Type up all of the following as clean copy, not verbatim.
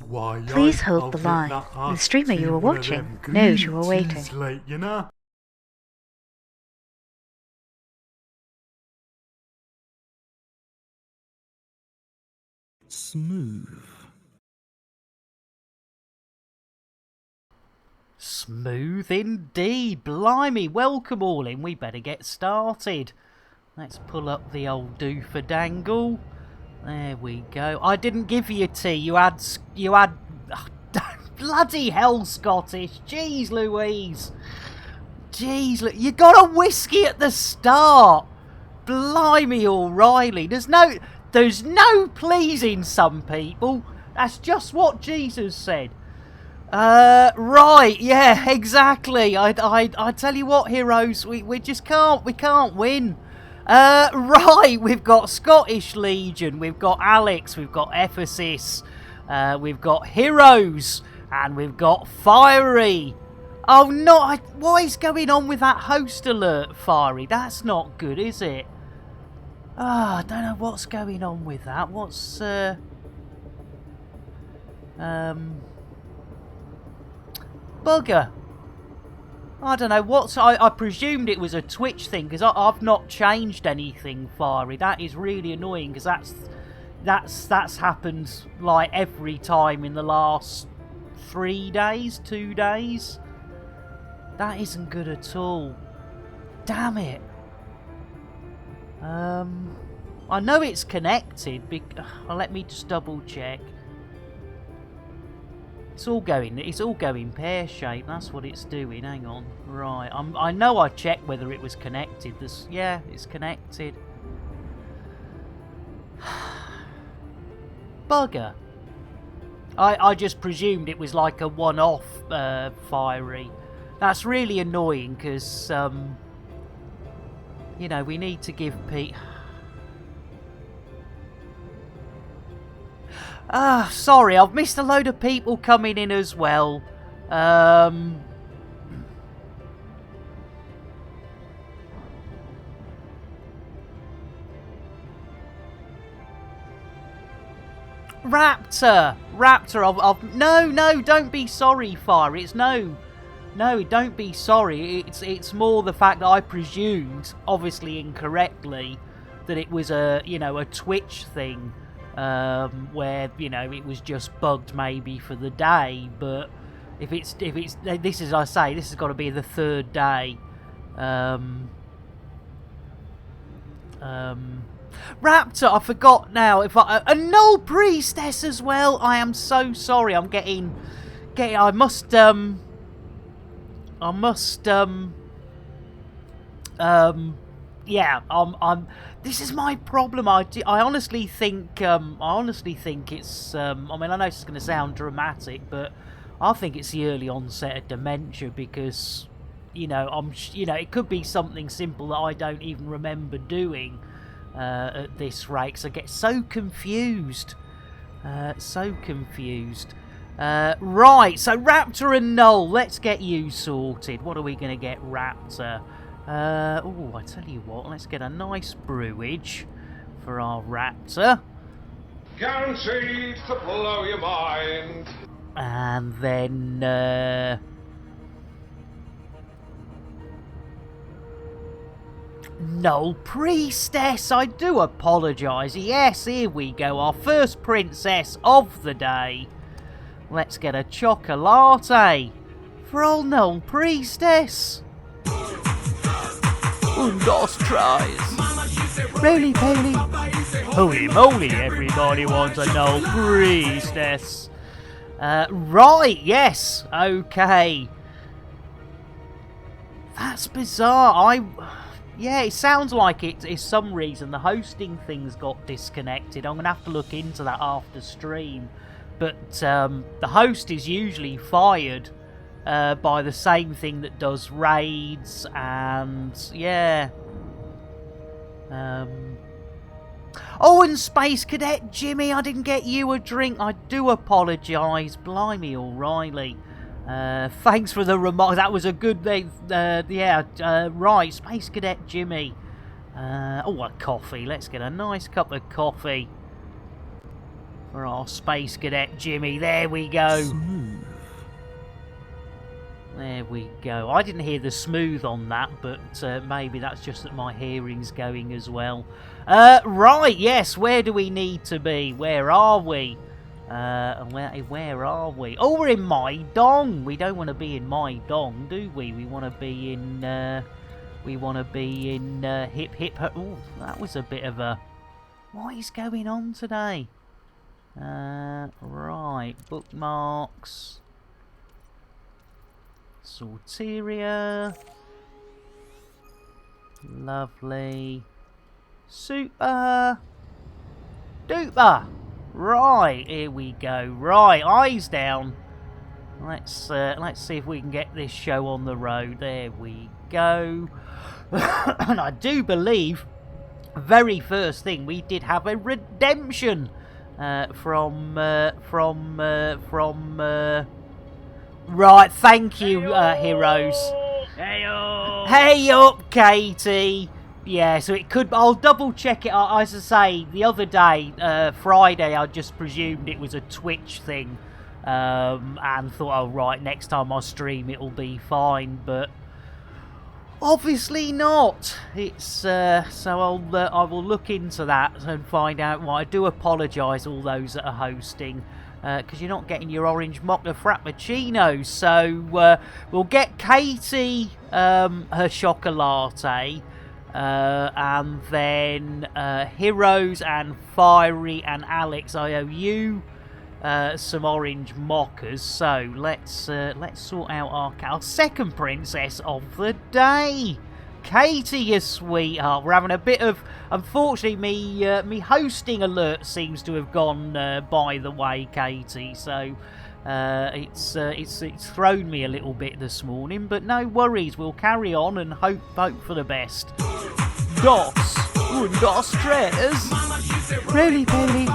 Why, Please hold I'll the take line. that The ass streamer to you were one of watching them knows you green were waiting. teas late, you know? Smooth. Smooth indeed. Blimey, welcome all in. We better get started. Let's pull up the old doofer-dangle. There we go. I didn't give you tea. You had... bloody hell, Scottish. Jeez Louise. Jeez, you got a whiskey at the start. Blimey, O'Reilly. There's no pleasing some people. That's just what Jesus said. Right, yeah, exactly. I tell you what, heroes, we just can't win. Right, we've got Scottish Legion, we've got Alex, we've got Epaphus, we've got Heroes, and we've got Fiery. Oh no, what is going on with that host alert, Fiery? That's not good, is it? I don't know what's going on with that. What's, bugger. I don't know, I presumed it was a Twitch thing, because I've not changed anything, Fiery. That is really annoying, because that's happened, like, every time in the last 2 days. That isn't good at all. Damn it. I know it's connected, let me just double check. It's all going pear-shaped. That's what it's doing. Hang on. Right. I know I checked whether it was connected. Yeah, it's connected. Bugger. I just presumed it was like a one-off Fiery. That's really annoying because, you know, we need to give Pete... sorry, I've missed a load of people coming in as well. Raptor, no, don't be sorry, Fire. It's no, don't be sorry. It's more the fact that I presumed, obviously incorrectly, that it was a Twitch thing. Where it was just bugged maybe for the day, but if it's this is, I say, this has got to be the third day. Raptor, I forgot now. A null priestess as well. I am so sorry. I must yeah, this is my problem. I honestly think it's. I mean, I know it's going to sound dramatic, but I think it's the early onset of dementia because, it could be something simple that I don't even remember doing at this rate. 'Cause I get so confused, Right, so Raptor and Null, let's get you sorted. What are we going to get, Raptor? I tell you what, let's get a nice brewage for our Raptor. Guaranteed to blow your mind. And then, Null Priestess, I do apologise. Yes, here we go, our first princess of the day. Let's get a chocolate for old Null Priestess. Dos tries. Roly poly. Holy moly, everybody wants a Null Priestess. Right, yes, okay. That's bizarre. Yeah, it sounds like it is some reason the hosting things got disconnected. I'm going to have to look into that after stream. But the host is usually fired by the same thing that does raids, and yeah. Oh, and Space Cadet Jimmy, I didn't get you a drink. I do apologise. Blimey, O'Reilly. Thanks for the remark. That was a good thing. Right, Space Cadet Jimmy. A coffee. Let's get a nice cup of coffee. for our Space Cadet Jimmy. There we go. Smooth. There we go. I didn't hear the smooth on that, but maybe that's just that my hearing's going as well. Right, yes, where do we need to be? Where are we? Where are we? Oh, we're in My Dong. We don't want to be in My Dong, do we? We want to be in, Hip Hip. Oh, that was a bit of a... What is going on today? Right, bookmarks. Salteria. Lovely. Super duper. Right, here we go. Right, eyes down. Let's see if we can get this show on the road. There we go. And I do believe, very first thing, we did have a redemption from. Right, thank you, heroes. Hey up, Katie. Yeah, so it could... I'll double check it. As I say, the other day, Friday, I just presumed it was a Twitch thing. And thought, oh, right, next time I stream it'll be fine. But obviously not. It's... so I will look into that and find out why. I do apologise, all those that are hosting. Because you're not getting your orange mocha frappuccino. So we'll get Katie her chocolate, and then Heroes and Fiery and Alex, I owe you some orange mochas. So let's sort out our second princess of the day. Katie, you sweetheart. We're having a bit of... Unfortunately, me hosting alert seems to have gone by the way, Katie. So it's thrown me a little bit this morning. But no worries. We'll carry on and hope for the best. Dos tres. Really, baby?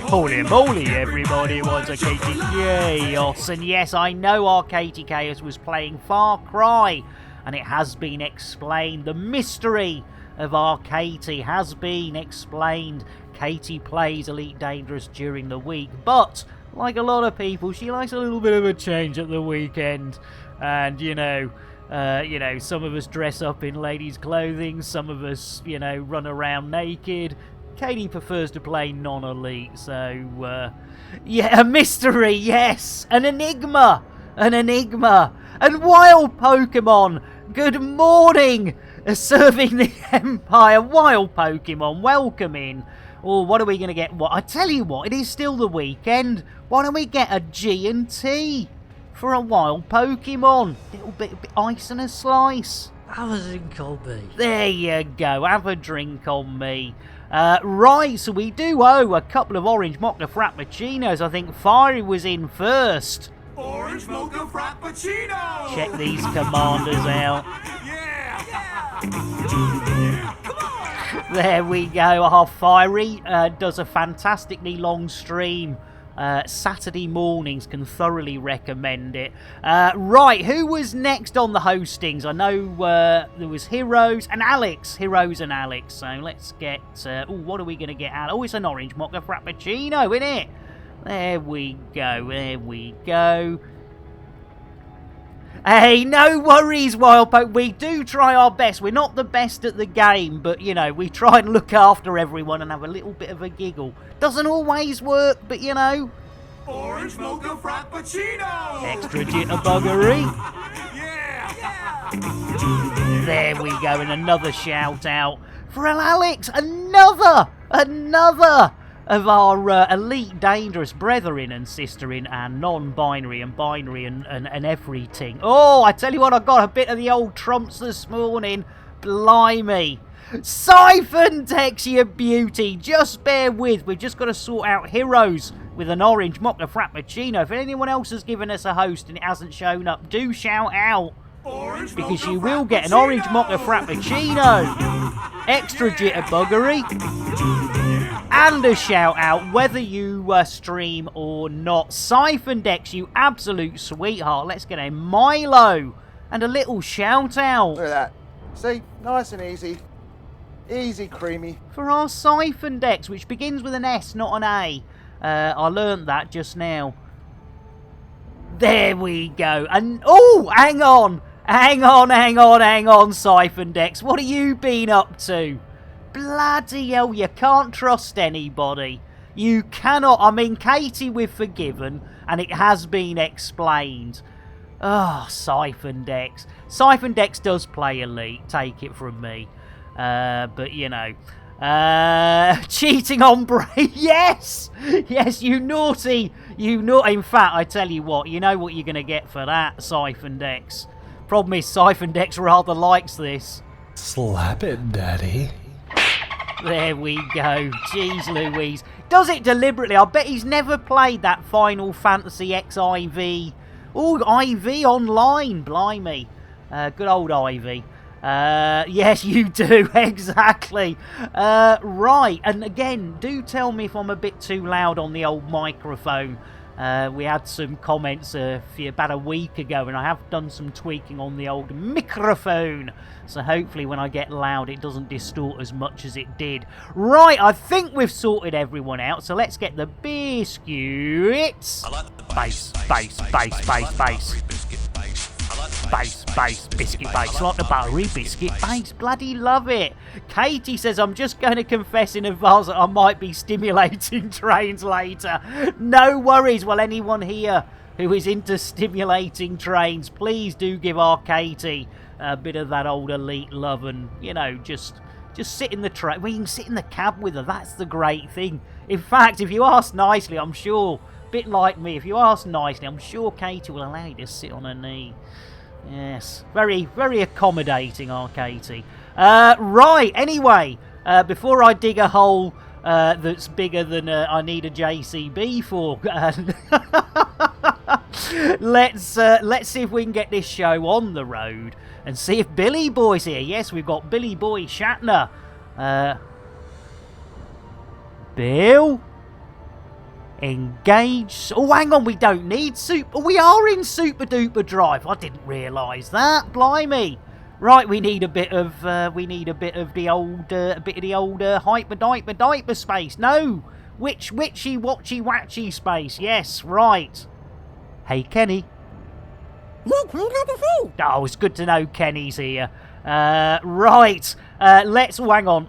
Holy moly, everybody wants a Katie Chaos. And yes, I know our Katie Chaos was playing Far Cry. And it has been explained. The mystery of our Katie has been explained. Katie plays Elite Dangerous during the week, but like a lot of people, she likes a little bit of a change at the weekend. And you know, some of us dress up in ladies' clothing, some of us, run around naked. Katie prefers to play non-elite, so yeah, a mystery, yes, an enigma. And wild Pokemon, good morning, serving the Empire. Wild Pokemon, welcome in. Oh, what are we going to get? What? I tell you what, it is still the weekend. Why don't we get a G&T for a wild Pokemon? Little bit ice and a slice. Have a drink on me. There you go, have a drink on me. Right, so we do owe a couple of orange mocha frappuccinos. I think Fiery was in first. Orange mocha frappuccino! Check these commanders out. Yeah! Come on! There we go. Our Fiery does a fantastically long stream. Saturday mornings, can thoroughly recommend it. Right, who was next on the hostings? I know there was Heroes and Alex. Heroes and Alex. So let's get... what are we going to get out? Oh, it's an orange mocha frappuccino, isn't it? There we go. Hey, no worries, Wild Poke. We do try our best. We're not the best at the game, but, we try and look after everyone and have a little bit of a giggle. Doesn't always work, but, Orange mocha frappuccino! Extra jitterbuggery. Yeah! There we go, and another shout out for Alex. Another of our Elite Dangerous brethren and sisterin and non-binary and binary and everything. Oh, I tell you what, I got a bit of the old trumps this morning. Blimey. Siphon Tex, you beauty. Just bear with. We've just got to sort out Heroes with an orange mocha frappuccino. If anyone else has given us a host and it hasn't shown up, do shout out. Orange Because mocha you will get an orange mocha frappuccino. Extra jitterbuggery. And a shout out whether you stream or not. Siphon Dex, you absolute sweetheart. Let's get a Milo and a little shout out. Look at that. See? Nice and easy. Easy, creamy. For our Siphon Dex, which begins with an S, not an A. I learnt that just now. There we go. And, oh, hang on, Siphon Dex. What have you been up to? Bloody hell, you can't trust anybody. You cannot. I mean, Katie, we've forgiven, and it has been explained. Oh, Siphon Dex. Siphon Dex does play elite, take it from me. But, you know. Cheating on Bray. Yes! Yes, you naughty. In fact, I tell you what, you know what you're going to get for that, Siphon Dex. Problem is, Siphon Dex rather likes this. Slap it, Daddy. There we go. Jeez Louise. Does it deliberately. I bet he's never played that Final Fantasy X IV. Oh, IV online. Blimey. Good old Ivy. Yes, you do. Exactly. Right. And again, do tell me if I'm a bit too loud on the old microphone. We had some comments about a week ago, and I have done some tweaking on the old microphone. So hopefully when I get loud, it doesn't distort as much as it did. Right, I think we've sorted everyone out. So let's get the biscuits. Base, biscuit base. Like the buttery biscuit base. Bloody love it. Katie says, I'm just going to confess in advance that I might be stimulating trains later. No worries. Well, anyone here who is into stimulating trains, please do give our Katie a bit of that old elite love and, you know, just sit in the train. Well, you can sit in the cab with her. That's the great thing. In fact, if you ask nicely, I'm sure, a bit like me, if you ask nicely, I'm sure Katie will allow you to sit on her knee. Yes, very, very accommodating, our Katie. Right, anyway, before I dig a hole that's bigger than I need a JCB for, let's see if we can get this show on the road and see if Billy Boy's here. Yes, we've got Billy Boy Shatner. Bill? Engage. Oh, hang on, we don't need super. We are in Super Duper Drive. I didn't realise that. Blimey. Right, we need a bit of the old hyper space. No, witchy watchy space. Yes, right. Hey, Kenny. Oh, it's good to know Kenny's here. Right. Let's. Oh, hang on.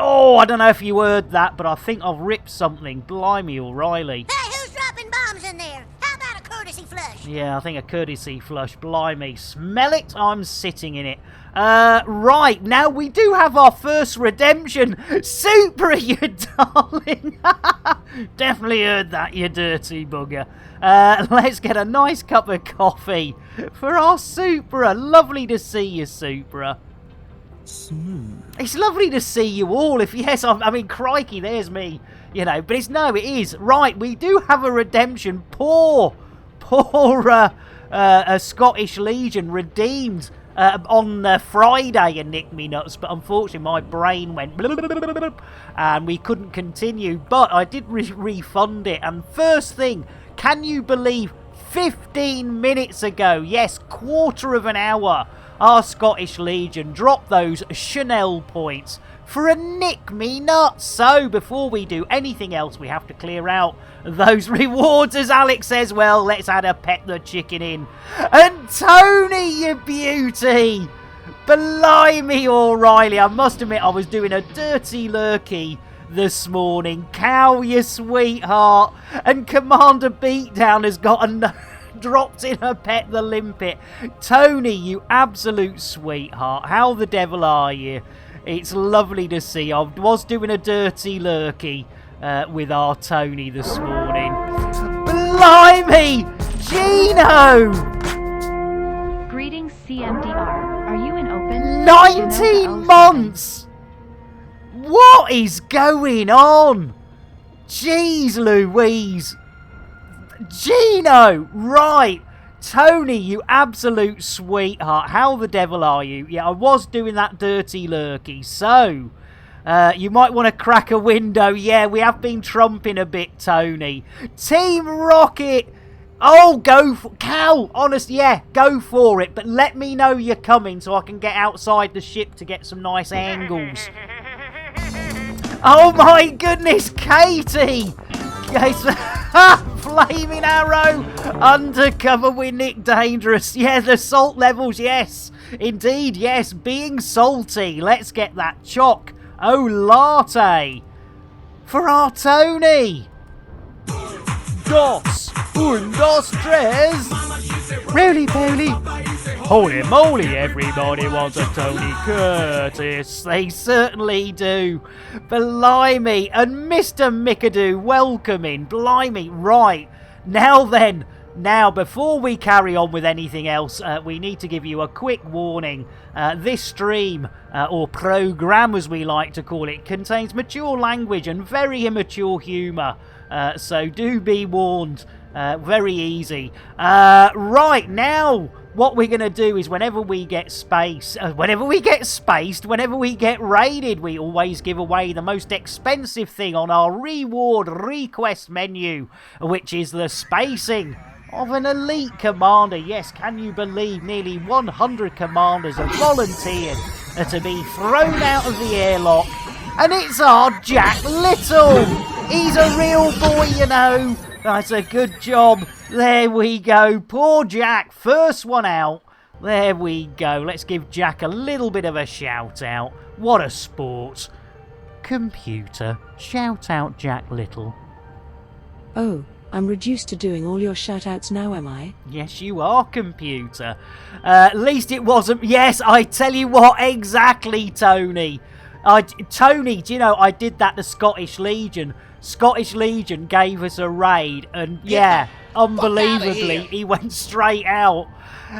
Oh, I don't know if you heard that, but I think I've ripped something. Blimey, O'Reilly. Hey, who's dropping bombs in there? How about a courtesy flush? Yeah, I think a courtesy flush. Blimey. Smell it? I'm sitting in it. Right, now we do have our first redemption. Supra, you darling. Definitely heard that, you dirty bugger. Let's get a nice cup of coffee for our Supra. Lovely to see you, Supra. It's lovely to see you all. If yes, I mean, crikey, there's me. You know, but it is. Right, we do have a redemption. Poor Scottish Legion redeemed on Friday and nicked me nuts, but unfortunately my brain went and we couldn't continue. But I did refund it. And first thing, can you believe 15 minutes ago, yes, quarter of an hour, our Scottish Legion dropped those Chanel points for a nick me nuts. So before we do anything else, we have to clear out those rewards, as Alex says. Well, let's add a pet the chicken in. And Tony, you beauty. Blimey, O'Reilly. I must admit, I was doing a dirty lurky this morning. Cow, you sweetheart. And Commander Beatdown has got a dropped in her pet the limpet. Tony, you absolute sweetheart. How the devil are you? It's lovely to see. I was doing a dirty lurky with our Tony this morning. Blimey! Gino! Greetings, CMDR. Are you in open? 19 months! What is going on? Jeez Louise! Gino! Right! Tony, you absolute sweetheart. How the devil are you? Yeah, I was doing that dirty lurky. So, you might want to crack a window. Yeah, we have been trumping a bit, Tony. Team Rocket! Oh, go for... Cal, honest, yeah, go for it. But let me know you're coming so I can get outside the ship to get some nice angles. Oh my goodness, Katie! Yes, Flaming Arrow, undercover with Nick Dangerous. Yeah, the salt levels, yes. Indeed, yes, being salty. Let's get that choc au latte for our Tony. Dos, un, dos, tres. Really, Bailey? Holy moly, everybody wants a Tony Curtis. They certainly do. Blimey. And Mr. Mickadoo, welcome in. Blimey. Right. Now then. Now, before we carry on with anything else, we need to give you a quick warning. This stream, or programme as we like to call it, contains mature language and very immature humour. So do be warned. Very easy. Right, now, what we're going to do is whenever we get whenever we get raided, we always give away the most expensive thing on our reward request menu, which is the spacing of an elite commander. Yes, can you believe nearly 100 commanders have volunteered to be thrown out of the airlock? And it's our Jack Little. He's a real boy, you know. That's a good job. There we go. Poor Jack. First one out. There we go. Let's give Jack a little bit of a shout out. What a sport. Computer, shout out Jack Little. Oh, I'm reduced to doing all your shout-outs now, am I? Yes, you are, computer. At least it wasn't... Yes, I tell you what, exactly, Tony. Tony, do you know, I did that to Scottish Legion. Scottish Legion gave us a raid, and yeah, unbelievably, he went straight out.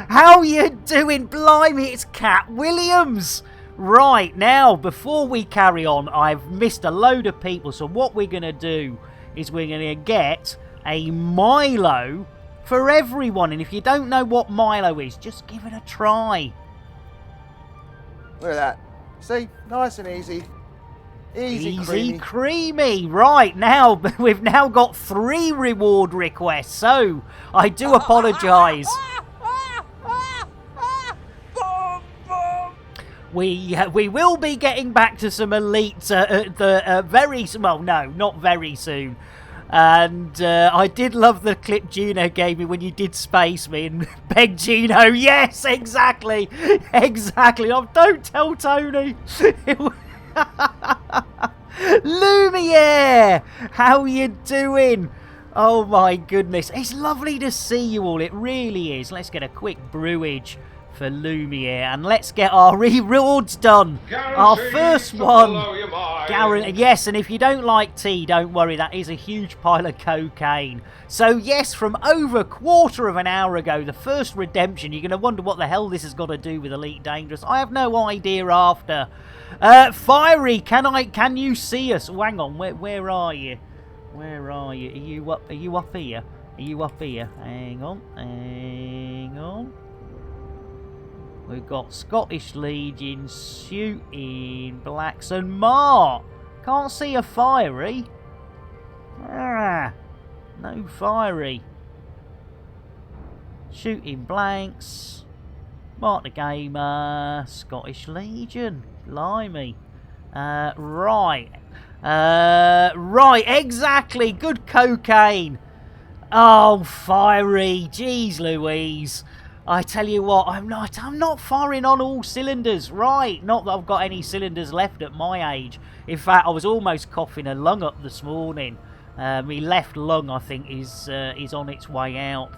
How you doing? Blimey, it's Cat Williams. Right, now, before we carry on, I've missed a load of people, so what we're going to do is we're going to get a Milo for everyone. And if you don't know what Milo is, just give it a try. Look at that. See? Nice and easy. Easy creamy. Right, now, we've now got 3 reward requests, so I do apologise. We will be getting back to some elite very... Well, no, not very soon. And I did love the clip Gino gave me when you did space me and beg Gino. Yes, exactly. Exactly. Oh, don't tell Tony. Lumiere, how you doing? Oh my goodness. It's lovely to see you all. It really is. Let's get a quick brewage for Lumiere and let's get our rewards done. Our first one. Yes, and if you don't like tea, don't worry, that is a huge pile of cocaine. So yes, from over a quarter of an hour ago, the first redemption. You're going to wonder what the hell this has got to do with Elite Dangerous. I have no idea after. Fiery, can you see us? Oh, hang on, where are you? Where are you? Are you up here? Are you up here? Hang on. We've got Scottish Legion shooting blacks and Mark. Can't see a Fiery. No Fiery. Shooting blanks. Mark the Gamer. Scottish Legion. Blimey. Right. Right, exactly. Good cocaine. Oh, Fiery. Jeez Louise. I tell you what, I'm not firing on all cylinders. Right, not that I've got any cylinders left at my age. In fact, I was almost coughing a lung up this morning. My left lung, I think, is on its way out.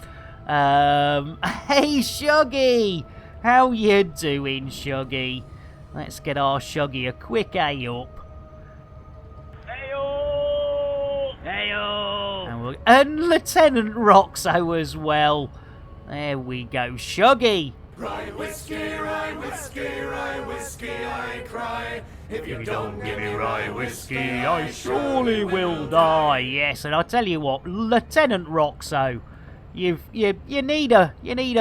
Hey, Shuggy! How you doing, Shuggy? Let's get our Shuggy a quick A up. Hey-o! Hey-o! And Lieutenant Roxo as well. There we go, Shuggy. Rye whiskey, I cry. If you don't give me rye whiskey, I surely will die. Yes, and I'll tell you what, Lieutenant Roxo, you need a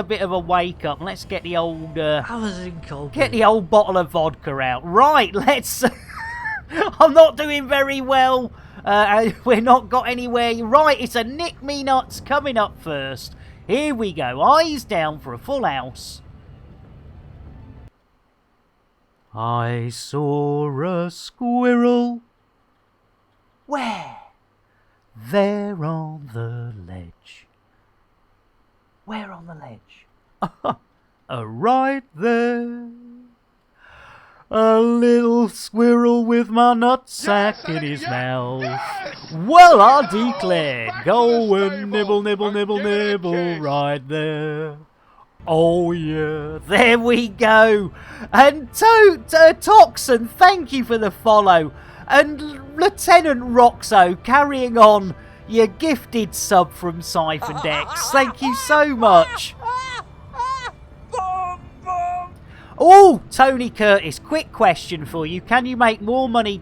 bit of a wake up. Let's get the old get the old bottle of vodka out. Right, let's. I'm not doing very well. We're not got anywhere. Right, it's a Nick Me Nuts coming up first. Here we go. Eyes down for a full house. I saw a squirrel Where? There on the ledge. Where on the ledge? Right there. A little squirrel with my nutsack in his mouth. Well, I declare, go and nibble, nibble, nibble, nibble right there. Oh yeah, there we go. And Toxin, thank you for the follow. And Lieutenant Roxo, carrying on your gifted sub from Siphoned X. Thank you so much. Oh, Tony Curtis, quick question for you. Can you make more money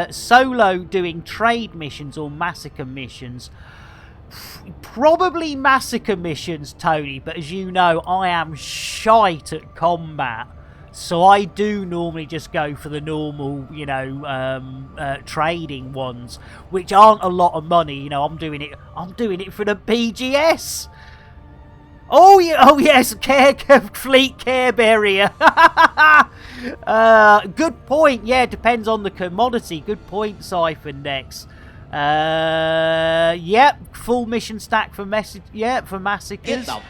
solo doing trade missions or massacre missions? Probably massacre missions, Tony, but as you know, I am shite at combat. So I do normally just go for the normal, trading ones, which aren't a lot of money. You know, I'm doing it for the BGS. Oh yes, Fleet Care Barrier. Good point. Yeah, depends on the commodity. Good point, Siphoned X. Yep, full mission stack for massacres. Get the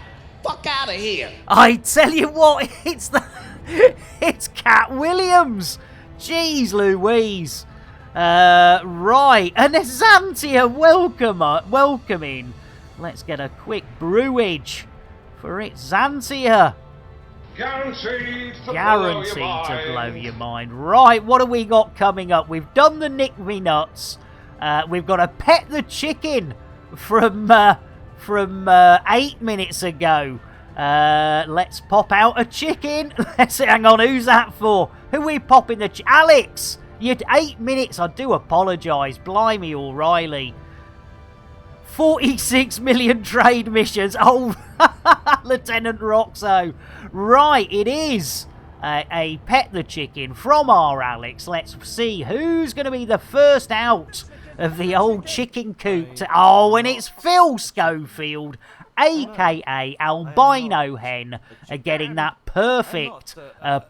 fuck out of here! I tell you what, it's Cat Williams. Jeez Louise. Right, and Xantia welcoming. Let's get a quick brewage for it, Xantia. Guaranteed to blow your mind. Right, what have we got coming up? We've done the Nick Me Nuts. We've got to pet the chicken from 8 minutes ago. Let's pop out a chicken. Hang on, who's that for? Who are we popping the Alex! You had 8 minutes. I do apologise. Blimey, O'Reilly. 46 million trade missions. Oh, Lieutenant Roxo. Right, it is a pet the chicken from our Alex. Let's see who's going to be the first out of the old chicken coop. Oh, and it's Phil Schofield, a.k.a. Albino Hen, getting that perfect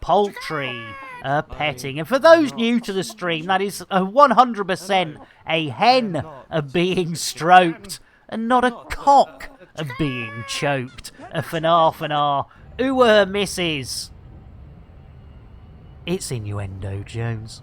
poultry petting. And for those new to the stream, that is 100% a hen being stroked and not a cock being choked. Fanar. Ooh, misses. It's Innuendo Jones.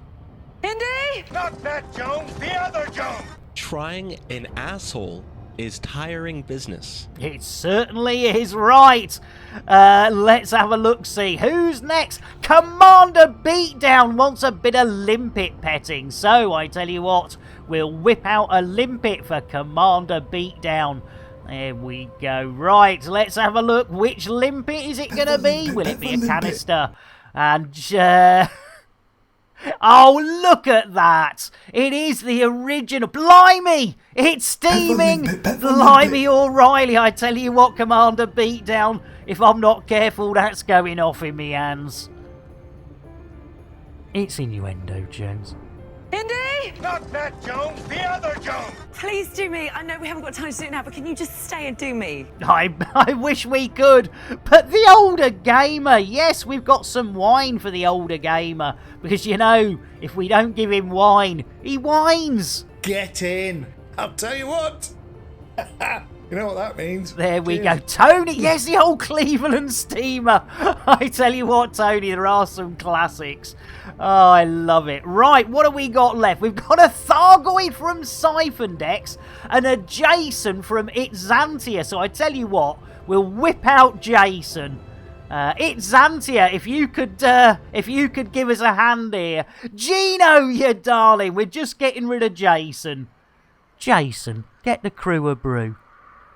Indy? Not that Jones, the other Jones! Trying an asshole is tiring business. It certainly is, right. Let's have a look-see. Who's next? Commander Beatdown wants a bit of limpet petting. So, I tell you what, we'll whip out a limpet for Commander Beatdown. There we go. Right, let's have a look. Which limpet is it going to be? Will it be a canister? And, oh, look at that. It is the original. Blimey! It's steaming. Blimey, O'Reilly. I tell you what, Commander Beatdown, if I'm not careful, that's going off in me hands. It's Innuendo Jones. Indy? Not that Jones, the other Jones! Please do me. I know we haven't got time to do it now, but can you just stay and do me? I wish we could. But the older gamer, yes, we've got some wine for the older gamer. Because, you know, if we don't give him wine, he whines. Get in. I'll tell you what. You know what that means. There we go. Tony, yes, the old Cleveland steamer. I tell you what, Tony, there are some classics. Oh, I love it. Right, what have we got left? We've got a Thargoid from Siphoned X and a Jason from It's Xantia. So I tell you what, we'll whip out Jason. It's Xantia, if you could give us a hand here. Gino, you darling, we're just getting rid of Jason. Jason, get the crew a brew.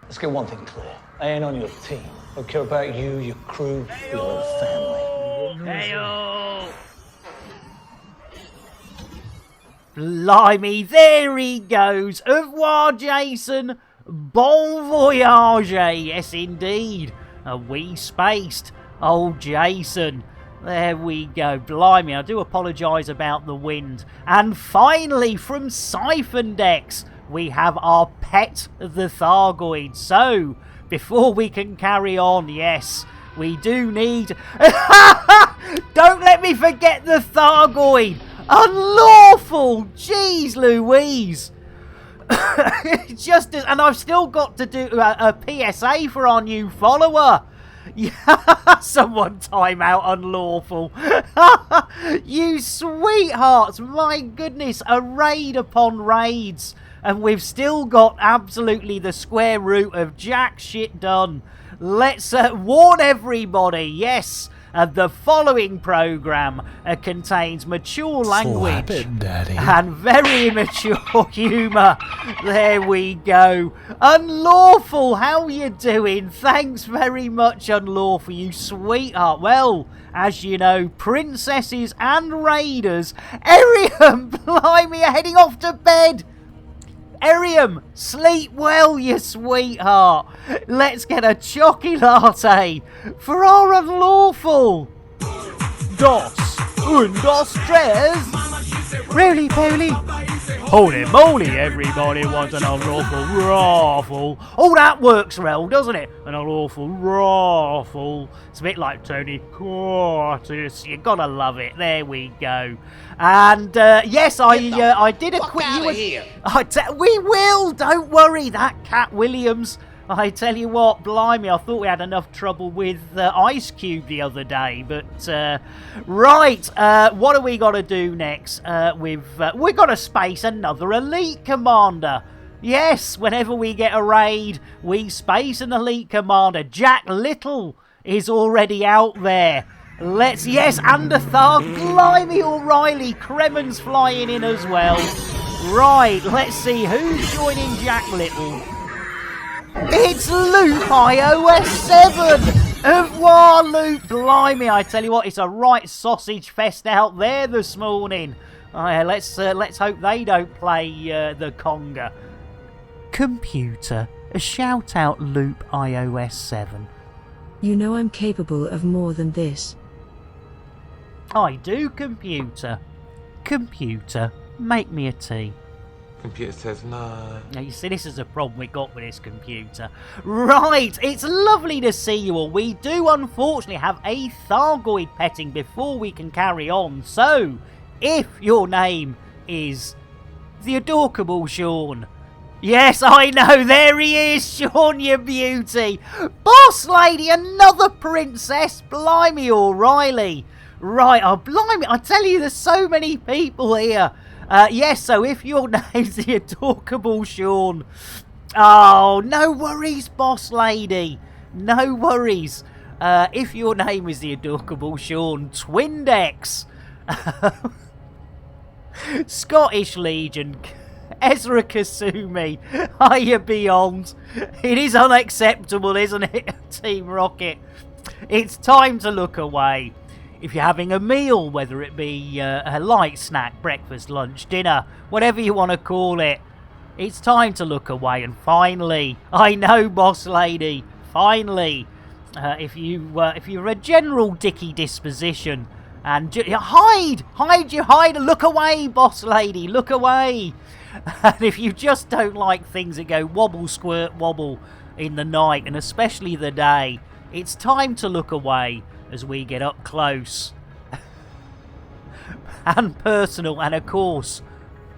Let's get one thing clear. I ain't on your team. I don't care about you, your crew, your family. Hey-o! Blimey, there he goes. Au revoir, Jason. Bon voyage. Yes, indeed. We spaced. Oh, Jason. There we go. Blimey, I do apologise about the wind. And finally, from Siphoned X, we have our pet, the Thargoid. So, before we can carry on, yes, we do need... Don't let me forget the Thargoid! Unlawful! Jeez Louise! Just as, and I've still got to do a PSA for our new follower. Yeah, someone time out unlawful. You sweethearts, my goodness, a raid upon raids. And we've still got absolutely the square root of jack shit done. Let's warn everybody, yes. The following programme contains mature language and very immature humour. There we go. Unlawful, how you doing? Thanks very much, Unlawful, you sweetheart. Well, as you know, princesses and raiders, Arium, blimey, are heading off to bed. Arium, sleep well, you sweetheart. Let's get a chocky latte for our Unlawful. Dos, un, dos, tres. Roly poly. Holy moly, everybody wants an Unlawful raffle. Oh, that works well, doesn't it? An Unlawful raffle. It's a bit like Tony Curtis. You gotta love it. There we go. And yes, I did a quick. We will. Don't worry. That Cat Williams. I tell you what, blimey, I thought we had enough trouble with Ice Cube the other day, but right, what are we got to do next? We've got to space another elite commander. Yes, whenever we get a raid, we space an elite commander. Jack Little is already out there. Yes, and a Tharg, blimey, O'Reilly, Kremen's flying in as well. Right, let's see who's joining Jack Little. It's Loop iOS 7! Au revoir, Loop! Blimey, I tell you what, it's a right sausage fest out there this morning. Let's hope they don't play the conga. Computer, shout out Loop iOS 7. You know I'm capable of more than this. I do, computer. Computer, make me a tea. Computer says no. Now, you see, this is a problem we got with this computer. Right, it's lovely to see you all. We do, unfortunately, have a Thargoid petting before we can carry on. So, if your name is the adorable Sean. Yes, I know, there he is, Sean, you beauty. Boss lady, another princess. Blimey, O'Reilly. Right, oh, blimey, I tell you, there's so many people here. Yes, so if your name's the adorable Sean... Oh, no worries, boss lady. No worries. If your name is the adorable Sean, Twindex. Scottish Legion, Ezra Kasumi, are you beyond? It is unacceptable, isn't it, Team Rocket? It's time to look away. If you're having a meal, whether it be a light snack, breakfast, lunch, dinner, whatever you want to call it, it's time to look away. And finally, I know, boss lady, finally, if you're a general dicky disposition, and hide, look away, boss lady, look away. And if you just don't like things that go wobble, squirt, wobble in the night, and especially the day, it's time to look away. As we get up close and personal, and of course,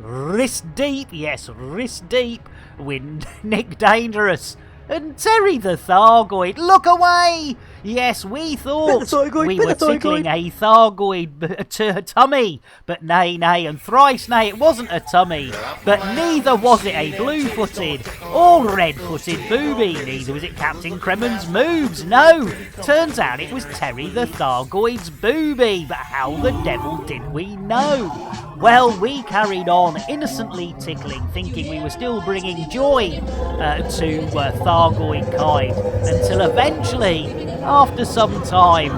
wrist deep, yes, wrist deep, with Nick Dangerous and Terry the Thargoid. Look away! Yes, we thought we were tickling a Thargoid tummy, but nay, and thrice nay, it wasn't a tummy, but neither was it a blue-footed or red-footed booby, neither was it Captain Kremen's moves, no, turns out it was Terry the Thargoid's booby, but how the devil did we know? Well, we carried on, innocently tickling, thinking we were still bringing joy to Thargoid kind, until eventually, after some time,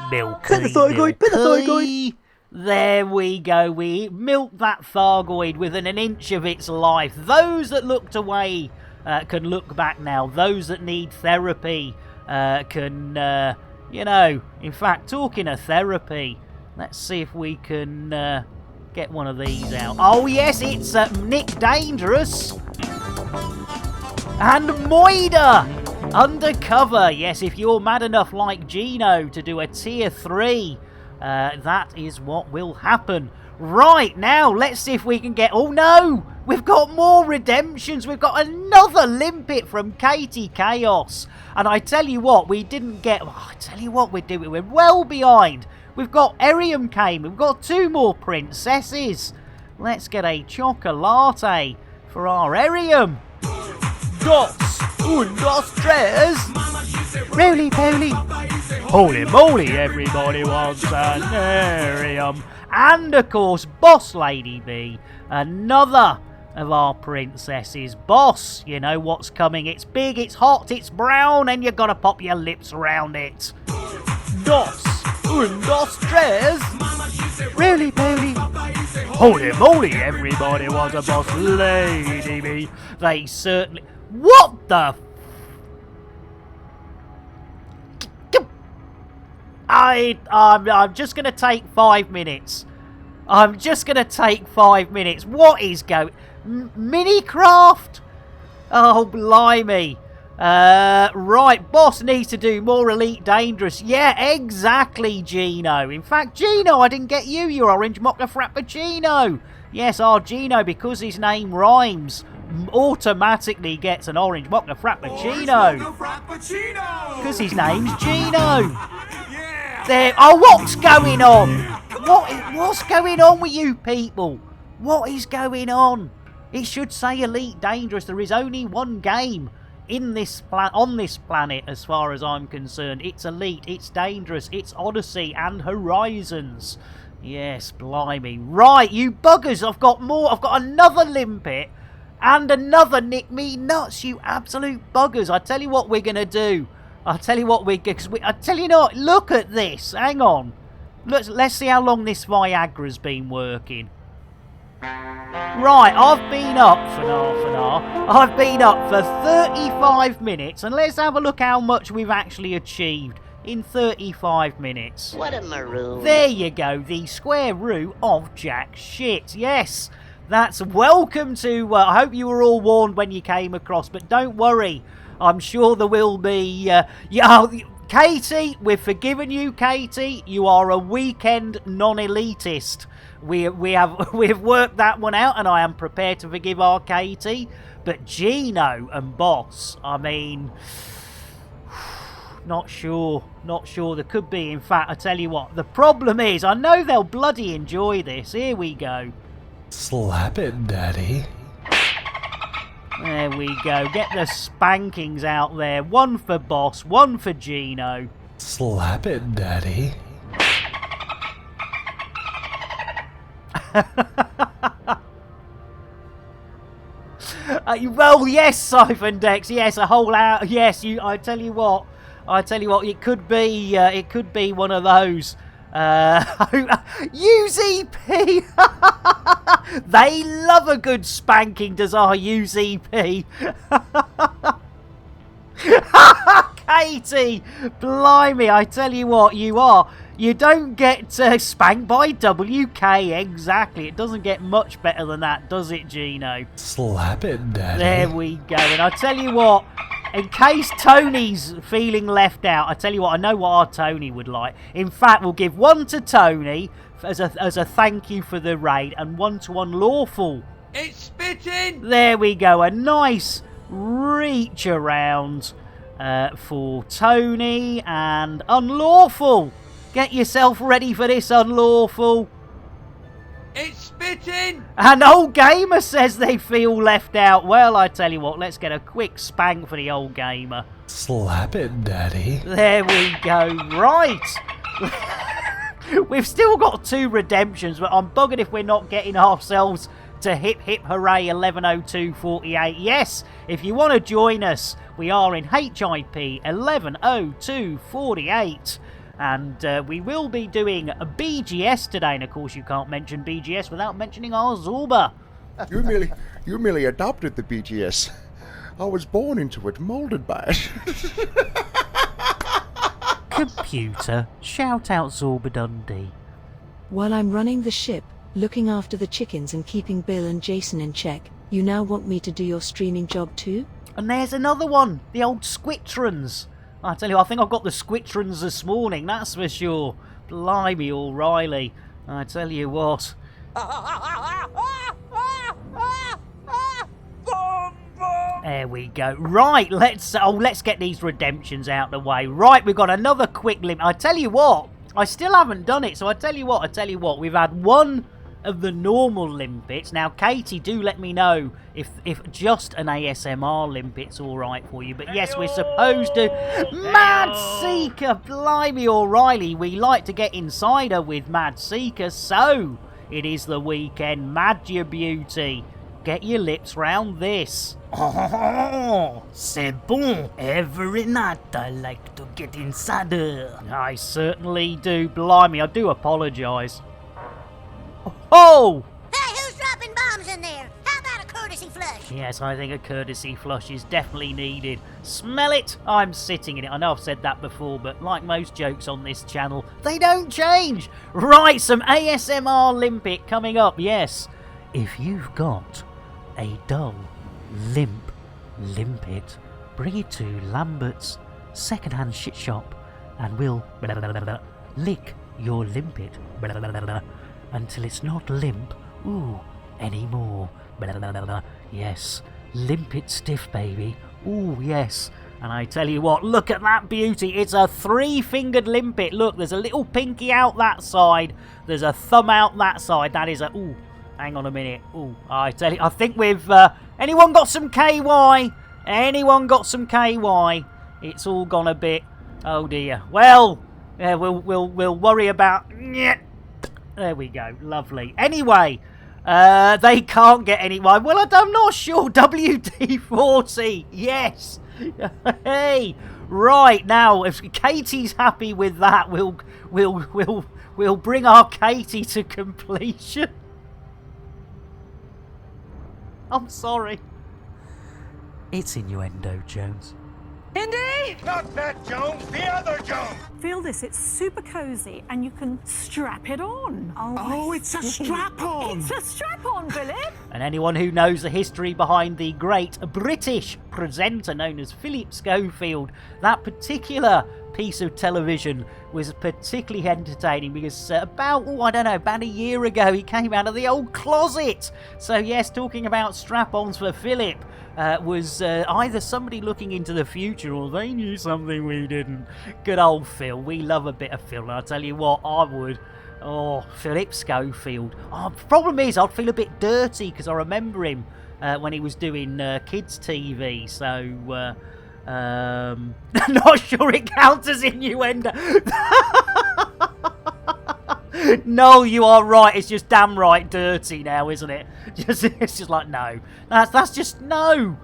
milky. There we go, we milked that Thargoid within an inch of its life. Those that looked away can look back now. Those that need therapy can, you know, in fact, talking of therapy, let's see if we can get one of these out. Oh yes, it's Nick Dangerous and Moida undercover. Yes, if you're mad enough like Gino to do a tier 3, that is what will happen. Right, now, let's see if we can get... Oh, no! We've got more redemptions. We've got another limpet from Katie Chaos. And I tell you what, we didn't get... Oh, I tell you what we're doing. We're well behind. We've got Arium came. We've got 2 more princesses. Let's get a chocolate for our Arium. Dos, un, dos, tres. Roly-poly. Holy moly, everybody wants an Arium. And, of course, Boss Lady B, another of our princesses. Boss, you know what's coming. It's big, it's hot, it's brown, and you got to pop your lips around it. Dos, un, dos, tres. Roly-poly. Holy moly, everybody wants a Boss Lady B. They certainly... What the... I'm just going to take 5 minutes. I'm just going to take 5 minutes. What is going... Minicraft? Oh, blimey. Right, Boss needs to do more Elite Dangerous. Yeah, exactly, Gino. In fact, Gino, I didn't get you your Orange Mocha Frappuccino. Yes, our Gino, because his name rhymes, automatically gets an Orange Mocha Frappuccino. Because his name's Gino. There. Oh, what's going on? What's going on with you people? What is going on? It should say Elite Dangerous. There is only one game in this on this planet, as far as I'm concerned. It's Elite, it's Dangerous, it's Odyssey and Horizons. Yes, blimey. Right, you buggers, I've got more. I've got another limpet and another Nick Me Nuts, you absolute buggers. I tell you what we're going to do. I tell you what I tell you not. Look at this. Hang on. Let's see how long this Viagra's been working. Right, I've been up for half an hour. I've been up for 35 minutes, and let's have a look how much we've actually achieved in 35 minutes. What a maroon. There you go, the square root of jack shit. Yes, that's welcome to... I hope you were all warned when you came across, but don't worry. I'm sure there will be... Katie, we've forgiven you, Katie. You are a weekend non-elitist. We've worked that one out, and I am prepared to forgive our Katie. But Gino and Boss, I mean... Not sure. There could be. In fact, I tell you what, the problem is, I know they'll bloody enjoy this. Here we go. Slap it, Daddy. There we go. Get the spankings out there. One for Boss, one for Gino. Slap it, Daddy. Well, yes, Siphon Dex. Yes, a whole hour. Yes, I tell you what. It could be one of those. UZP. They love a good spanking, does our UZP. Katie, blimey, I tell you what, you don't get spanked by WK, exactly. It doesn't get much better than that, does it, Gino? Slap it, Daddy. There we go, and I tell you what, in case Tony's feeling left out, I tell you what, I know what our Tony would like. In fact, we'll give one to Tony as a thank you for the raid, and one to Unlawful. It's spitting! There we go, a nice reach around for Tony and Unlawful. Get yourself ready for this, Unlawful. It's spitting! And Old Gamer says they feel left out. Well, I tell you what, let's get a quick spank for the Old Gamer. Slap it, Daddy. There we go. Right. We've still got 2 redemptions, but I'm bugging if we're not getting ourselves to hip hip hooray 110248. Yes, if you want to join us, we are in HIP 110248. And we will be doing a BGS today, and of course you can't mention BGS without mentioning our Zorba. You merely adopted the BGS. I was born into it, molded by it. Computer, shout out Zorba Dundee. While I'm running the ship, looking after the chickens and keeping Bill and Jason in check, you now want me to do your streaming job too? And there's another one, the old Squittrons. I tell you, I think I've got the Squittrons this morning, that's for sure. Blimey, O'Reilly. I tell you what. There we go. Right, let's get these redemptions out the way. Right, we've got another quick limp. I tell you what, I still haven't done it, so I tell you what, we've had one of the normal limpets. Now, Katie, do let me know if just an ASMR limpet's alright for you. But yes, we're supposed to... Mad Seeker! Blimey, O'Reilly, we like to get insider with Mad Seeker, so it is the weekend. Mad your beauty. Get your lips round this. Oh, c'est bon. Every night I like to get insider. I certainly do. Blimey, I do apologise. Oh! Hey, who's dropping bombs in there? How about a courtesy flush? Yes, I think a courtesy flush is definitely needed. Smell it? I'm sitting in it. I know I've said that before, but like most jokes on this channel, they don't change. Right, some ASMR limpet coming up, yes. If you've got a dull, limp limpet, bring it to Lambert's second-hand shit shop and we'll lick your limpet until it's not limp anymore. Yes, limpet stiff, baby. Ooh, yes. And I tell you what, look at that beauty. It's a three-fingered limpet. Look, there's a little pinky out that side. There's a thumb out that side. That is a... Ooh. Hang on a minute. Ooh, I tell you, I think we've... anyone got some KY? Anyone got some KY? It's all gone a bit... Oh, dear. Well, we'll worry about... There we go. Lovely. Anyway, they can't get anyone. Well, I'm not sure. WD-40. Yes. Hey. Right, now, if Katie's happy with that, we'll bring our Katie to completion. I'm sorry. It's innuendo, Jones. Indy! Not that Jones, the other Jones! Feel this, it's super cozy and you can strap it on. Oh, it's a strap-on! It's a strap-on, Philip! And anyone who knows the history behind the great British presenter known as Philip Schofield, that particular piece of television was particularly entertaining because about a year ago he came out of the old closet. So yes, talking about strap-ons for Philip was either somebody looking into the future or they knew something we didn't. Good old Phil. We love a bit of Phil, and I'll tell you what, I would. Oh, Philip Schofield. Oh, the problem is I'd feel a bit dirty because I remember him when he was doing kids TV, so not sure it counts as innuendo. No, you are right. It's just damn right dirty now, isn't it? It's just like, no. That's just no.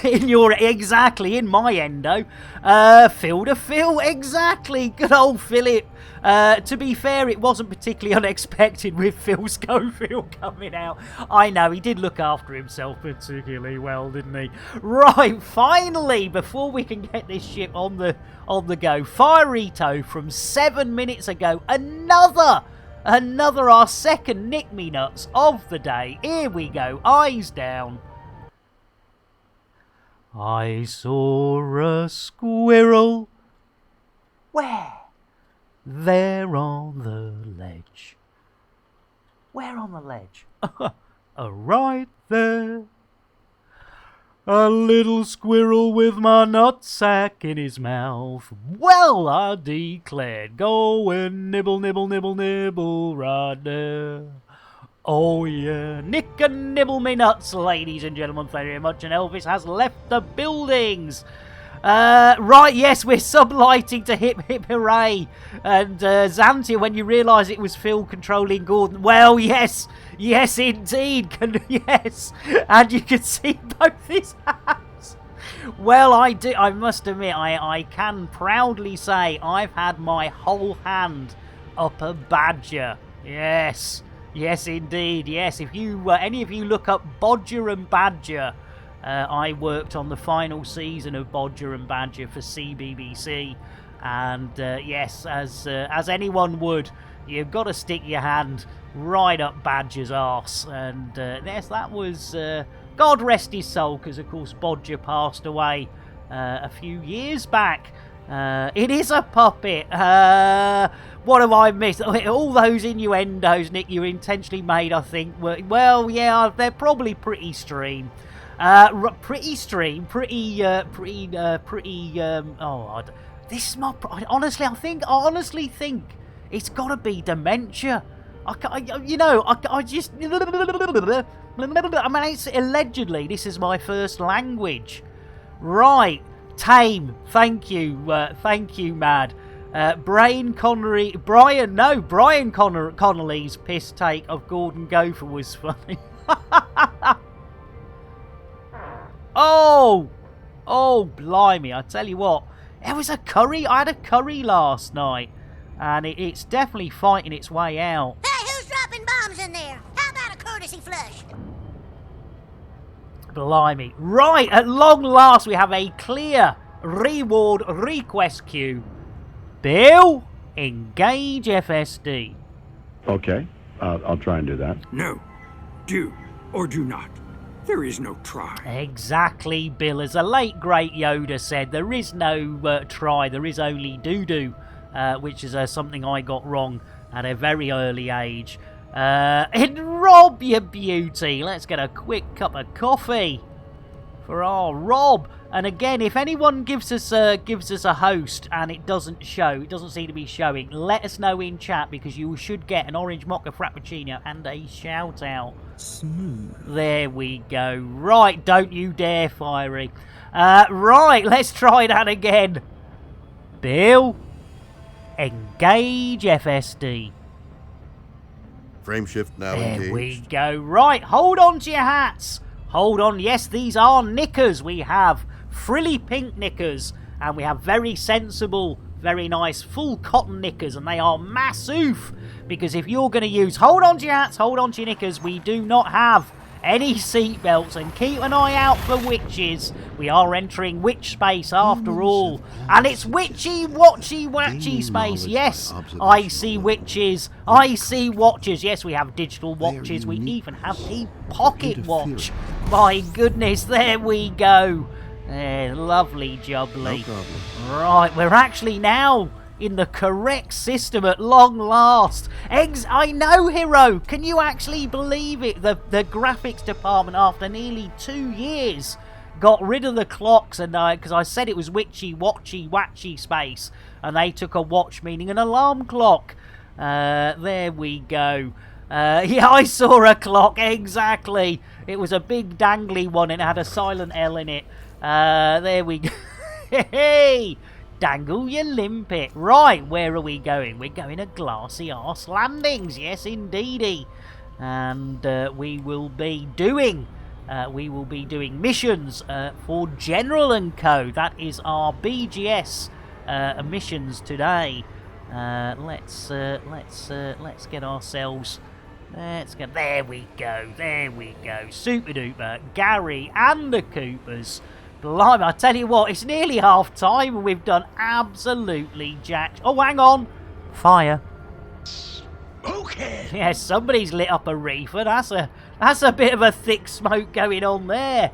In my endo. Phil to Phil, exactly. Good old Philip. To be fair, it wasn't particularly unexpected with Phil Schofield coming out. I know, he did look after himself particularly well, didn't he? Right, finally, before we can get this ship on the go, Firito from 7 minutes ago, another our second Nick Me Nuts of the day. Here we go, eyes down. I saw a squirrel. Where? There on the ledge. Where on the ledge? Right there. A little squirrel with my nutsack in his mouth. Well, I declared, go and nibble, nibble, nibble, nibble right there. Oh yeah, nick and nibble me nuts, ladies and gentlemen, thank you very much, and Elvis has left the buildings. Right, yes, we're sublighting to Hip Hip Hooray. And Xantia, when you realise it was Phil controlling Gordon, well, yes indeed, yes, and you can see both his hands. Well, I must admit, I can proudly say I've had my whole hand up a badger. Yes indeed, yes. If you any of you look up Bodger and Badger, I worked on the final season of Bodger and Badger for CBBC, and yes, as anyone would, you've got to stick your hand right up Badger's arse, and yes, that was God rest his soul, because of course Bodger passed away a few years back. It is a puppet. What have I missed? All those innuendos, Nick, you intentionally made, I think. Well, yeah, they're probably pretty stream. Pretty stream. Pretty. This is my. I honestly think it's got to be dementia. I just. I mean, it's allegedly. This is my first language. Right. Tame. Thank you, Mad. Brian Connolly's piss take of Gordon Gopher was funny. Oh, blimey! I tell you what, it was a curry. I had a curry last night, and it's definitely fighting its way out. Hey, who's dropping bombs in there? How about a courtesy flush? Blimey! Right, at long last, we have a clear reward request queue. Bill, engage FSD. Okay, I'll try and do that. No, do or do not. There is no try. Exactly, Bill. As a late great Yoda said, there is no try, there is only doo-doo, which is something I got wrong at a very early age. And Rob, you beauty. Let's get a quick cup of coffee for our Rob. And again, if anyone gives us a host and it doesn't seem to be showing, let us know in chat, because you should get an orange mocha frappuccino and a shout out. Smooth. There we go. Right, don't you dare, Fiery. Right, let's try that again. Bill, engage FSD. Frame shift now there engaged. We go. Right, hold on to your hats. Hold on. Yes, these are knickers. We have frilly pink knickers, and we have very sensible, very nice full cotton knickers, and they are massive, because if you're going to use, hold on to your hats, hold on to your knickers, we do not have any seatbelts, and keep an eye out for witches. We are entering witch space after all, and it's witchy, watchy, watchy space. Yes, I see witches, I see watches. Yes, we have digital watches, we even have a pocket watch. My goodness, there we go. Lovely jubbly. No right, we're actually now in the correct system at long last. I know, Hero. Can you actually believe it? The graphics department, after nearly 2 years, got rid of the clocks, and because I said it was witchy, watchy, watchy space, and they took a watch meaning an alarm clock. There we go. Yeah, I saw a clock, exactly. It was a big dangly one, and it had a silent L in it. There we go. Hey! Dangle your limpet. Right, where are we going? We're going to Glassy Arse Landings. Yes, indeedy. And we will be doing missions for General and Co. That is our BGS missions today. Let's get ourselves. There we go. Super duper. Gary and the Coopers. Blimey, I tell you what, it's nearly half time and we've done absolutely jacked. Oh, hang on. Fire. Okay. Yeah, somebody's lit up a reefer. That's a bit of a thick smoke going on there.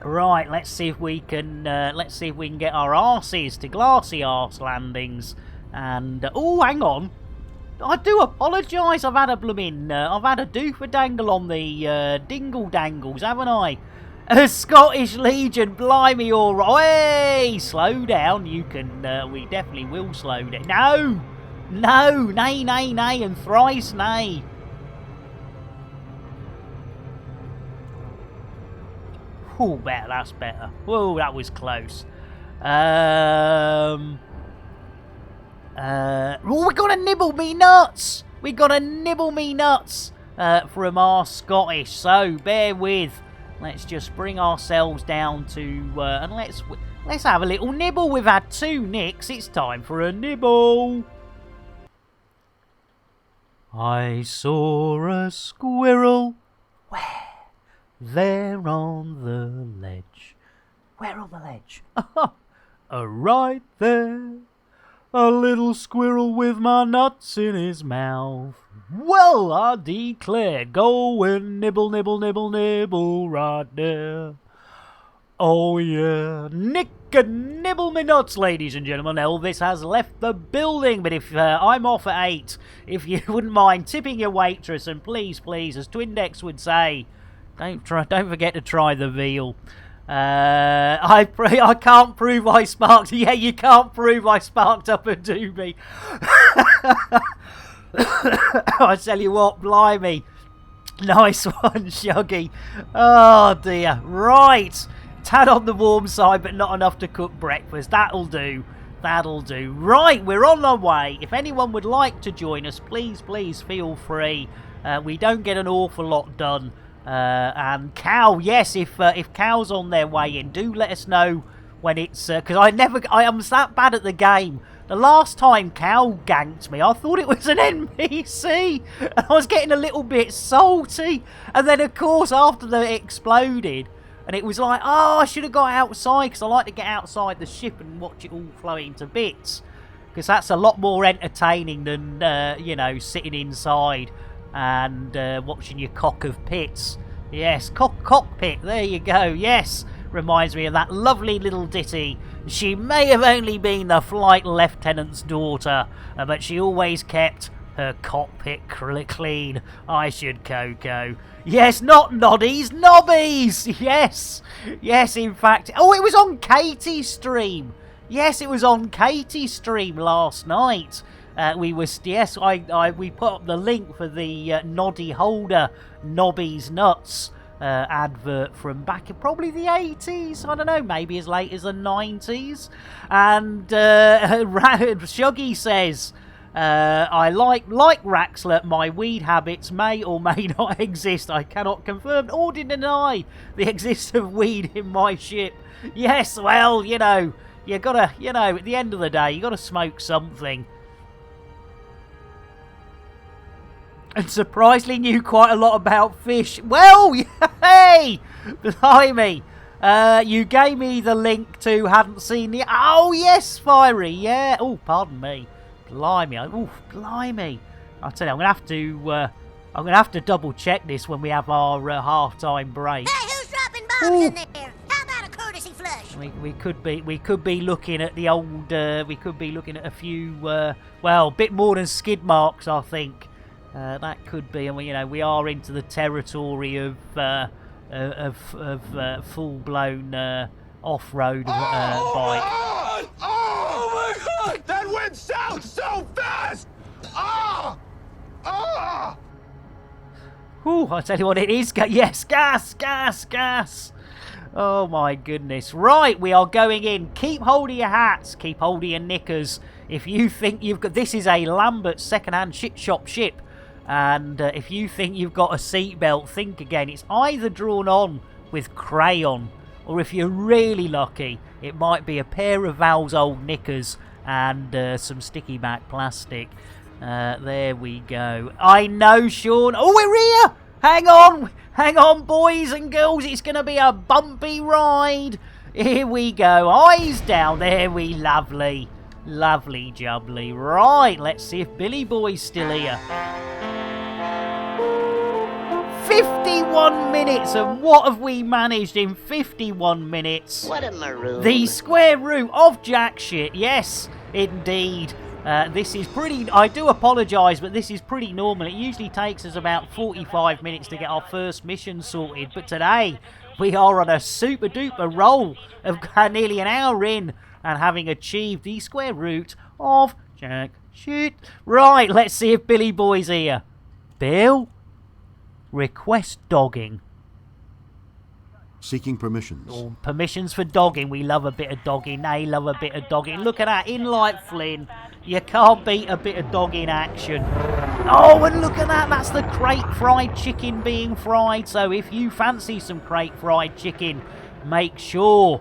Right, let's see if we can get our arses to Glassy Arse Landings. And oh, hang on. I do apologise. I've had a doofer dangle on the dingle dangles, haven't I? A Scottish Legion, blimey, all right. Hey, slow down. You can. We definitely will slow down. No, nay, and thrice nay. Oh, better. That's better. Whoa, that was close. Oh, we gotta nibble me nuts! We gotta nibble me nuts from our Scottish, so bear with. Let's just bring ourselves down to, and let's have a little nibble. We've had 2 nicks, it's time for a nibble. I saw a squirrel. Where? There on the ledge. Where on the ledge? Right there. A little squirrel with my nuts in his mouth. Well, I declare, go and nibble, nibble, nibble, nibble right there. Oh yeah, Nick and nibble me nuts, ladies and gentlemen. Elvis has left the building, but if I'm off at 8, if you wouldn't mind tipping your waitress, and please, as Twindex would say, don't forget to try the veal. I can't prove I sparked. Yeah, you can't prove I sparked up a doobie. I tell you what, blimey. Nice one, Shuggy. Oh dear. Right. Tad on the warm side, but not enough to cook breakfast. That'll do. Right, we're on our way. If anyone would like to join us, please feel free. We don't get an awful lot done. And Cal, yes, if Cal's on their way in, do let us know when it's... because I am that bad at the game. The last time Cal ganked me, I thought it was an NPC, and I was getting a little bit salty. And then, of course, after it exploded, and it was like, oh, I should have got outside, because I like to get outside the ship and watch it all floating to bits. Because that's a lot more entertaining than, you know, sitting inside and watching your cock of pits. Yes, cockpit, there you go, yes. Reminds me of that lovely little ditty. She may have only been the flight lieutenant's daughter, but she always kept her cockpit clean. I should Coco. Yes, not noddies, nobbies. Yes, in fact. Oh, it was on Katie's stream. Yes, it was on Katie's stream last night. We put up the link for the Noddy Holder Nobby's Nuts advert from back in probably the 80s. I don't know, maybe as late as the 90s. And Shuggy says, I like Raxler, my weed habits may or may not exist. I cannot confirm or deny the existence of weed in my ship. Yes, well, you know, you gotta, you know, at the end of the day, you gotta smoke something. And surprisingly knew quite a lot about fish. Well, hey! Blimey. You gave me the link to hadn't seen the... Oh, yes, Fiery, yeah. Oh, pardon me. Blimey. Oh, blimey. I'll tell you, I'm going to have to double check this when we have our half-time break. Hey, who's dropping bombs in there? How about a courtesy flush? We could be looking at the old... we could be looking at a few... well, a bit more than skid marks, I think. That could be, and you know, we are into the territory of full-blown off-road bike. Oh my God! That went south so fast! Ooh, I tell you what, it is. Yes, gas. Oh my goodness! Right, we are going in. Keep hold of your hats. Keep hold of your knickers. If you think you've got, this is a Lambert second-hand shop ship. And if you think you've got a seatbelt, think again. It's either drawn on with crayon, or if you're really lucky, it might be a pair of Val's old knickers and some sticky back plastic. There we go. I know, Sean. Oh, we're here! Hang on, boys and girls. It's going to be a bumpy ride. Here we go. Eyes down. There we lovely jubbly. Right, let's see if Billy Boy's still here. 51 minutes, and what have we managed in 51 minutes? What a maroon. The square root of jack shit, yes, indeed. This is pretty, I do apologise, but this is pretty normal. It usually takes us about 45 minutes to get our first mission sorted, but today we are on a super duper roll of nearly an hour in and having achieved the square root of jack shit. Right, let's see if Billy Boy's here. Bill? Request dogging. Seeking permissions. Oh, permissions for dogging. We love a bit of dogging. They love a bit of dogging. Look at that. In like Flynn. You can't beat a bit of dogging action. Oh, and look at that. That's the crate fried chicken being fried. So if you fancy some crate fried chicken, make sure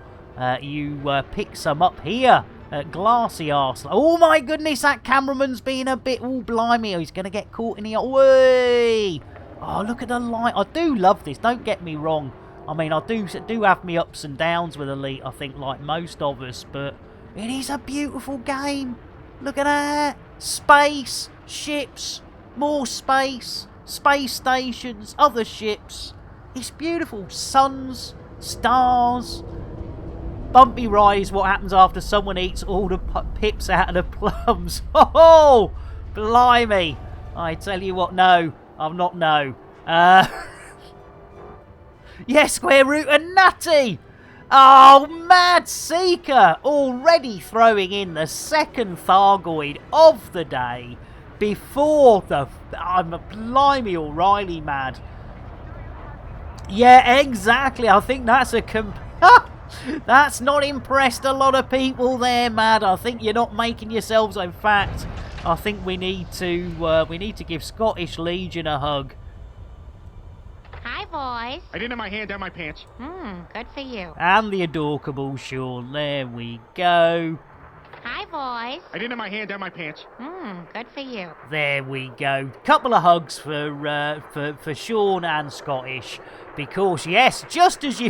you pick some up here at Glassy Arse. Oh my goodness, that cameraman's being a bit... Oh, blimey. He's going to get caught in the... Way. Oh, look at the light. I do love this. Don't get me wrong. I mean, I do have me ups and downs with Elite, I think, like most of us. But it is a beautiful game. Look at that. Space, ships, more space, space stations, other ships. It's beautiful. Suns, stars. Bumpy ride is what happens after someone eats all the pips out of the plums. Oh, blimey. I tell you what, no. I'm not no. Yes, square root and nutty. Oh, Mad Seeker already throwing in the second Thargoid of the day before the... I'm a blimey O'Reilly, Mad. Yeah, exactly. I think that's a... That's not impressed a lot of people there, Mad. I think you're not making yourselves... In fact, I think we need to give Scottish Legion a hug. Hi, boys. I didn't have my hand down my pants. Good for you. And the adorable Sean. There we go. Hi, boys. I didn't have my hand down my pants. Good for you. There we go. Couple of hugs for Sean and Scottish, because yes, just as you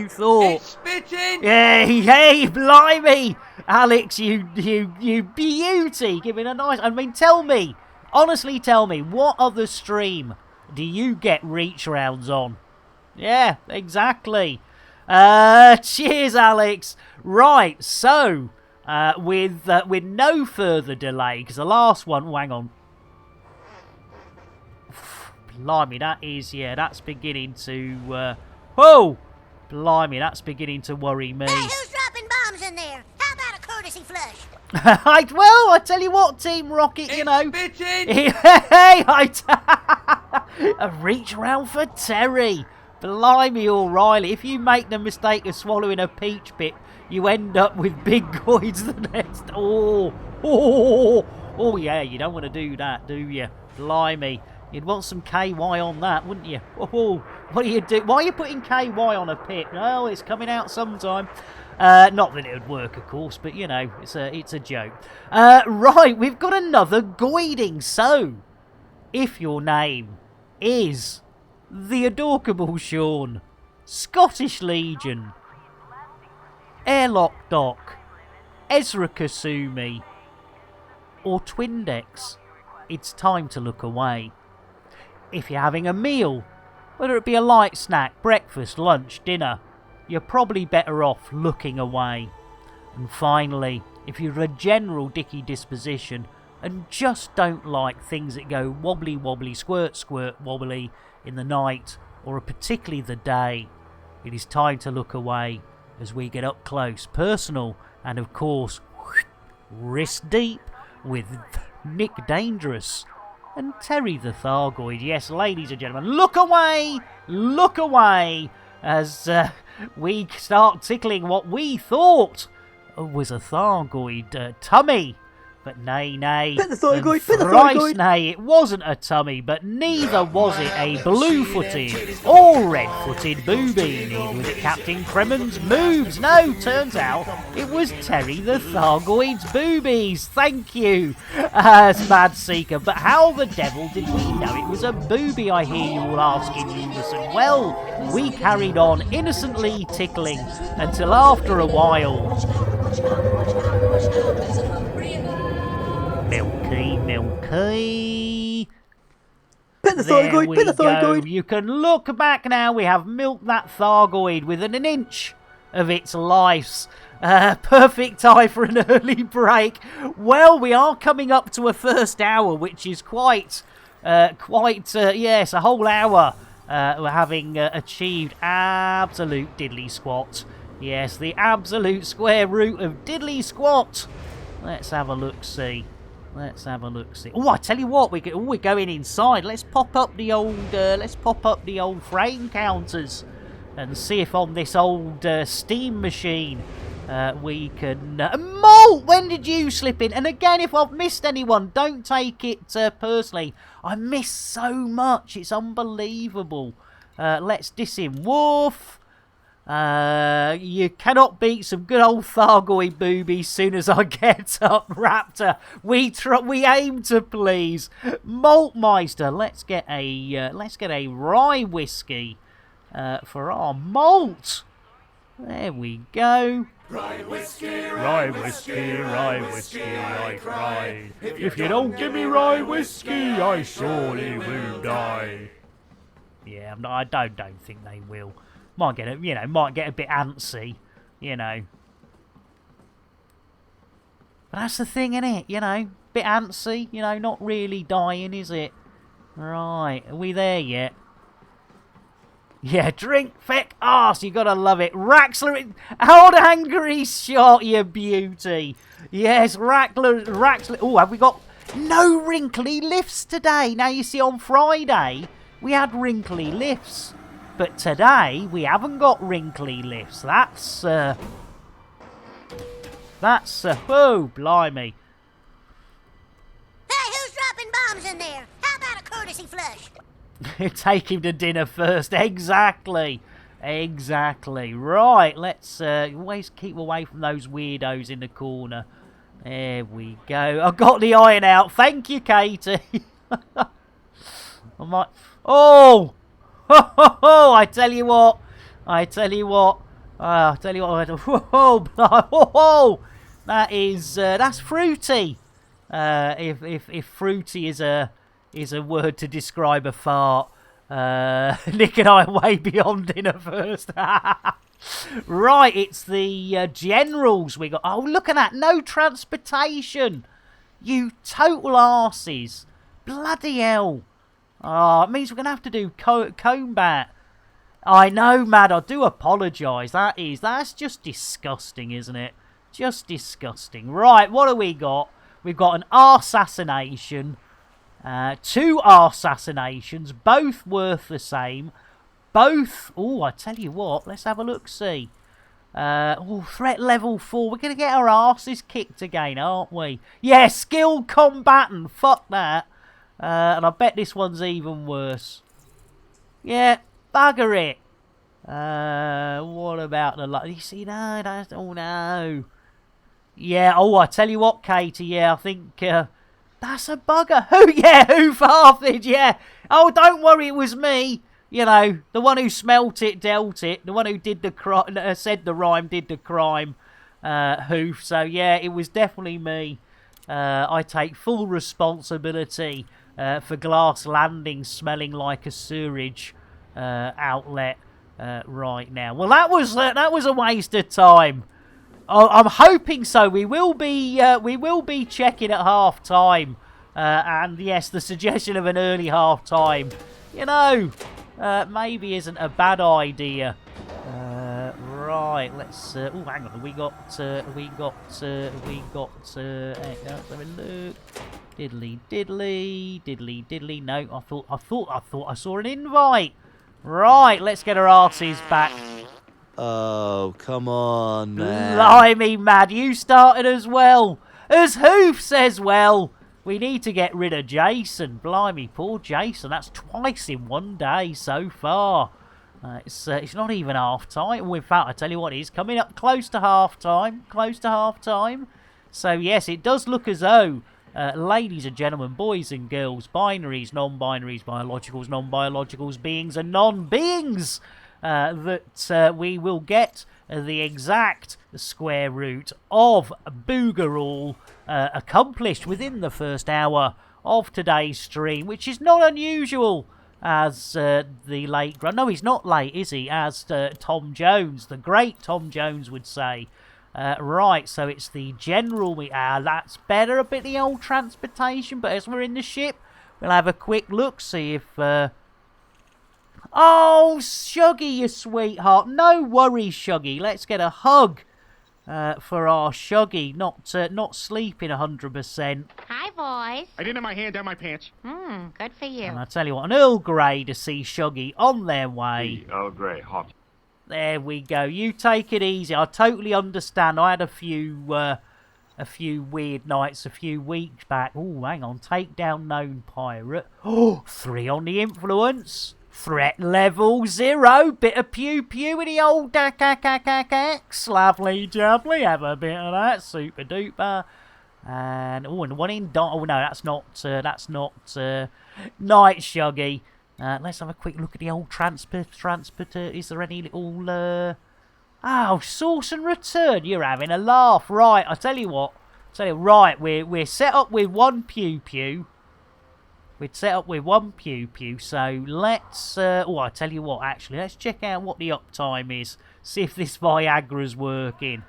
thought. It's spitting. Hey, blimey, Alex, you beauty, giving a nice. I mean, honestly, tell me, what other stream do you get reach rounds on? Yeah, exactly. Cheers, Alex. Right, so. With no further delay, because the last one... Oh, hang on. Blimey, that's beginning to... oh! Blimey, that's beginning to worry me. Hey, who's dropping bombs in there? How about a courtesy flush? Well, I tell you what, Team Rocket, you know... Spitting. Hey, a reach round for Terry. Blimey, O'Reilly. If you make the mistake of swallowing a peach pip, you end up with big goids the next... Oh, yeah, you don't want to do that, do you? Blimey. You'd want some KY on that, wouldn't you? Oh, what do you do? Why are you putting KY on a pip? Oh, it's coming out sometime. Not that it would work, of course, but, you know, it's a joke. Right, we've got another goiding. So, if your name is the adorable Sean, Scottish Legion, Airlock Doc, Ezra Kasumi, or Twindex, it's time to look away. If you're having a meal, whether it be a light snack, breakfast, lunch, dinner, you're probably better off looking away. And finally, if you're a general dicky disposition and just don't like things that go wobbly wobbly, squirt squirt wobbly in the night, or particularly the day, it is time to look away as we get up close, personal, and of course, wrist deep with Nick Dangerous and Terry the Thargoid. Yes, ladies and gentlemen, look away, as we start tickling what we thought was a Thargoid tummy. But nay, thrice nay, it wasn't a tummy, but neither was it a blue-footed or red-footed booby, neither was it Captain Kremen's moves. No, turns out it was Terry the Thargoid's boobies. Thank you, Mad Seeker. But how the devil did we know it was a booby, I hear you all asking, Unison? Well, we carried on innocently tickling until after a while... Milky. Pet the Thargoid. You can look back now. We have milked that Thargoid within an inch of its life. Perfect time for an early break. Well, we are coming up to a first hour, which is yes, a whole hour. We're having achieved absolute diddly squat. Yes, the absolute square root of diddly squat. Let's have a look-see. Oh, I tell you what, we're going inside. Let's pop up the old frame counters and see if on this old steam machine we can... Molt, when did you slip in? And again, if I've missed anyone, don't take it personally. I miss so much. It's unbelievable. Let's diss him. Woof. You cannot beat some good old Thargoid boobies soon as I get up, Raptor. We aim to please. Maltmeister, let's get a rye whiskey for our malt. There we go. Rye whiskey, I cry. If you don't give me rye whiskey, I surely will die. Yeah, I don't think they will. Might get a bit antsy. you know. But that's the thing, innit? You know, bit antsy, you know, not really dying, is it? Right, are we there yet? Yeah, drink feck arse, you gotta love it. Raxler, hold angry shot, you beauty. Yes, Raxler. Oh, have we got no wrinkly lifts today? Now, you see, on Friday, we had wrinkly lifts. But today, we haven't got wrinkly lifts. That's, oh, blimey. Hey, who's dropping bombs in there? How about a courtesy flush? Take him to dinner first. Exactly. Exactly. Right, let's always keep away from those weirdos in the corner. There we go. I got the iron out. Thank you, Katie. I might... Oh! I tell you what. That's fruity. If fruity is a word to describe a fart, Nick and I are way beyond dinner first. Right, it's the generals we got. Oh, look at that. No transportation. You total arses. Bloody hell. Oh, it means we're going to have to do combat. I know, Mad. I do apologise. That's just disgusting, isn't it? Just disgusting. Right, what do we got? We've got an arse-assassination. 2 arse-assassinations. Both worth the same. Both... Oh, I tell you what. Let's have a look-see. Threat level 4. We're going to get our arses kicked again, aren't we? Yeah, skilled combatant. Fuck that. And I bet this one's even worse. Yeah, bugger it. What about the... You see, no, that's... Oh, no. Yeah, oh, I tell you what, Katie, yeah, I think... that's a bugger. Who farted, yeah. Oh, don't worry, it was me. You know, the one who smelt it, dealt it. The one who did the crime, said the rhyme, did the crime. Hoof. So, yeah, it was definitely me. I take full responsibility for Glass Landing smelling like a sewerage outlet right now. Well, that was a waste of time. I'm hoping so. We will be checking at half time, and yes, the suggestion of an early half time, you know, maybe isn't a bad idea. Right, let's. Oh, hang on. We got. Let's have a look. Diddly. No, I thought I saw an invite. Right, let's get our arses back. Oh, come on, man. Blimey, Mad, you started as well. As Hoof says, well, we need to get rid of Jason. Blimey, poor Jason. That's twice in one day so far. It's not even half-time. Well, in fact, I tell you what, it's coming up close to half-time. So, yes, it does look as though, ladies and gentlemen, boys and girls, binaries, non-binaries, biologicals, non-biologicals, beings and non-beings, that we will get the exact square root of Boogerall accomplished within the first hour of today's stream, which is not unusual, as the late... No, he's not late, is he? As Tom Jones, the great Tom Jones, would say. Right, so it's the general... that's better, a bit the old transportation, but as we're in the ship, we'll have a quick look, see if... Oh, Shuggy, you sweetheart. No worries, Shuggy. Let's get a hug for our Shuggy. Not sleeping 100%. Hi, boys. I didn't have my hand down my pants. Good for you. And I tell you what, an Earl Grey to see Shuggy on their way. Earl Grey, hot. There we go. You take it easy. I totally understand. I had a few weird nights a few weeks back. Oh, hang on. Take down known pirate. Oh, 3 on the influence. Threat level 0. Bit of pew-pew in the old X. Lovely jubbly. Have a bit of that. Super duper. And, and one in... Oh, no, that's not Night Shuggy. Let's have a quick look at the old transporter. Is there any little... Oh, source and return. You're having a laugh. Right, I tell you what. Right, we're set up with 1 pew-pew. We'd set up with 1 pew, so let's... I tell you what, actually, let's check out what the uptime is. See if this Viagra's working.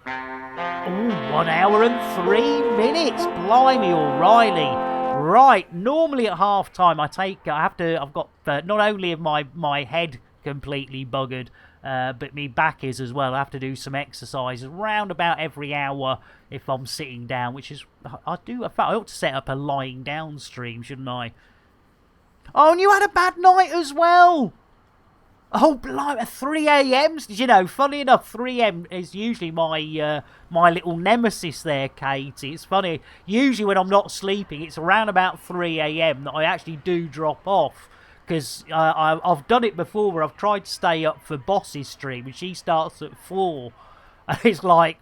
Ooh, 1 hour and 3 minutes. Blimey, O'Reilly. Right, normally at half-time I've got, not only of my head completely buggered, but me back is as well. I have to do some exercise around about every hour if I'm sitting down, which is, I ought to set up a lying down stream, shouldn't I? Oh, and you had a bad night as well! Oh, blimey, 3 a.m. You know, funny enough, 3 a.m. is usually my little nemesis there, Katie. It's funny, usually when I'm not sleeping, it's around about 3 a.m. that I actually do drop off. Because I've done it before where I've tried to stay up for Boss's stream and she starts at 4. And it's like,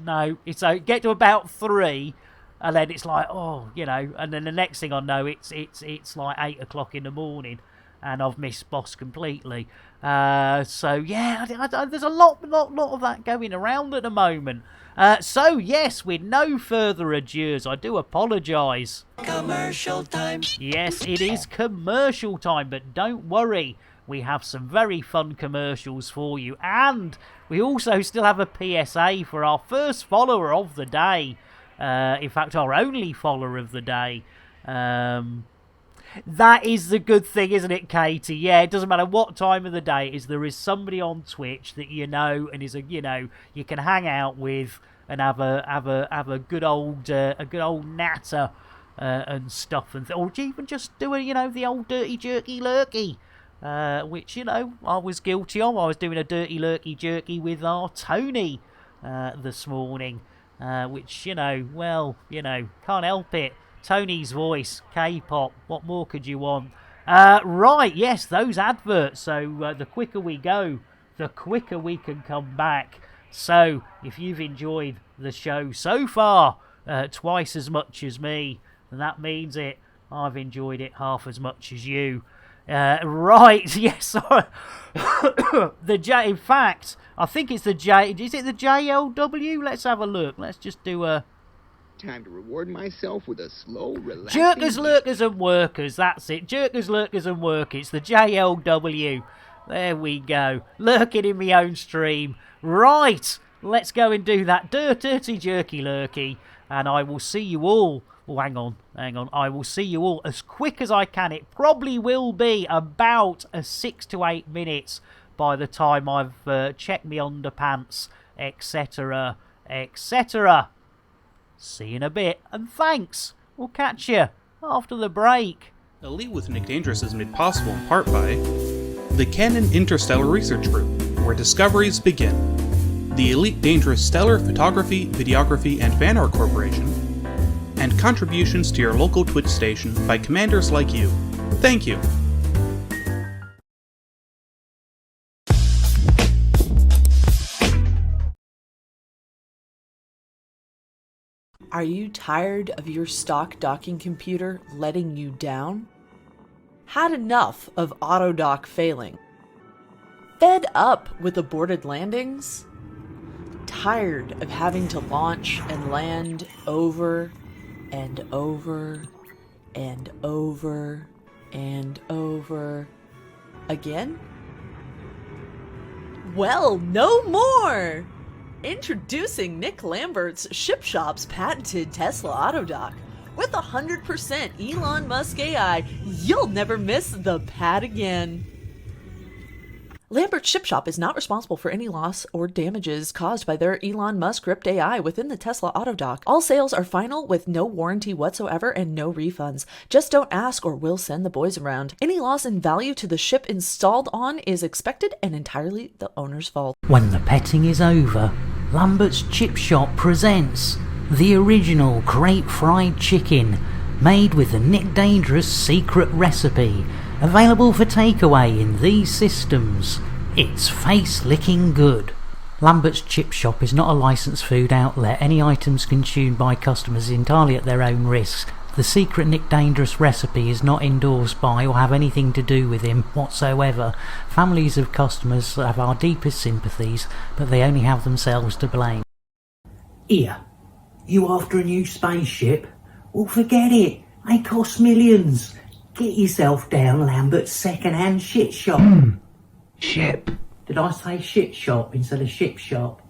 no, it's get to about 3 and then it's like, oh, you know, and then the next thing I know, it's like 8 o'clock in the morning and I've missed Boss completely. So yeah, there's a lot of that going around at the moment. So yes, with no further ado, I do apologise. Commercial time. Yes, it is commercial time, but don't worry. We have some very fun commercials for you. And we also still have a PSA for our first follower of the day. In fact, our only follower of the day. That is the good thing, isn't it, Katie? Yeah, it doesn't matter what time of the day it is. There is somebody on Twitch that you know and is you can hang out with and have a good old natter and stuff, or even just do the old dirty jerky lurky, which I was guilty of. I was doing a dirty lurky jerky with our Tony this morning, which can't help it. Tony's voice, K-pop, what more could you want? Right, yes, those adverts. So the quicker we go, the quicker we can come back. So if you've enjoyed the show so far twice as much as me, then that means I've enjoyed it half as much as you. Right, yes. In fact, I think it's the J. Is it the JLW? Let's have a look. Let's just do a... Time to reward myself with a slow, relaxing... Jerkers, lurkers and workers, that's it. Jerkers, lurkers and workers. It's the JLW. There we go. Lurking in my own stream. Right, let's go and do that dirty jerky lurky. And I will see you all... Oh, hang on. I will see you all as quick as I can. It probably will be about 6 to 8 minutes by the time I've checked my underpants, etc., etc. See you in a bit, and thanks. We'll catch you after the break. Elite with Nick Dangerous is made possible in part by the Canon Interstellar Research Group, where discoveries begin, the Elite Dangerous Stellar Photography, Videography, and Fan Art Corporation, and contributions to your local Twitch station by commanders like you. Thank you. Are you tired of your stock docking computer letting you down? Had enough of autodock failing? Fed up with aborted landings? Tired of having to launch and land over and over and over and over again? Well, no more! Introducing Nick Lambert's Ship Shop's patented Tesla Autodock. With 100% Elon Musk AI, you'll never miss the pad again. Lambert's Ship Shop is not responsible for any loss or damages caused by their Elon Musk gripped AI within the Tesla Autodock. All sales are final with no warranty whatsoever and no refunds. Just don't ask or we'll send the boys around. Any loss in value to the ship installed on is expected and entirely the owner's fault. When the petting is over, Lambert's Chip Shop presents the original crate fried chicken, made with the Nick Dangerous secret recipe, available for takeaway in these systems. It's face-licking good. Lambert's Chip Shop is not a licensed food outlet. Any items consumed by customers is entirely at their own risk. The secret Nick Dangerous recipe is not endorsed by or have anything to do with him whatsoever. Families of customers have our deepest sympathies, but they only have themselves to blame. Here, you after a new spaceship? Well, forget it. They cost millions. Get yourself down Lambert's second-hand shit shop. Ship. Did I say shit shop instead of ship shop?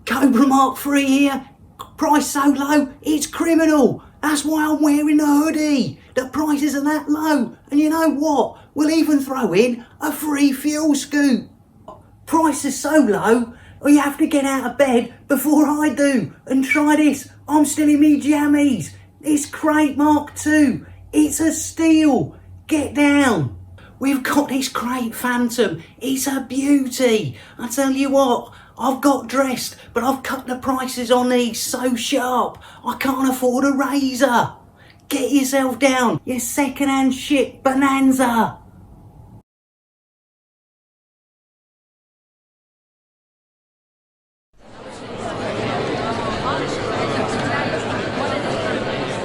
Cobra Mark 3 here. Price so low, it's criminal. That's why I'm wearing the hoodie. The prices are that low. And you know what? We'll even throw in a free fuel scoop. Price is so low, you have to get out of bed before I do. And try this. I'm still in me jammies. This Crate Mark 2. It's a steal. Get down. We've got this Crate Phantom. It's a beauty. I tell you what, I've got dressed, but I've cut the prices on these so sharp, I can't afford a razor. Get yourself down, you second-hand shit bonanza.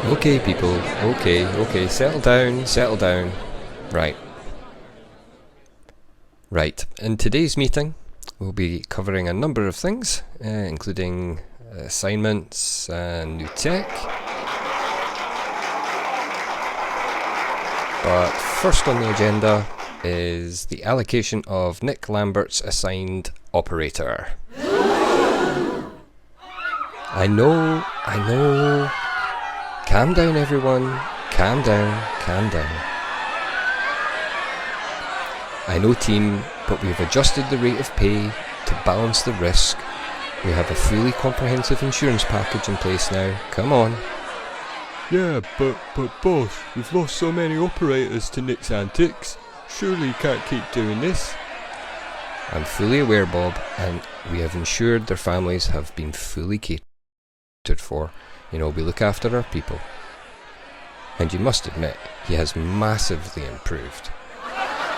Okay, people, okay, settle down. Right, in today's meeting, we'll be covering a number of things, including assignments and new tech. But first on the agenda is the allocation of Nick Lambert's assigned operator. I know. Calm down, everyone. Calm down. I know, team, but we've adjusted the rate of pay to balance the risk. We have a fully comprehensive insurance package in place now. Come on. Yeah, but boss, we've lost so many operators to Nick's antics. Surely you can't keep doing this. I'm fully aware, Bob, and we have ensured their families have been fully catered for. You know, we look after our people. And you must admit, he has massively improved.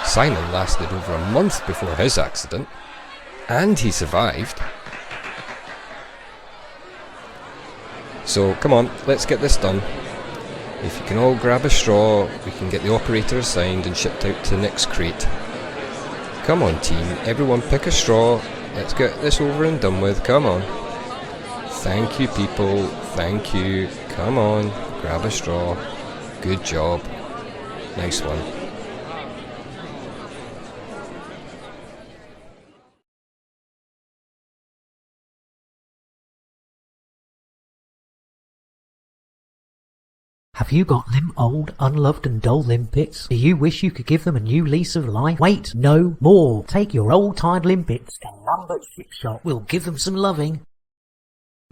Simon lasted over a month before his accident, and he survived. So, come on, let's get this done. If you can all grab a straw, we can get the operator assigned and shipped out to Nick's crate. Come on, team, everyone pick a straw. Let's get this over and done with, come on. Thank you, people, thank you. Come on, grab a straw. Good job. Nice one. Have you got limp, old, unloved and dull limpets? Do you wish you could give them a new lease of life? Wait no more. Take your old tired limpets to Lambert's Ship Shop. We'll give them some loving.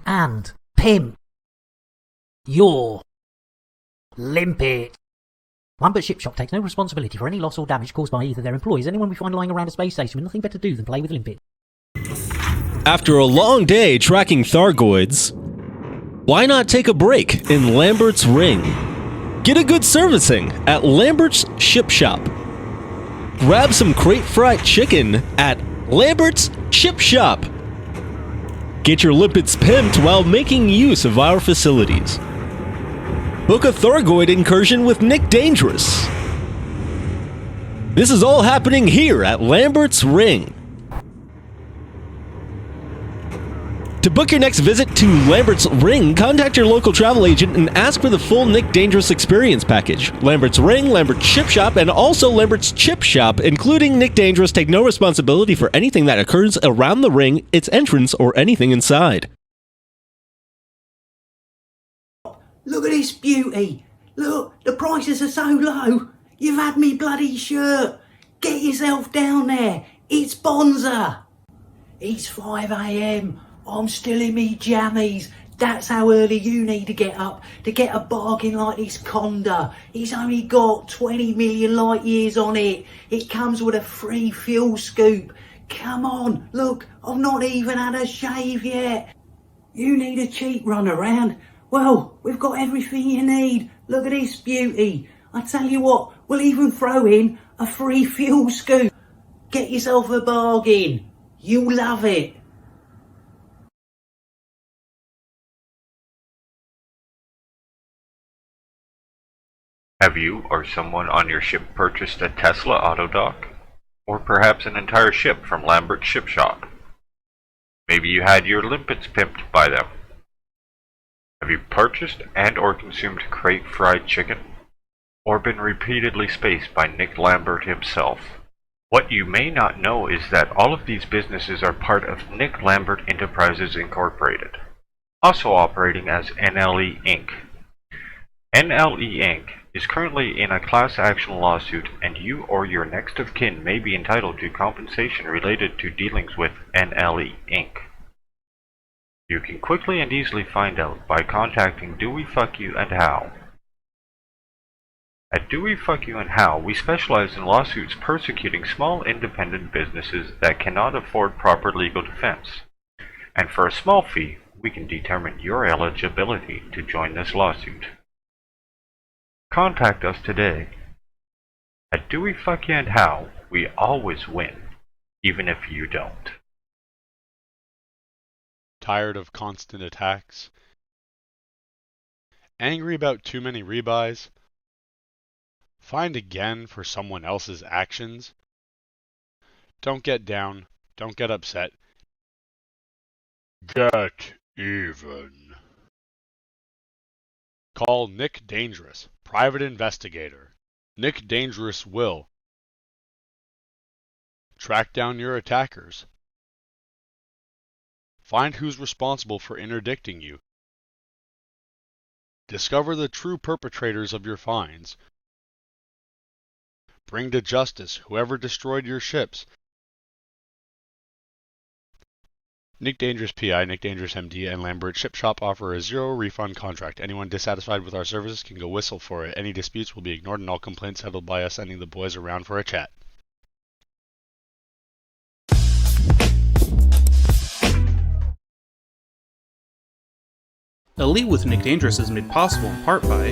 And pimp your limpet. Lambert Ship Shop takes no responsibility for any loss or damage caused by either their employees or anyone we find lying around a space station with nothing better to do than play with limpet. After a long day tracking Thargoids, why not take a break in Lambert's Ring? Get a good servicing at Lambert's Ship Shop. Grab some crate fried chicken at Lambert's Ship Shop. Get your limpets pimped while making use of our facilities. Book a Thargoid incursion with Nick Dangerous. This is all happening here at Lambert's Ring. To book your next visit to Lambert's Ring, contact your local travel agent and ask for the full Nick Dangerous experience package. Lambert's Ring, Lambert's Ship Shop, and also Lambert's Chip Shop, including Nick Dangerous, take no responsibility for anything that occurs around the ring, its entrance, or anything inside. Look at this beauty. Look, the prices are so low. You've had me bloody shirt. Get yourself down there. It's Bonza. It's 5 AM. I'm still in me jammies. That's how early you need to get up to get a bargain like this Conda. It's only got 20 million light years on it. It comes with a free fuel scoop. Come on, look, I've not even had a shave yet. You need a cheap run around? Well, we've got everything you need. Look at this beauty. I tell you what, we'll even throw in a free fuel scoop. Get yourself a bargain. You'll love it. Have you or someone on your ship purchased a Tesla auto dock? Or perhaps an entire ship from Lambert's Ship Shop? Maybe you had your limpets pimped by them. Have you purchased and or consumed crate fried chicken? Or been repeatedly spaced by Nick Lambert himself? What you may not know is that all of these businesses are part of Nick Lambert Enterprises Incorporated, also operating as NLE Inc. NLE Inc. is currently in a class action lawsuit, and you or your next of kin may be entitled to compensation related to dealings with NLE Inc. You can quickly and easily find out by contacting Do We Fuck You and How. At Do We Fuck You and How, we specialize in lawsuits persecuting small independent businesses that cannot afford proper legal defense. And for a small fee, we can determine your eligibility to join this lawsuit. Contact us today. At Do We Fuck You and How, we always win, even if you don't. Tired of constant attacks? Angry about too many rebuys? Fined again for someone else's actions? Don't get down. Don't get upset. Get even. Call Nick Dangerous, private investigator. Nick Dangerous will track down your attackers. Find who's responsible for interdicting you. Discover the true perpetrators of your fines. Bring to justice whoever destroyed your ships. Nick Dangerous PI, Nick Dangerous MD, and Lambert Ship Shop offer a zero refund contract. Anyone dissatisfied with our services can go whistle for it. Any disputes will be ignored and all complaints settled by us sending the boys around for a chat. Elite with Nick Dangerous is made possible in part by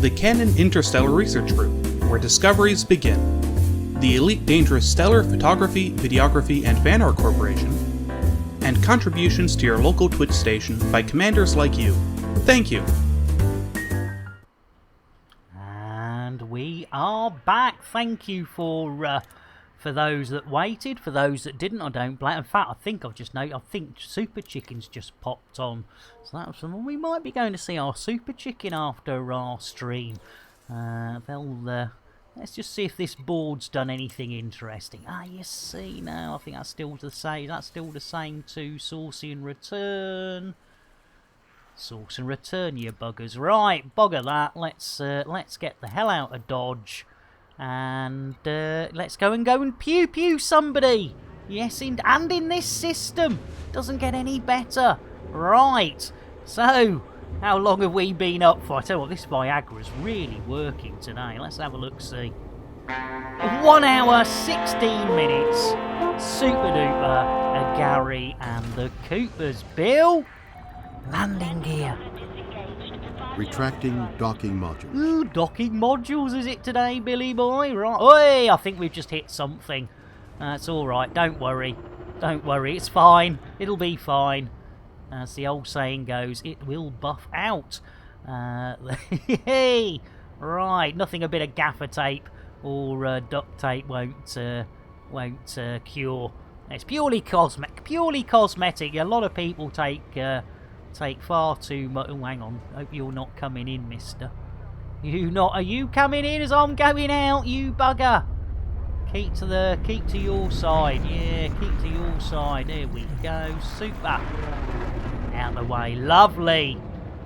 the Canon Interstellar Research Group, where discoveries begin, the Elite Dangerous Stellar Photography, Videography, and Fan Art Corporation, and contributions to your local Twitch station by commanders like you. Thank you. And we are back. Thank you for those that waited, for those that didn't. I don't blame. In fact, I think I've just noticed. I think Super Chicken's just popped on. So that was someone. We might be going to see our Super Chicken after our stream. Let's just see if this board's done anything interesting. You see now. I think that's still the same. That's still the same to Saucy and Return. Source and Return, you buggers. Right, bugger that. Let's get the hell out of Dodge. And let's go and pew pew somebody. Yes, and in this system. Doesn't get any better. Right. So, how long have we been up for? I tell you what, this Viagra's really working today. Let's have a look-see. 1 hour, 16 minutes. Super duper. Gary and the Coopers. Bill? Landing gear. Retracting docking modules. Ooh, docking modules is it today, Billy boy? Right. Oi, I think we've just hit something. That's alright, don't worry. Don't worry, it's fine. It'll be fine. As the old saying goes, it will buff out. Hey! Right, nothing a bit of gaffer tape or duct tape won't cure. It's purely cosmetic. A lot of people take far too much. Oh, hang on. Hope you're not coming in, mister. Are you coming in as I'm going out, you bugger? Keep to your side. Yeah, keep to your side. There we go. Super. Out the way. Lovely.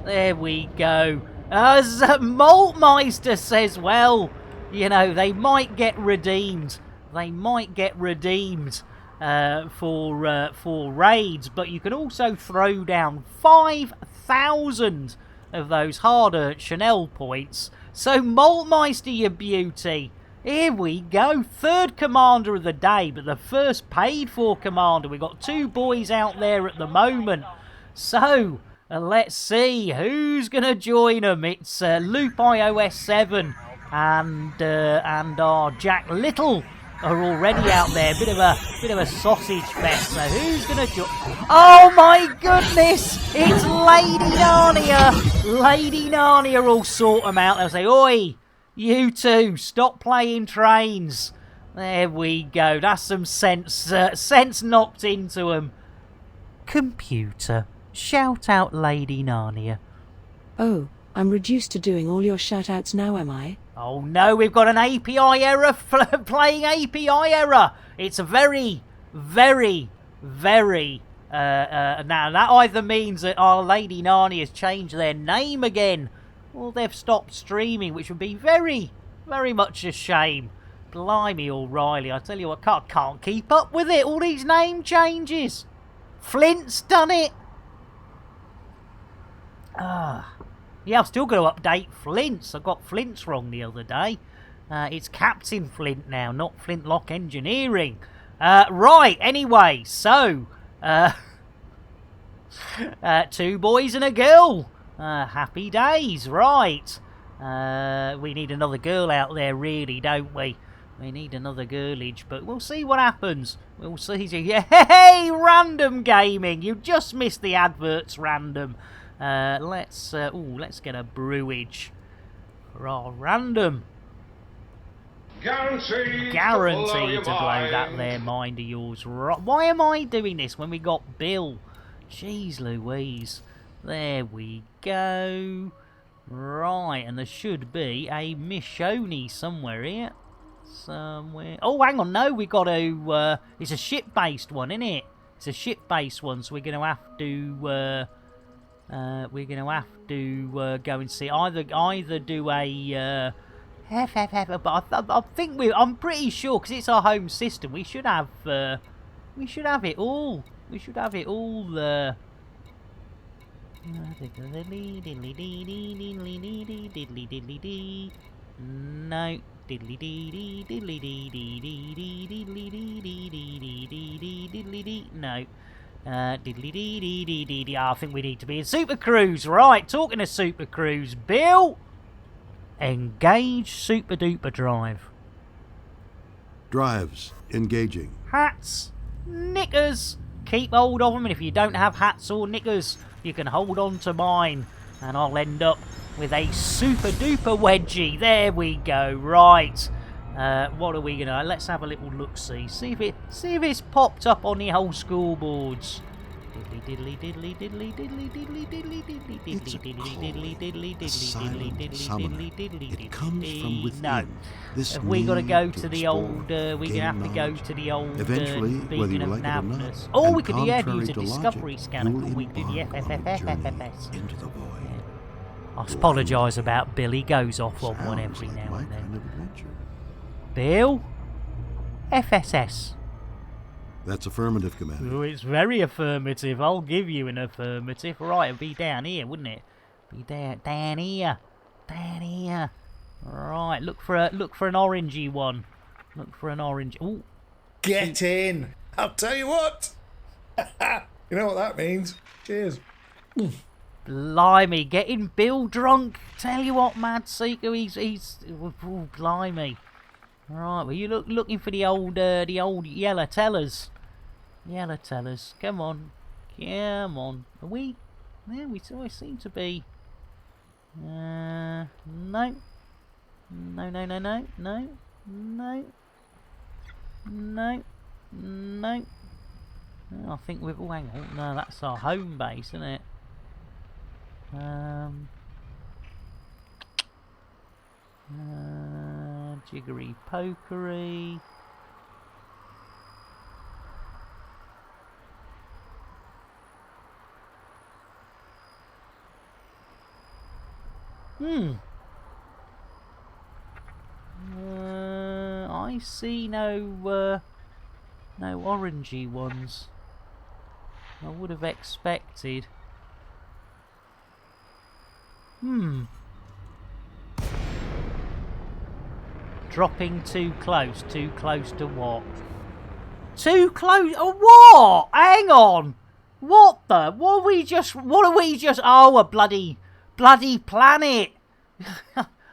There we go. As Maltmeister says, well, you know, they might get redeemed. They might get redeemed for raids, but you can also throw down 5,000 of those hard-earned Chanel points. So Maltmeister, you beauty. Here we go. Third commander of the day, but the first paid-for commander. We've got 2 boys out there at the moment. So, let's see who's going to join them. It's Loop iOS 7 and our Jack Little are already out there. Bit of a sausage fest. So who's going to join? Oh my goodness! It's Lady Narnia. Lady Narnia will sort them out. They'll say, "Oi, you two, stop playing trains." There we go. That's some sense knocked into them. Computer, shout out Lady Narnia. Oh, I'm reduced to doing all your shoutouts now, am I? Oh no, we've got an API error, playing API error. It's a very, very, very, now that either means that Our Lady Nani has changed their name again, or they've stopped streaming, which would be very, very much a shame. Blimey, O'Reilly, I tell you what, can't keep up with it, all these name changes. Flint's done it. Yeah, I've still got to update Flint's. I got Flint's wrong the other day. It's Captain Flint now, not Flintlock Engineering. Right, anyway, so... 2 boys and a girl. Happy days, right. We need another girl out there, really, don't we? We need another girlage, but we'll see what happens. We'll see. Yeah, hey, random gaming. You just missed the adverts, random. Let's get a brewage for our random. Guaranteed to blow that there mind of yours. Why am I doing this when we got Bill? Jeez Louise. There we go. Right, and there should be a Michonne somewhere here. Somewhere. Oh, hang on, no, we got to... it's a ship-based one, isn't it? It's a ship-based one, so we're going to have to... go and see either do a but I think I'm pretty sure, because it's our home system, we should have it all. We should have it all. No. No. I think we need to be in Super Cruise. Right, talking of Super Cruise, Bill, engage Super Duper Drive. Drives engaging. Hats, knickers, keep hold of them, and if you don't have hats or knickers, you can hold on to mine, and I'll end up with a Super Duper wedgie. There we go. Right. What are we gonna? Let's have a little look. See if it's popped up on the whole scoreboards. Diddly diddly diddly diddly diddly diddly diddly diddly diddly diddly diddly diddly diddly. It comes from within. No. We got to go to the old. We're gonna have to go to the old beacon of Navnus. Oh, we could use a discovery scanner. We do the FFFFFS. Into the void. I apologise about Bill. He goes off on one every now and then. Bill? FSS. That's affirmative, Commander. Oh, it's very affirmative. I'll give you an affirmative. Right, it'd be down here, wouldn't it? Be down here. Down here. Right, look for an orangey one. Look for an orange. Ooh. Get in. I'll tell you what. You know what that means. Cheers. Blimey, getting Bill drunk. Tell you what, Mad Seeker, he's oh, blimey. Right, well, you looking for the old yellow tellers. Yellow tellers. Come on. Come on. Are we? Yeah, we always seem to be. No. No, no, no, no, no. No. No. No. No. I think we've... Oh, hang on. No, that's our home base, isn't it? Jiggery pokery. I see no orangey ones. I would have expected. Dropping too close to what? Too close? Oh, what? Hang on. What are we just? Oh, a bloody planet.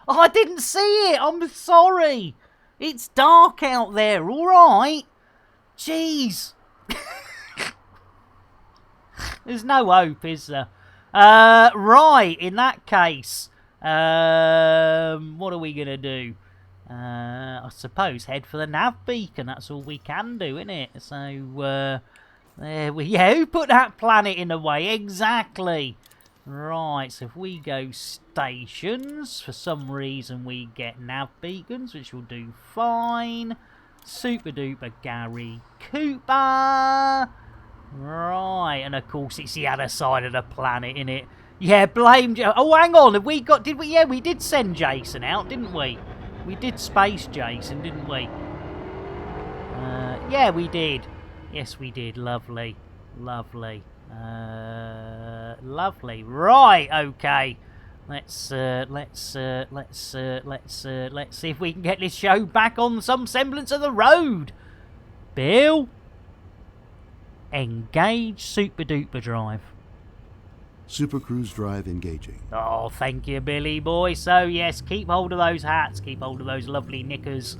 I didn't see it. I'm sorry. It's dark out there. All right. Jeez. There's no hope, is there? Right. In that case, what are we gonna do? I suppose head for the nav beacon. That's all we can do, isn't it? So, there we... Yeah, who put that planet in the way? Exactly. Right, so if we go stations, for some reason we get nav beacons, which will do fine. Super duper Gary Cooper. Right, and of course it's the other side of the planet, innit? Yeah, blame... Oh, hang on, have we got... Did we... Yeah, we did send Jason out, didn't we? We did space Jason, didn't we? Yeah, we did. Yes, we did. Lovely. Lovely. Lovely. Right, okay. Let's see if we can get this show back on some semblance of the road. Bill, engage Super Duper Drive. Super Cruise Drive engaging. Oh, thank you, Billy boy. So, yes, keep hold of those hats. Keep hold of those lovely knickers.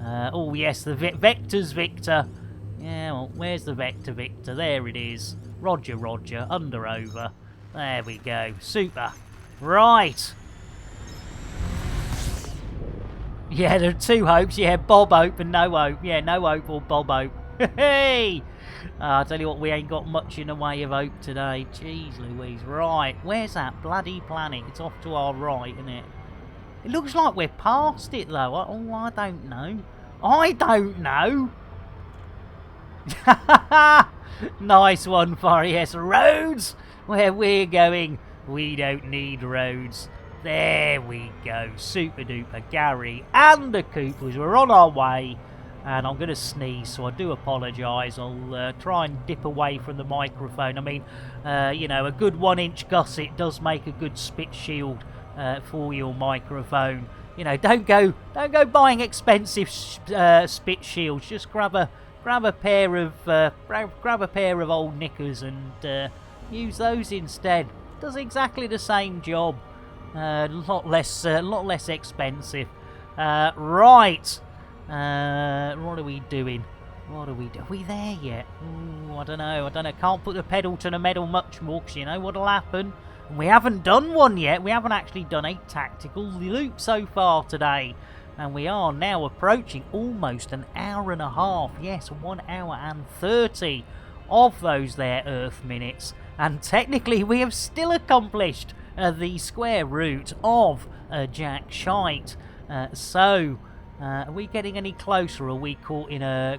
Oh, yes, the Vector's Victor. Yeah, well, where's the Vector Victor? There it is. Roger, Roger. Under, over. There we go. Super. Right. Yeah, there are two hopes. Yeah, Bob Hope and No Hope. Yeah, No Hope or Bob Hope. Hey! I'll tell you what, we ain't got much in the way of hope today. Jeez Louise. Right, where's that bloody planet? It's off to our right, isn't it? It looks like we're past it, though. Oh, I don't know. I don't know. Nice one, Farias. Roads? Where we're going, we don't need roads. There we go. Super duper Gary and the Coopers. We're on our way. And I'm going to sneeze, so I do apologise. I'll try and dip away from the microphone. I mean, you know, a good 1-inch gusset does make a good spit shield for your microphone. You know, don't go buying expensive spit shields. Just grab a pair of old knickers and use those instead. Does exactly the same job. A lot less expensive. Right. What are we doing? Are we there yet? Ooh, I don't know. Can't put the pedal to the metal much more, because you know what'll happen. We haven't done one yet. We haven't actually done a tactical loop so far today. And we are now approaching almost an hour and a half. Yes, 1 hour and 30 of those there Earth minutes. And technically we have still accomplished the square root of Jack Shite. Are we getting any closer? Or are we caught in a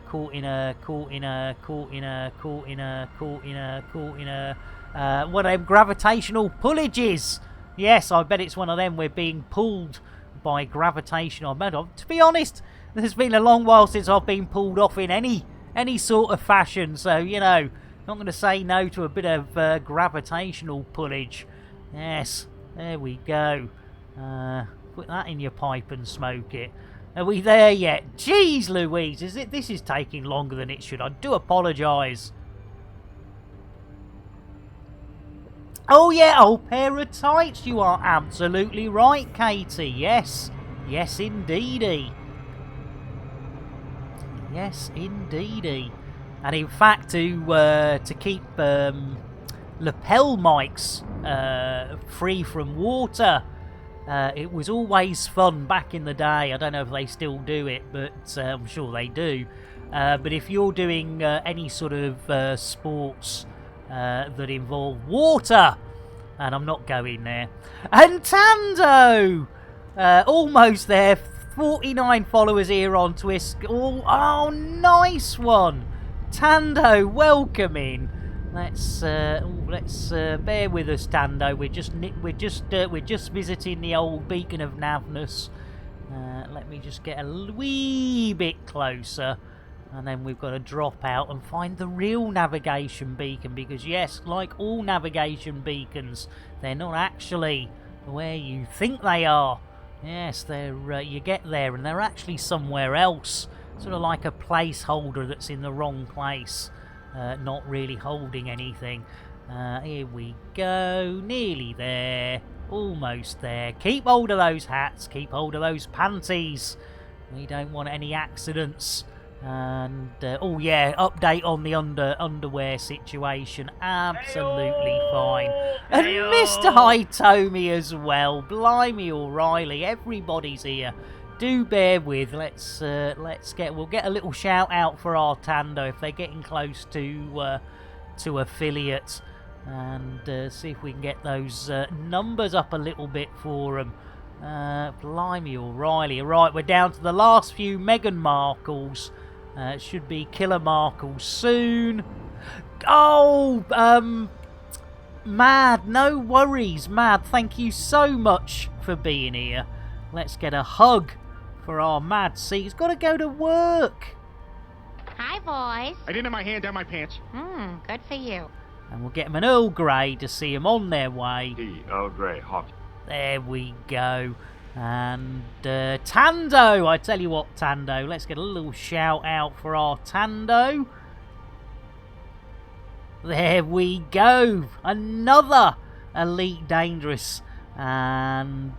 one of them gravitational pullages? Yes, I bet it's one of them. We're being pulled by gravitational. To be honest, there's been a long while since I've been pulled off in any sort of fashion. So, you know, not going to say no to a bit of gravitational pullage. Yes, there we go. Put that in your pipe and smoke it. Are we there yet? Jeez Louise, this is taking longer than it should. I do apologise. Oh yeah, old pair of tights. You are absolutely right, Katie. Yes. Yes, indeedy. Yes, indeedy. And in fact, to keep lapel mics free from water, it was always fun back in the day. I don't know if they still do it, but I'm sure they do. But if you're doing any sort of sports that involve water, and I'm not going there. And Tando! Almost there. 49 followers here on Twist. Oh, nice one! Tando, welcome in. Let's bear with us, Tando. We're just visiting the old beacon of Navnus. Let me just get a wee bit closer, and then we've got to drop out and find the real navigation beacon. Because yes, like all navigation beacons, they're not actually where you think they are. Yes, they're you get there and they're actually somewhere else. Sort of like a placeholder that's in the wrong place. Not really holding anything. Here we go. Nearly there. Almost there. Keep hold of those hats. Keep hold of those panties. We don't want any accidents. And, oh yeah, update on the underwear situation. Absolutely fine. And Mr. Hitomi as well. Blimey O'Reilly. Everybody's here. Do bear with. We'll get a little shout out for our Tando if they're getting close to affiliate. and see if we can get those numbers up a little bit for them. Blimey, O'Reilly. Right, we're down to the last few Meghan Markles. It should be Killer Markle soon. Oh, Mad, no worries. Mad, thank you so much for being here. Let's get a hug for our Mad. See, he's got to go to work. Hi, boys. I didn't have my hand down my pants. Good for you. And we'll get him an Earl Grey to see him on their way. The Earl Grey hot. There we go. And Tando, I tell you what, Tando, let's get a little shout out for our Tando. There we go. Another Elite Dangerous. And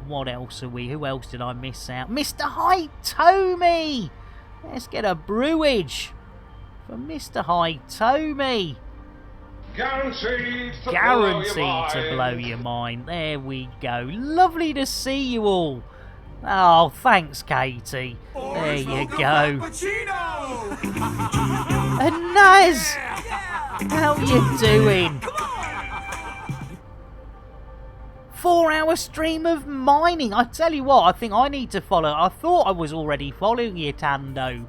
what else are we? Who else did I miss out? Mr. Hitomi. Let's get a brewage for Mr. Hitomi. Guaranteed To blow your mind. There we go. Lovely to see you all. Oh, thanks, Katie. There you go. And Naz, how you doing? 4-hour stream of mining. I tell you what, I think I need to follow. I thought I was already following you, Tando.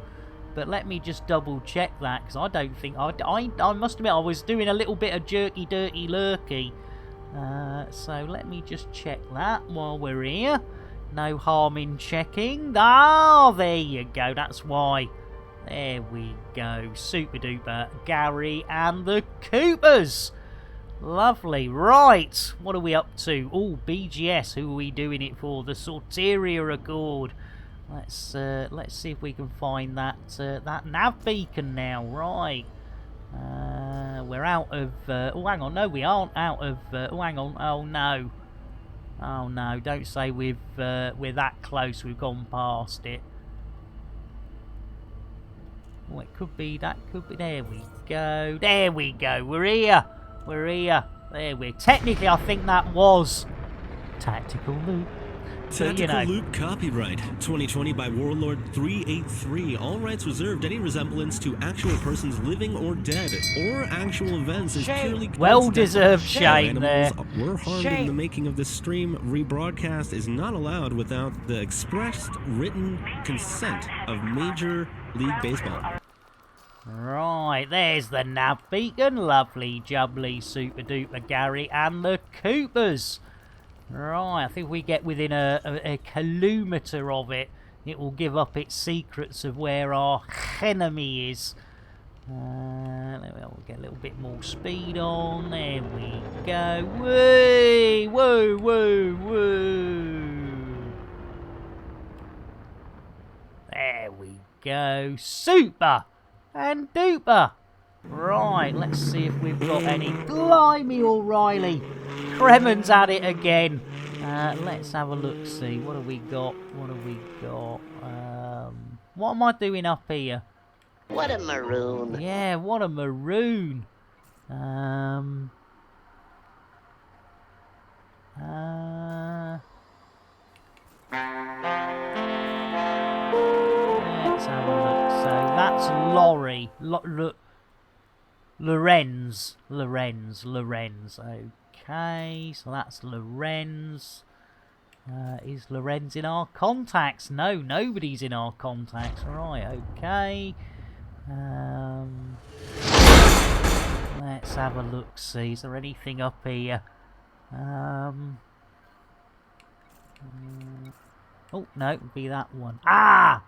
But let me just double check that, because I don't think... I must admit, I was doing a little bit of jerky, dirty, lurky. So let me just check that while we're here. No harm in checking. Ah, there you go. That's why. There we go. Super duper. Gary and the Coopers. Lovely. Right. What are we up to? Oh, BGS. Who are we doing it for? The Sorteria Accord. Let's see if we can find that that nav beacon now. Right. We're out of... oh, hang on. No, we aren't out of... oh, hang on. Oh, no. Oh, no. Don't say we're that close. We've gone past it. Oh, it could be... That could be... There we go. There we go. We're here. We're here. There we... Technically, I think that was... Tactical Loop. Tactical Loop copyright 2020 by Warlord 383. All rights reserved. Any resemblance to actual persons living or dead or actual events is purely well-deserved shame there. Were harmed in the making of this stream. Rebroadcast is not allowed without the expressed written consent of Major League Baseball. Right, there's the nav beacon. Lovely, jubbly, super duper Gary and the Coopers. Right, I think we get within a kilometre of it, it will give up its secrets of where our enemy is. We'll get a little bit more speed on. There we go. Whee! Woo, woo, woo! There we go. Super and duper. Right, let's see if we've got any. Blimey, O'Reilly. Kremen's at it again. Let's have a look, see. What have we got? What have we got? What am I doing up here? What a maroon. Yeah, what a maroon. Let's have a look. So that's Laurie. Lorenz. Okay, so that's Lorenz. Is Lorenz in our contacts? No, nobody's in our contacts. Right, okay. Let's have a look, see. Is there anything up here? Oh, no, it would be that one. Ah!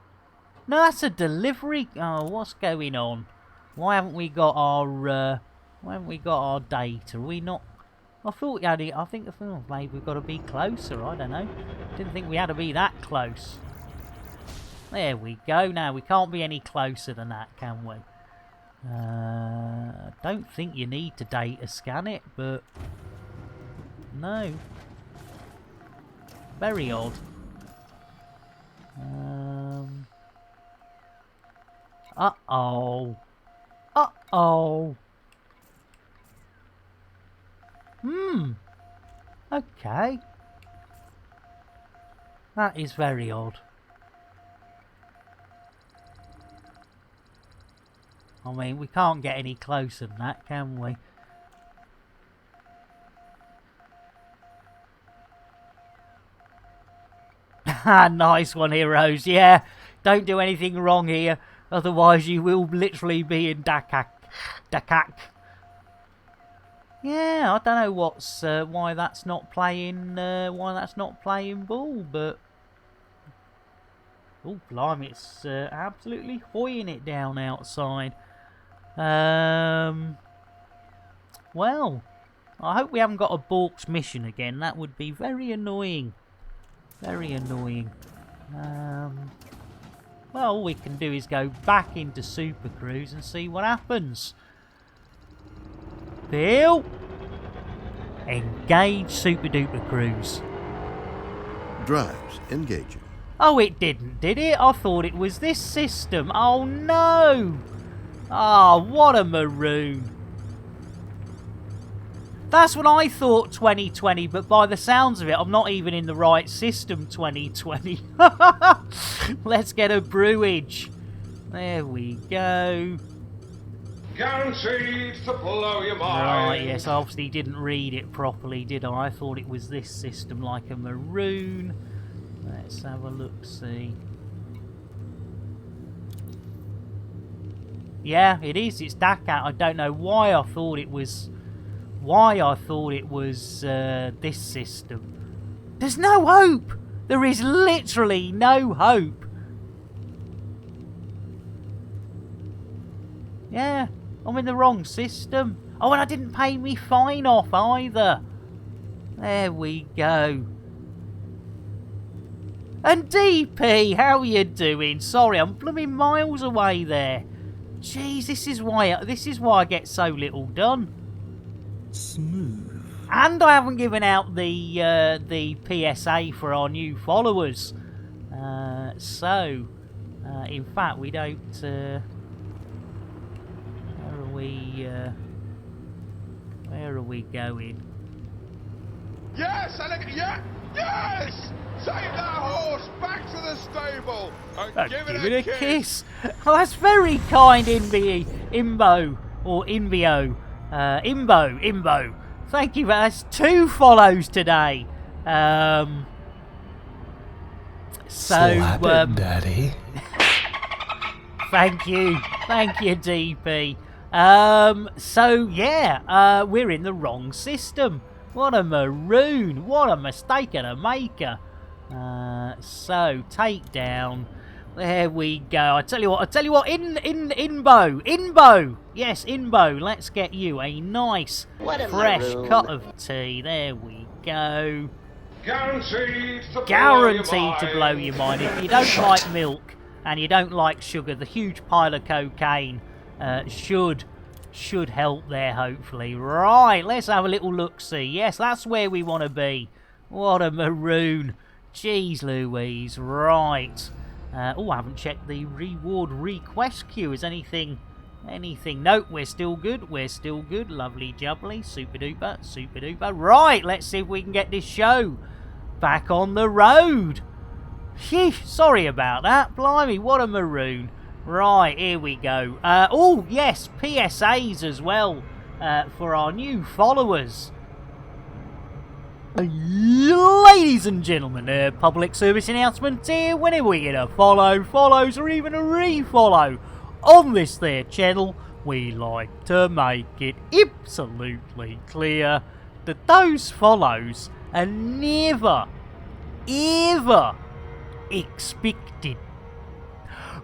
No, that's a delivery. Oh, what's going on? Why haven't we got our data? Are we not? I thought we had it. I think maybe we've got to be closer. I don't know. Didn't think we had to be that close. There we go. Now we can't be any closer than that, can we? Don't think you need to data scan it, but no. Very odd. Uh-oh. Uh-oh. Okay. That is very odd. I mean, we can't get any closer than that, can we? Nice one, heroes. Yeah, don't do anything wrong here, otherwise you will literally be in Dakak. Yeah, I don't know what's why that's not playing ball, but oh blimey, it's absolutely hoying it down outside. Well, I hope we haven't got a Bork's mission again. That would be very annoying. Very annoying. Well, all we can do is go back into Super Cruise and see what happens. Bill! Engage Super Duper Cruise. Drives engaging. Oh, it didn't, did it? I thought it was this system. Oh, no! Oh, what a maroon. That's what I thought, 2020, but by the sounds of it, I'm not even in the right system, 2020. Let's get a brewage. There we go. Guaranteed to blow your mind. Right, yes, I obviously didn't read it properly, did I? I thought it was this system, like a maroon. Let's have a look-see. Yeah, it is. It's Dakat. I don't know why I thought it was... this system. There's no hope! There is literally no hope. Yeah, I'm in the wrong system. Oh, and I didn't pay me fine off either. There we go. And DP, how you doing? Sorry, I'm blooming miles away there. Jeez, this is why I get so little done. Smooth. And I haven't given out the PSA for our new followers. In fact, we don't. Where are we going? Yes, yes! Take that horse back to the stable and give it a kiss. Oh, that's very kind, Imbo. Thank you. That's 2 follows today. Daddy. Thank you, DP. We're in the wrong system. What a maroon! What a mistake and a maker. Take down. There we go. I tell you what. Inbo. Yes, Inbo. Let's get you a nice, fresh cup of tea. There we go. Guaranteed to blow your mind. If you don't like milk and you don't like sugar, the huge pile of cocaine should help there, hopefully. Right, let's have a little look-see. Yes, that's where we want to be. What a maroon. Jeez Louise. Right. I haven't checked the reward request queue. Is anything? Nope, we're still good. Lovely jubbly. Super duper. Right, let's see if we can get this show back on the road. Sheesh, sorry about that. Blimey, what a maroon. Right, here we go. Oh, yes, PSAs as well for our new followers. Ladies and gentlemen, public service announcement here. Whenever we get a follows, or even a refollow on this there channel, we like to make it absolutely clear that those follows are never, ever expected.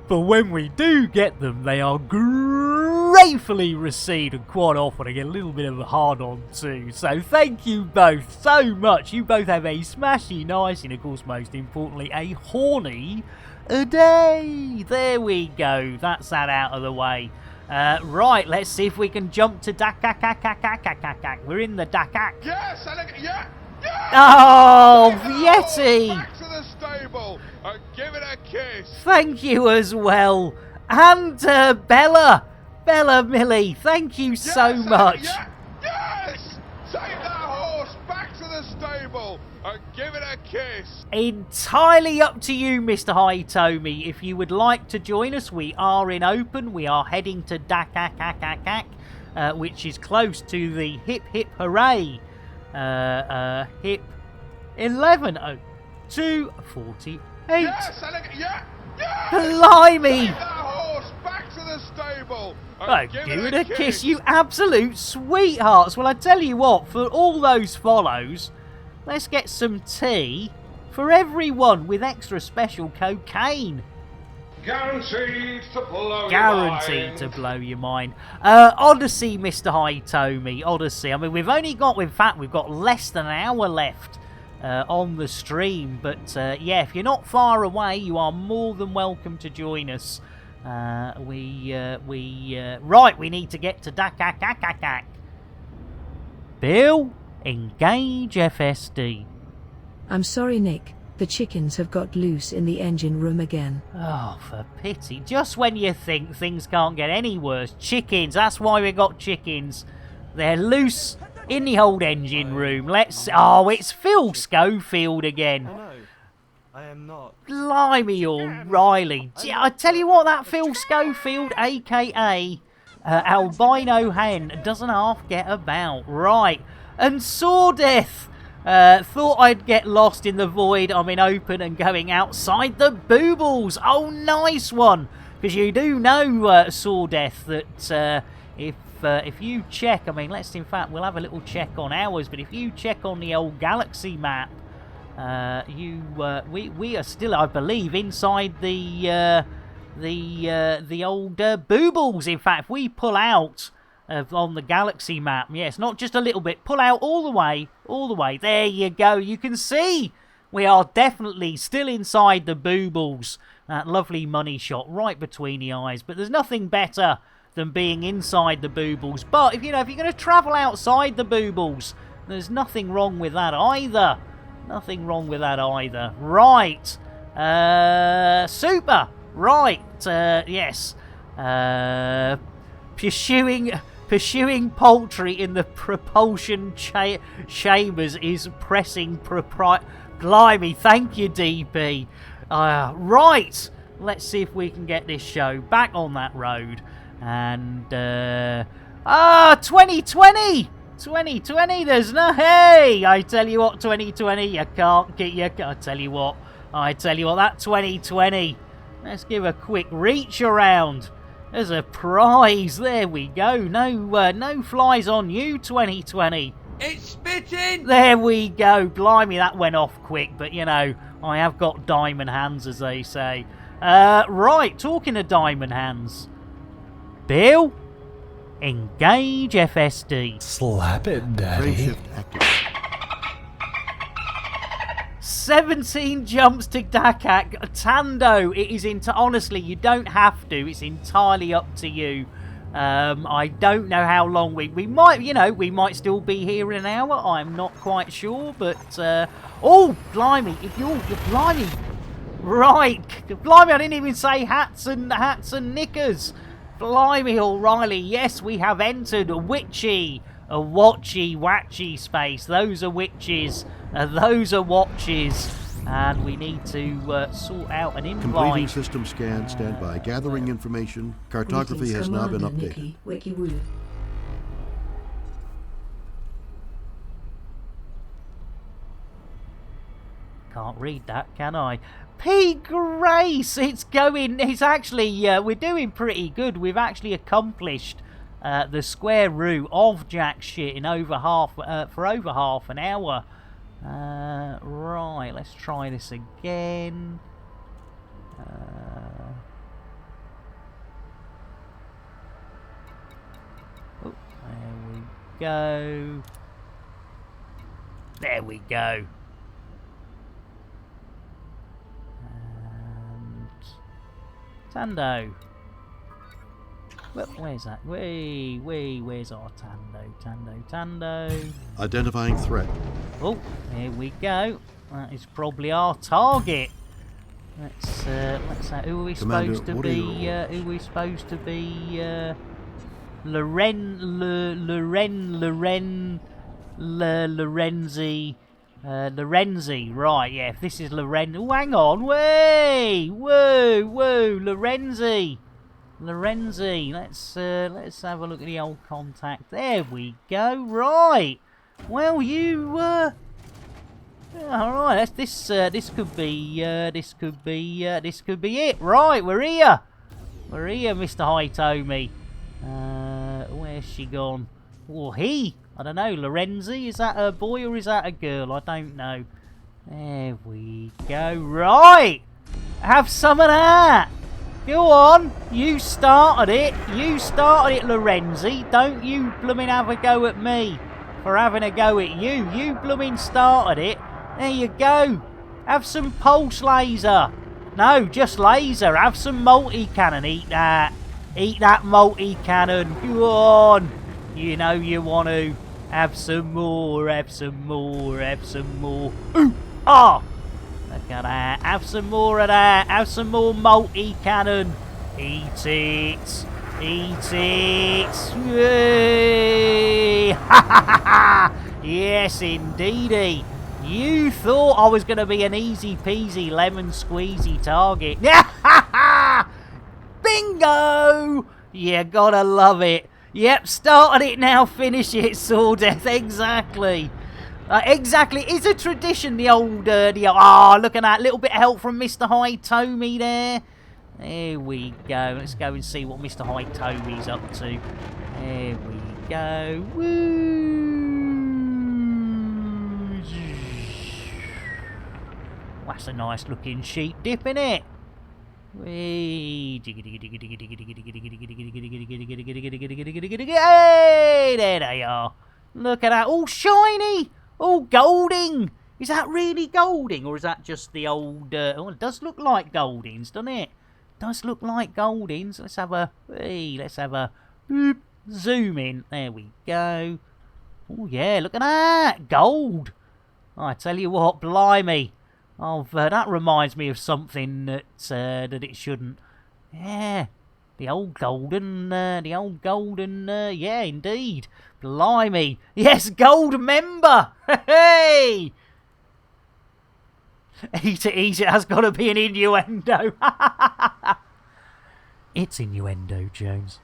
But when we do get them, they are gratefully received, and quite often I get a little bit of a hard-on too. So thank you both so much. You both have a smashy nice, and of course most importantly, a horny day. There we go. That's that out of the way. Right, let's see if we can jump to Dakak. We're in the Dakak. Yes, yeah. Oh, Yeti! Back to the stable and give it a kiss. Thank you as well. And Bella Millie, thank you so much. Yes! Take that horse back to the stable and give it a kiss. Entirely up to you, Mr. Hitomi. If you would like to join us, we are in open. We are heading to Dakak, which is close to the Hip Hip Hooray. Hip 110240 Yes, yeah, yes! Blimey! Take that horse back to the stable. Oh, give it a kiss, you absolute sweethearts. Well, I tell you what, for all those follows, let's get some tea for everyone with extra special cocaine. Guaranteed to blow Guaranteed to blow your mind. Odyssey, Mr. Hitomi. Odyssey. I mean, we've got less than an hour left on the stream. But, yeah, if you're not far away, you are more than welcome to join us. Right, we need to get to Dakak. Bill, engage FSD. I'm sorry, Nick. The chickens have got loose in the engine room again. Oh, for pity. Just when you think things can't get any worse. Chickens, that's why we got chickens. They're loose in the old engine room. Oh, it's Phil Schofield again. No, I am not. Blimey, O'Reilly. I tell you what, that Phil Schofield, a.k.a. Albino Hen, doesn't half get about. Right. And Sawdeath. Thought I'd get lost in the void. I'm in open and going outside the boobles. Oh, nice one. Because you do know, Sawdeath, that if you check, I mean, we'll have a little check on ours, but if you check on the old galaxy map, we are still, I believe, inside the old boobles. In fact, if we pull out on the galaxy map, yes, not just a little bit, pull out all the way, there you go. You can see we are definitely still inside the boobles. That lovely money shot right between the eyes, but there's nothing better than being inside the boobles. But if you're going to travel outside the boobles, there's nothing wrong with that either. Right. Super. Right. Yes. Pursuing poultry in the propulsion chambers is pressing Blimey, thank you, DP. Right, let's see if we can get this show back on that road. And, 2020! 2020, there's no... Hey! I tell you what, 2020, you can't get... I tell you what, that 2020. Let's give a quick reach around. There's a prize. There we go. No flies on you, 2020. It's spitting! There we go. Blimey, that went off quick, but, you know, I have got diamond hands, as they say. Right, talking of diamond hands. Bill, engage FSD. Slap it, Daddy. 17 jumps to Dakak. Tando, it is honestly, you don't have to. It's entirely up to you. I don't know how long we might still be here in an hour. I'm not quite sure, but oh, blimey! Blimey, right? Blimey, I didn't even say hats and knickers. Blimey, O'Reilly. Yes, we have entered a watchy space. Those are witches. Those are watches. And we need to sort out an invite. Completing system scan. Stand by. Gathering information. Cartography has now been updated. Can't read that, can I? P. Grace! It's actually, we're doing pretty good. We've actually accomplished the square root of jack shit in for over half an hour. Right, let's try this again. Oh, there we go. And Tando. Well, where's that? Where's our Tando? Identifying threat. Oh, here we go. That is probably our target. Let's who are we Commander, supposed to be? Who are we supposed to be? Lorenzi. Right, yeah. If this is Lorenzi, oh, hang on, whoa, Lorenzi. Let's have a look at the old contact. There we go. Right. Well, you All right, this could be it. Right, we're here. We're here, Mr. Hitomi. Where's she gone? Or he? I don't know. Lorenzi? Is that a boy or is that a girl? I don't know. There we go. Right. Have some of that. Go on. You started it. You started it, Lorenzi. Don't you blooming have a go at me for having a go at you. You blooming started it. There you go. Have some pulse laser. No, just laser. Have some multi-cannon. Eat that. Eat that multi-cannon. Go on. You know you want to. Have some more. Have some more. Have some more. Ooh. Ah. Look at that. Have some more of that. Have some more multi-cannon. Eat it. Eat it. Yay. Ha ha ha. Yes, indeedy. You thought I was going to be an easy peasy lemon squeezy target. Bingo! You gotta love it. Yep, started it now, finish it, Saw Death. Exactly. Exactly. It's a tradition, the old... Oh, look at that. Little bit of help from Mr. Hitomi there. There we go. Let's go and see what Mr. Hitomi's up to. There we go. Woo! That's a nice looking sheep dip, innit? Hey, there they are. Look at that. All shiny. All golding. Is that really golding? Or is that just the old... oh, it does look like goldings, doesn't it? Does look like goldings. Let's have a... Hey, let's have a... zoom in. There we go. Oh, yeah. Look at that. Gold. I tell you what, blimey. That reminds me of something that it shouldn't. Yeah, the old golden, yeah, indeed. Blimey, yes, gold member. Hey, eat it, has got to be an innuendo. It's innuendo, Jones.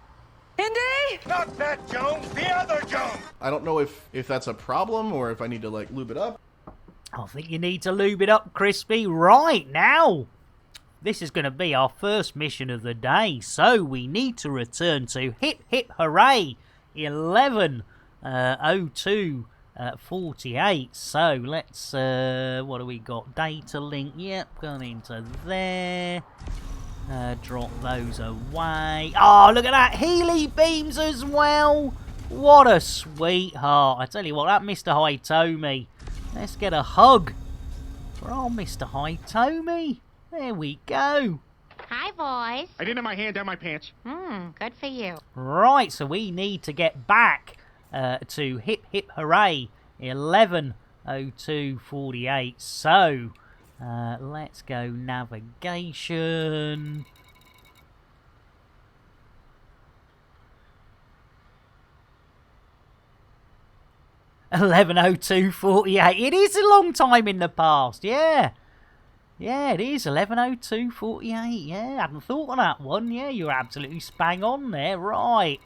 Indy? Not that Jones, the other Jones! I don't know if that's a problem or if I need to, like, lube it up. I think you need to lube it up, Crispy, right now. This is going to be our first mission of the day, so we need to return to Hip Hip Hooray 11:02:48. So let's, what do we got? Data link, yep, gone into there. Drop those away. Oh, look at that, Healy beams as well. What a sweetheart. I tell you what, that Mr. Hitomi. Let's get a hug for old Mr. Hitomi. There we go. Hi, boys. I didn't have my hand down my pants. Good for you. Right, so we need to get back to Hip Hip Hooray 11:02:48. So, let's go navigation. $11:02:48. It is a long time in the past, yeah. Yeah, it is 11:02:48. Yeah, I hadn't thought of that one. Yeah, you're absolutely spang on there. Right.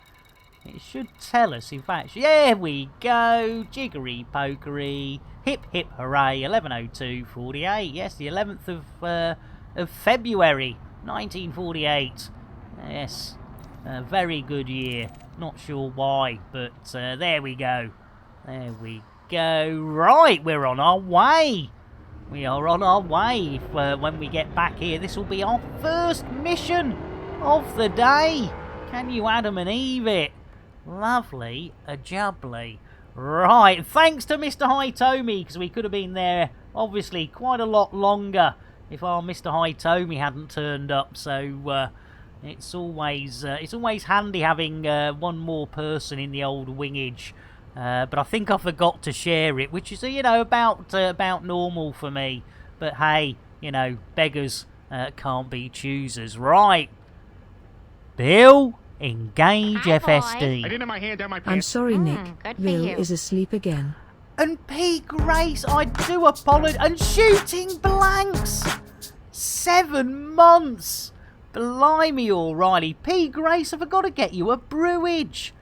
It should tell us, in fact. Yeah, we go. Jiggery pokery. Hip hip hooray. 11:02:48. Yes, the 11th of February, 1948. Yes, a very good year. Not sure why, but there we go. There we go. Right, we're on our way. We are on our way. When we get back here, this will be our first mission of the day. Can you Adam and Eve it? Lovely, a jubbly. Right, thanks to Mr. Hitomi, because we could have been there, obviously, quite a lot longer if our Mr. Hitomi hadn't turned up. So it's always handy having one more person in the old wingage. But I think I forgot to share it, which is, about normal for me. But hey, beggars can't be choosers. Right. Bill, engage FSD. I didn't have my hand down my pants. I'm sorry, Nick. Bill you. is asleep again. And P. Grace, I do apologise. And shooting blanks. 7 months. Blimey, O'Reilly. P. Grace, have I got to get you a brewage?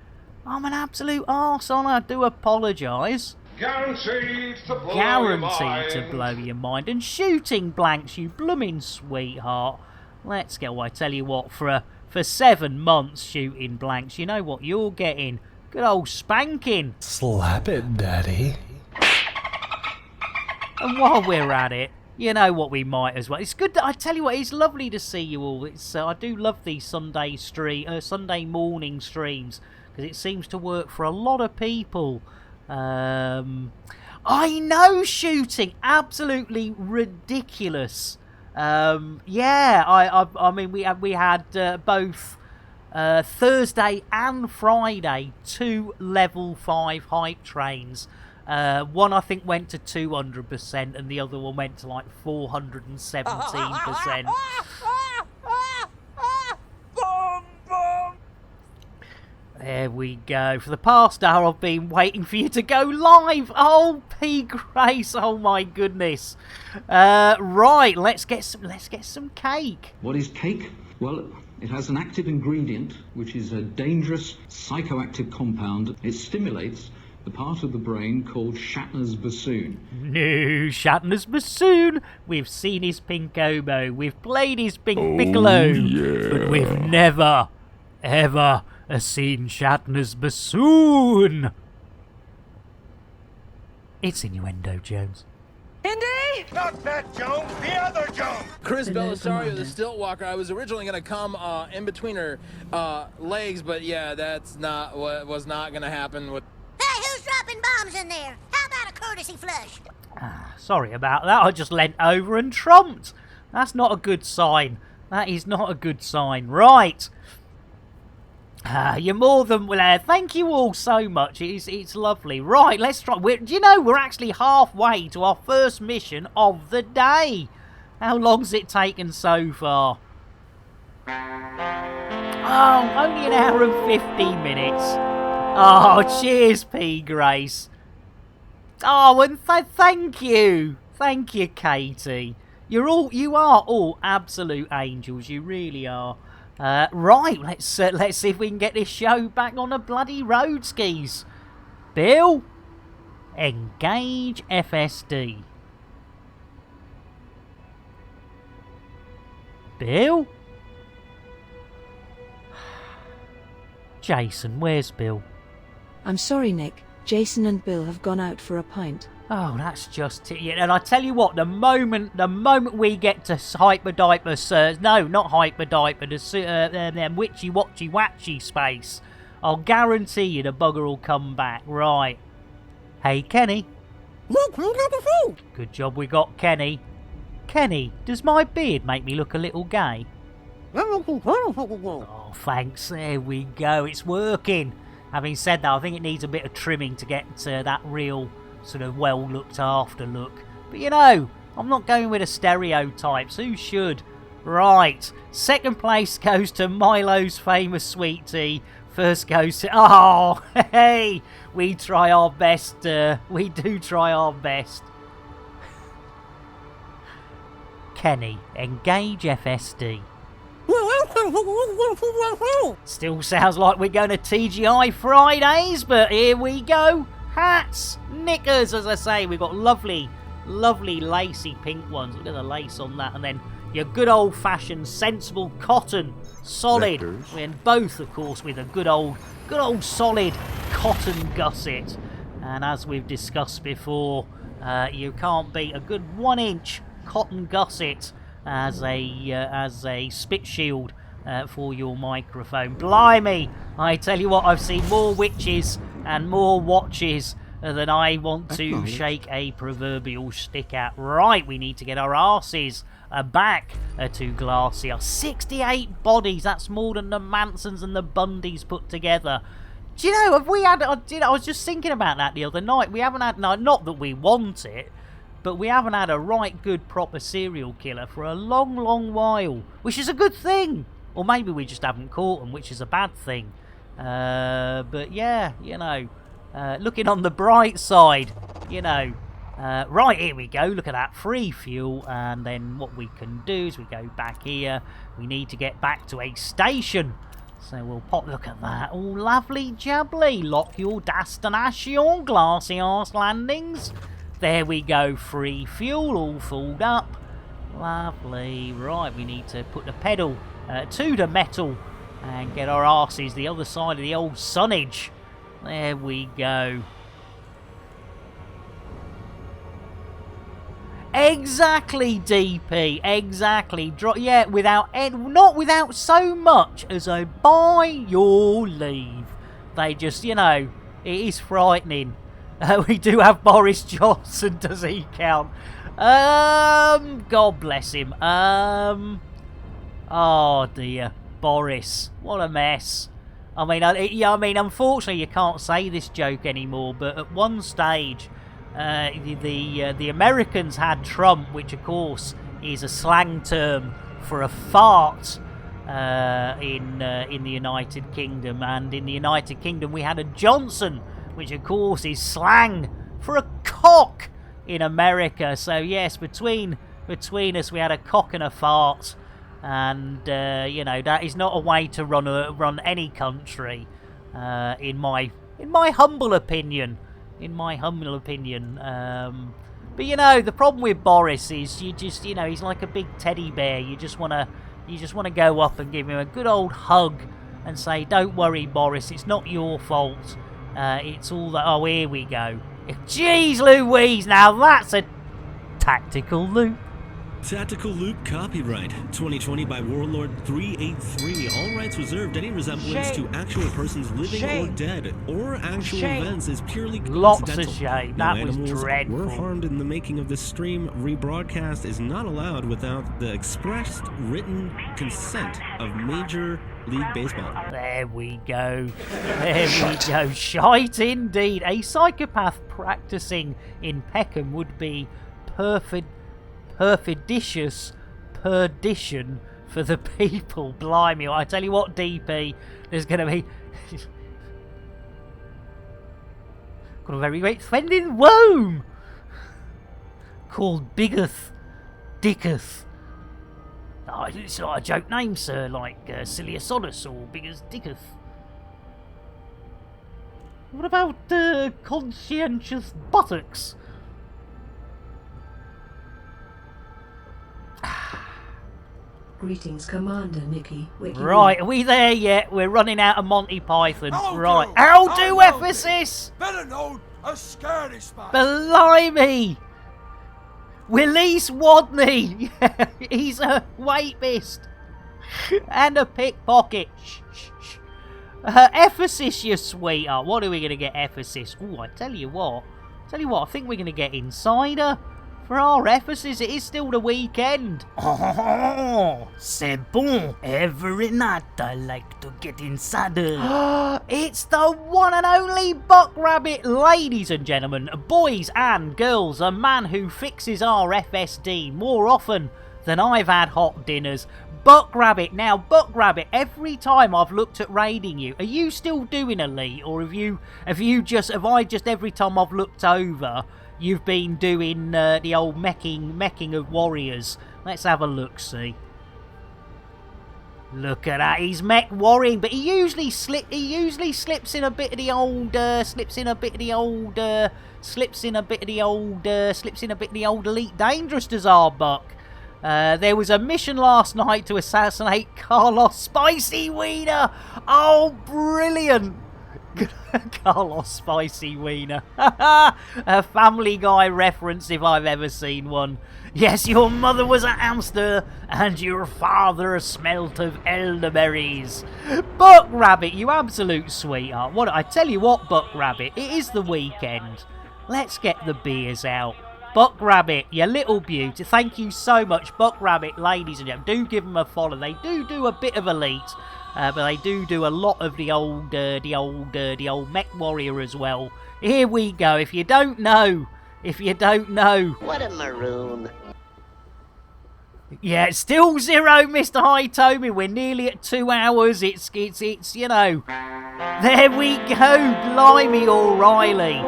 I'm an absolute arse, I do apologise. Guaranteed to blow your Guaranteed mind. to blow your mind. And shooting blanks, you bloomin' sweetheart. Let's go. I tell you what, for 7 months shooting blanks, you know what you're getting? Good old spanking. Slap it, Daddy. And while we're at it, you know what, we might as well. It's good. I tell you what, it's lovely to see you all. It's I do love these Sunday morning streams because it seems to work for a lot of people. I know, shooting, absolutely ridiculous. Yeah, I mean we had both Thursday and Friday 2 level 5 hype trains. One I think went to 200% and the other one went to like 417%. There we go. For the past hour I've been waiting for you to go live. Oh, P. Grace, oh my goodness. Right, let's get some cake. What is cake? Well, it has an active ingredient, which is a dangerous psychoactive compound. It stimulates the part of the brain called Shatner's bassoon. No, Shatner's bassoon. We've seen his pink oboe. We've played his pink piccolo. Yeah. But we've never, ever seen Shatner's bassoon. It's innuendo, Jones. Indy? Not that Jones, the other Jones. Chris Belisario, the stilt walker. I was originally going to come in between her legs, but yeah, that's not what was not going to happen with... Hey, who's dropping bombs in there? How about a courtesy flush? Sorry about that. I just leant over and trumped. That's not a good sign. That is not a good sign. Right. You're more than well. Thank you all so much. It's lovely. Right, let's try. We're actually halfway to our first mission of the day. How long's it taken so far? Oh, only an hour and 15 minutes. Oh, cheers, P. Grace. Oh, and thank you, Katie. You are all absolute angels. You really are. Right, let's see if we can get this show back on the bloody road skis. Bill, engage FSD. Bill? Jason, where's Bill? I'm sorry, Nick. Jason and Bill have gone out for a pint. Oh, that's just it. And I tell you what, the moment we get to hyper-diaper, no, not hyper-diaper, the witchy-watchy-watchy space, I'll guarantee you the bugger will come back. Right. Hey, Kenny. Good job we got Kenny. Kenny, does my beard make me look a little gay? Oh, thanks. There we go. It's working. Having said that, I think it needs a bit of trimming to get that real sort of well looked after look. But you know, I'm not going with the stereotypes. Who should? Right. Second place goes to Milo's famous sweet tea. First goes to... Oh, hey! We try our best. We do try our best. Kenny, engage FSD. Still sounds like we're going to TGI Fridays, but here we go. Hats, knickers, as I say. We've got lovely, lovely lacy pink ones. Look at the lace on that. And then your good old-fashioned, sensible cotton, solid. And both, of course, with a good old solid cotton gusset. And as we've discussed before, you can't beat a good 1-inch cotton gusset as a spit shield for your microphone. Blimey! I tell you what, I've seen more witches and more watches than I want to shake a proverbial stick at. Right, we need to get our arses back to Glacier. 68 bodies, that's more than the Mansons and the Bundys put together. Do you know, have we had... I was just thinking about that the other night. We haven't had... No, not that we want it, but we haven't had a right good proper serial killer for a long, long while, which is a good thing. Or maybe we just haven't caught them, which is a bad thing. But yeah, you know, looking on the bright side, you know. Right, here we go. Look at that, free fuel. And then what we can do is we go back here. We need to get back to a station. So we'll pop, look at that, all lovely jubbly. Lock your destination, glassy arse landings. There we go, free fuel, all filled up. Lovely. Right, we need to put the pedal to the metal and get our arses the other side of the old sunnage. There we go. Exactly, DP. Exactly. Yeah, not without so much as a by your leave. They just, you know, it is frightening. We do have Boris Johnson. Does he count? God bless him. Oh dear, Boris. What a mess. I mean, unfortunately, you can't say this joke anymore. But at one stage, the Americans had Trump, which of course is a slang term for a fart in the United Kingdom, and in the United Kingdom we had a Johnson, which of course is slang for a cock in America. So yes, between us we had a cock and a fart, and you know, that is not a way to run any country, in my humble opinion. But you know, the problem with Boris is you know, he's like a big teddy bear. You just wanna go up and give him a good old hug and say, "Don't worry, Boris, it's not your fault. It's all that." Oh, here we go. Jeez Louise, now that's a tactical loop. Tactical Loop copyright 2020 by Warlord 383. All rights reserved. Any resemblance to actual persons living or dead or actual events is purely Lots coincidental. of shame. No That was animals dreadful. were harmed in the making of this stream. Rebroadcast is not allowed without the expressed written consent of Major League Baseball. There we go. There we go. Shite indeed. A psychopath practicing in Peckham would be perfidicious perdition for the people. Blimey. I tell you what, DP, there's going to be got a very great friend in Rome called Biggeth Dicketh. Oh, it's not a joke name, sir, like Ciliosodus or Biggeth Dicketh. What about conscientious buttocks? Greetings, Commander Nicky. Right, are we there yet? We're running out of Monty Python. Right. How do Ephesus? Better known as Scaredy Spot. Blimey! Willis Wadney! He's a rapist. And a pickpocket. Ephesus, you sweetheart. What are we going to get Ephesus? Oh, I tell you what, I think we're going to get Insider. For our Ephesus, it is still the weekend. Oh, c'est bon. Every night I like to get Insider. It's the one and only BuckRabbit, ladies and gentlemen, boys and girls, a man who fixes our FSD more often than I've had hot dinners. BuckRabbit. Now, BuckRabbit, every time I've looked at raiding you, are you still doing Elite, or have I just every time I've looked over, you've been doing the old meching of warriors? Let's have a look, see. Look at that, he's mech warring, but he usually slips in a bit of the old Elite Dangerous, does our Buck. There was a mission last night to assassinate Carlos Spicy Wiener. Oh, brilliant. Carlos Spicy Wiener. A Family Guy reference if I've ever seen one. Yes, your mother was a hamster and your father smelt of elderberries. BuckRabbit, you absolute sweetheart. What I tell you what, BuckRabbit, it is the weekend. Let's get the beers out. BuckRabbit, you little beauty. Thank you so much, BuckRabbit, ladies and gentlemen. Do give them a follow. They do a bit of Elite. But they do a lot of the old Mech Warrior as well. Here we go. If you don't know. What a maroon. Yeah, it's still 0, Mr. Hitomi. We're nearly at 2 hours. It's you know. There we go. Blimey, O'Reilly.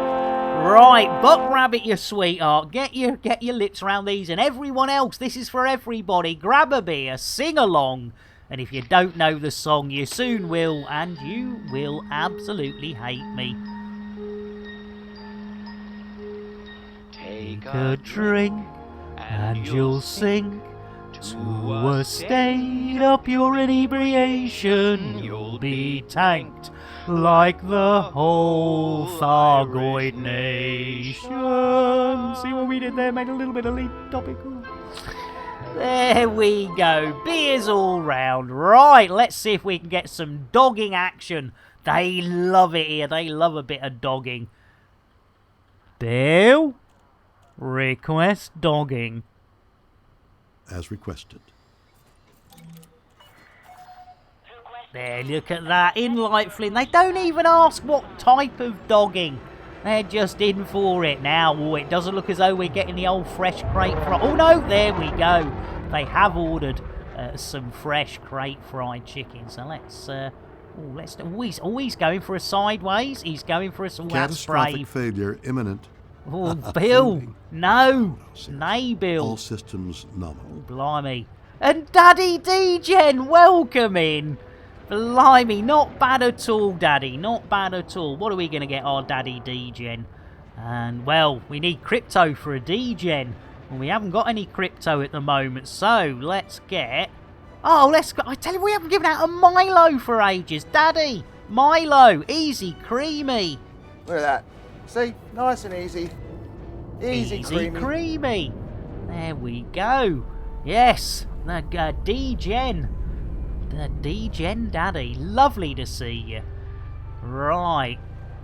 Right, BuckRabbit, you sweetheart. Get your lips around these, and everyone else. This is for everybody. Grab a beer, sing along. And if you don't know the song, you soon will, and you will absolutely hate me. Take a drink, and you'll sink to a state of pure inebriation. You'll be tanked like the whole Thargoid nation. See what we did there? Made a little bit of lead topical. There we go. Beers all round. Right, let's see if we can get some dogging action. They love it here. They love a bit of dogging. Bill, request dogging. As requested. There, look at that. In light flint. They don't even ask what type of dogging. They're just in for it now. Oh, it doesn't look as though we're getting the old fresh crate fried. Oh, no, there we go. They have ordered some fresh crate fried chicken. So let's... he's going for a sideways. He's going for a... Oh, that's brave. Catastrophic failure imminent. Oh, Bill. No. Nay, Bill. All systems nominal. Oh, blimey. And Daddy D-Gen, welcome in. Blimey, not bad at all, Daddy. Not bad at all. What are we going to get our Daddy D-Gen? And, well, we need crypto for a D-Gen. And we haven't got any crypto at the moment. So, let's get... Oh, let's go. I tell you, we haven't given out a Milo for ages. Daddy, Milo. Easy, creamy. Look at that. See? Nice and easy. Easy creamy. There we go. Yes, the D-Gen. The D-Gen Daddy. Lovely to see you. Right.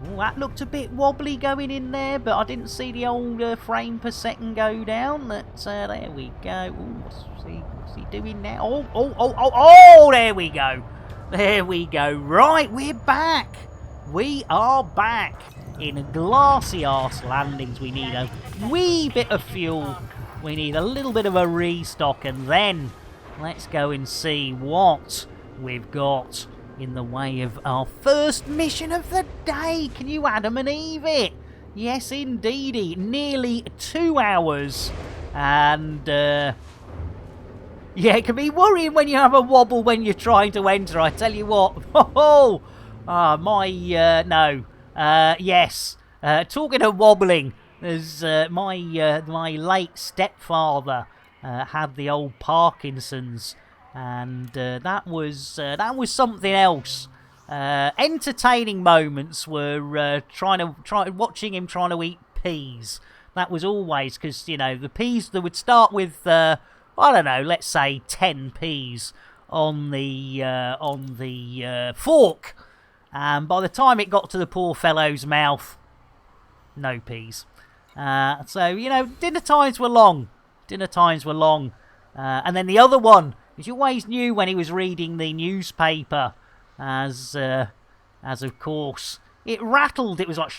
Ooh, that looked a bit wobbly going in there, but I didn't see the old frame per second go down. There we go. Ooh, what's he doing now? Oh, there we go. There we go. Right, we're back. We are back. In glassy arse landings, we need a wee bit of fuel. We need a little bit of a restock, and then let's go and see what we've got in the way of our first mission of the day. Can you Adam and Eve it? Yes, indeedy. Nearly 2 hours. And, yeah, it can be worrying when you have a wobble when you're trying to enter, I tell you what. Yes. Talking of wobbling, there's my late stepfather had the old Parkinson's, and that was something else. Entertaining moments were watching him trying to eat peas. That was always because the peas that would start with I don't know, let's say 10 peas on the fork. And by the time it got to the poor fellow's mouth, no peas. So, dinner times were long. And then the other one, which you always knew when he was reading the newspaper, as of course, it rattled. It was like,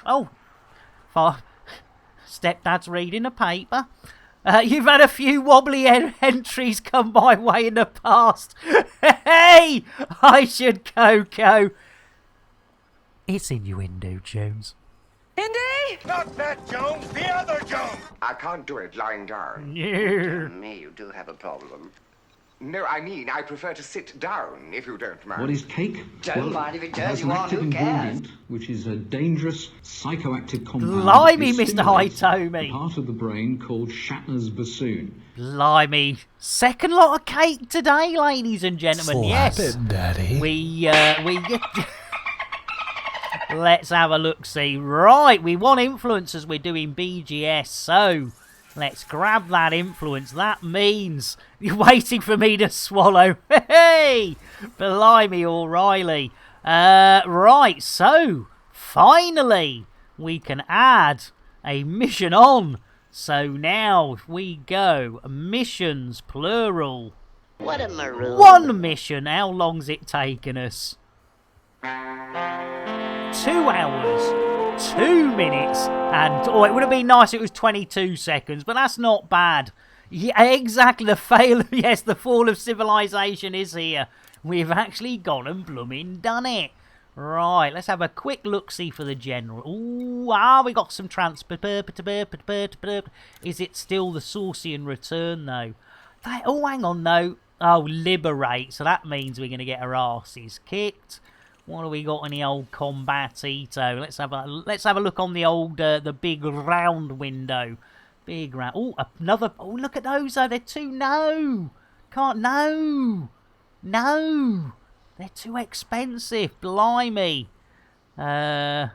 oh, stepdad's reading a paper. You've had a few wobbly entries come my way in the past. Hey, I should go. It's innuendo, Jones. Indy? Not that Jones, the other Jones. I can't do it lying down. Yeah. Me, you do have a problem. No, I prefer to sit down, if you don't mind. What is cake? Don't mind if it has turns an you on, active who cares? ingredient, which is a dangerous psychoactive compound. Blimey, which Mr. stimulates Hitomi. a part of the brain called Shatner's bassoon. Blimey. Second lot of cake today, ladies and gentlemen. Slap Yes. it, Daddy. We let's have a look-see. Right, we want influencers. We're doing BGS, so let's grab that influence. That means you're waiting for me to swallow. Hey! Blimey, O'Reilly. Right, so finally we can add a mission on. So now if we go missions plural. What a maroon. One mission. How long's it taken us? 2 hours, 2 minutes, and it would have been nice if it was 22 seconds, but that's not bad. Yeah, exactly. The fall of civilization is here. We've actually gone and blooming done it. Right, let's have a quick look-see for the general. Ooh, we got some transport. Is it still the Saucian return, though? Oh, hang on, though. Oh, liberate. So that means we're going to get our arses kicked. What do we got in the old combatito? Let's have a look on the old the big round window. Big round. Oh, another. Oh, look at those. They're two. No, can't. No, no. They're too expensive. Blimey. Yeah,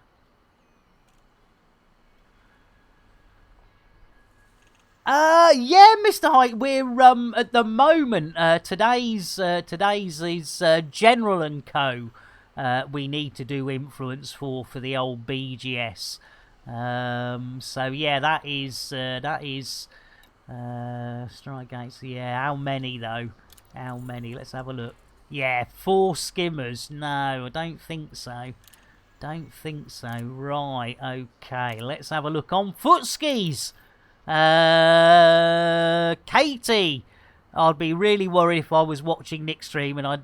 Mr. Height, we're at the moment today's is General and Co. We need to do influence for the old BGS. So yeah, that is strike against. Yeah, how many though? How many? Let's have a look. Yeah, 4 skimmers. No, I don't think so. Don't think so. Right, okay. Let's have a look on foot skis. Katie, I'd be really worried if I was watching Nick's stream and I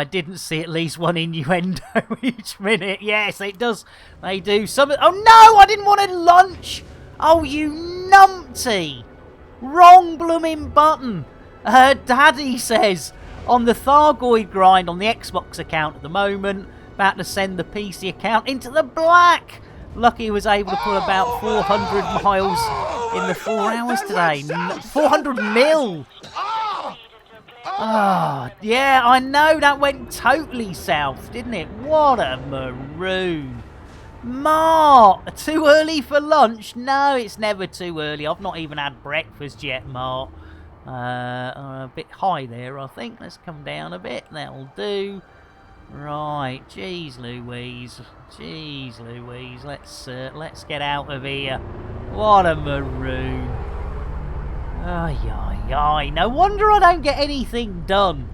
didn't see at least one innuendo each minute. Yes, it does. They do some. Oh no, I didn't want a lunch. Oh, you numpty! Wrong blooming button. Daddy says on the Thargoid grind on the Xbox account at the moment, about to send the PC account into the black. Lucky he was able to put about 400 miles in the 4 hours today. 400 mil! Ah, yeah, I know, that went totally south, didn't it? What a maroon. Mart, too early for lunch? No, it's never too early. I've not even had breakfast yet, Mart. A bit high there, I think. Let's come down a bit. That'll do. Right, jeez Louise. Jeez Louise. Let's get out of here. What a maroon. Ay, ay, ay. No wonder I don't get anything done.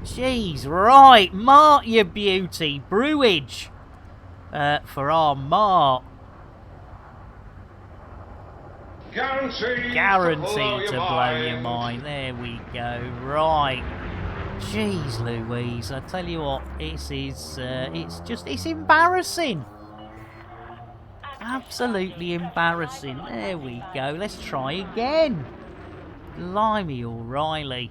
Jeez, right. Mart, you beauty. Brewage. For our Mart. Guaranteed to blow your mind. There we go. Right. Jeez Louise, I tell you what, it's embarrassing. Absolutely embarrassing. There we go, let's try again. Blimey O'Reilly.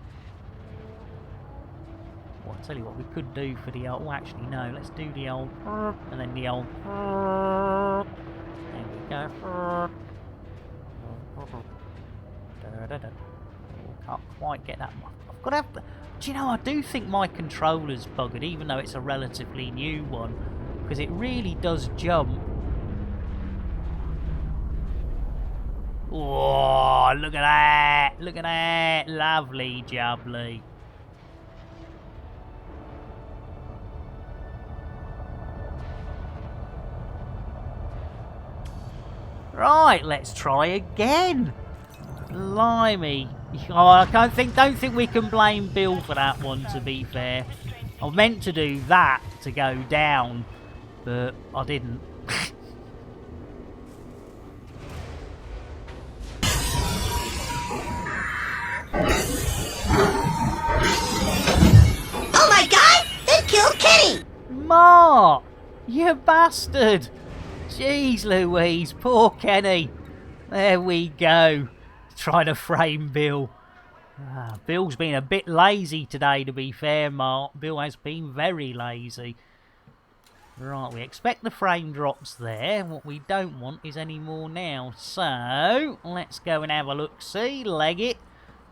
Well, I'll tell you what we could do for the old, actually no, let's do the old, and then the old, there we go. Can't quite get that one. I've got to have, do you know, I do think my controller's buggered, even though it's a relatively new one, because it really does jump. Oh, look at that! Look at that! Lovely jubbly. Right, let's try again. Blimey. Oh, I don't think we can blame Bill for that one, to be fair. I meant to do that to go down, but I didn't. Oh my god! They killed Kenny! Mark! You bastard! Jeez Louise, poor Kenny. There we go. Trying to frame Bill. Bill's been a bit lazy today, to be fair, Mark. Bill has been very lazy. Right, we expect the frame drops there. What we don't want is any more now. So, let's go and have a look-see. Leg it.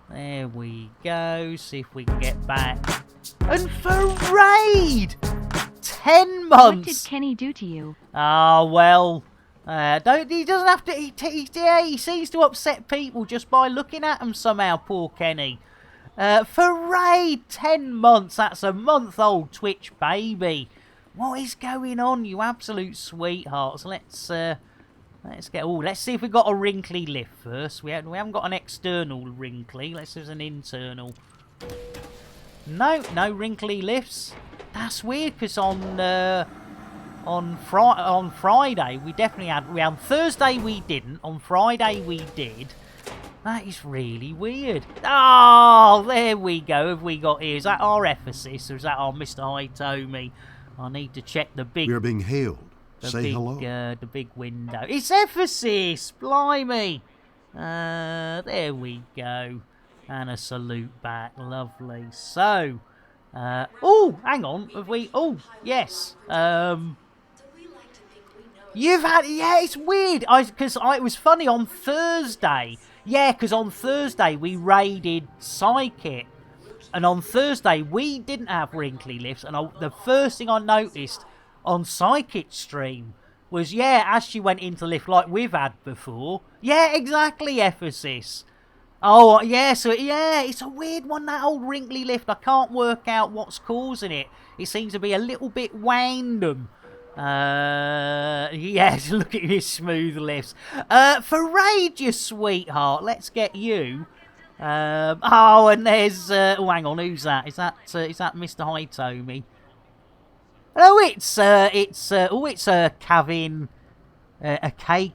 There we go. See if we can get back. And for raid! 10 months! What did Kenny do to you? Ah, well... he doesn't have to. He seems to upset people just by looking at them somehow. Poor Kenny. For raid, 10 months. That's a month-old Twitch baby. What is going on, you absolute sweethearts? Let's get. Oh, let's see if we've got a wrinkly lift first. We haven't got an external wrinkly. Let's use an internal. No wrinkly lifts. That's weird because on Friday we definitely had. On Thursday we didn't. On Friday we did. That is really weird. Oh, there we go. Have we got here? Is that our Epaphus or is that our Mr. Hitomi? I need to check the big. We are being hailed. Say hello. The big window. It's Epaphus. Blimey. There we go. And a salute back. Lovely. So, oh, hang on. Have we? Oh, yes. You've had, yeah, it's weird. Because it was funny on Thursday. Yeah, because on Thursday we raided Psychic. And on Thursday we didn't have wrinkly lifts. And the first thing I noticed on Psychic stream was, yeah, as she went into lift like we've had before. Yeah, exactly, Epaphus. Oh, yeah, so, yeah, it's a weird one, that old wrinkly lift. I can't work out what's causing it. It seems to be a little bit random. Yes, look at this smooth lifts. For Raid, you sweetheart, let's get you. Oh, and there's, oh, hang on, who's that? Is that Mr. Hitomi? Oh, it's Kevin,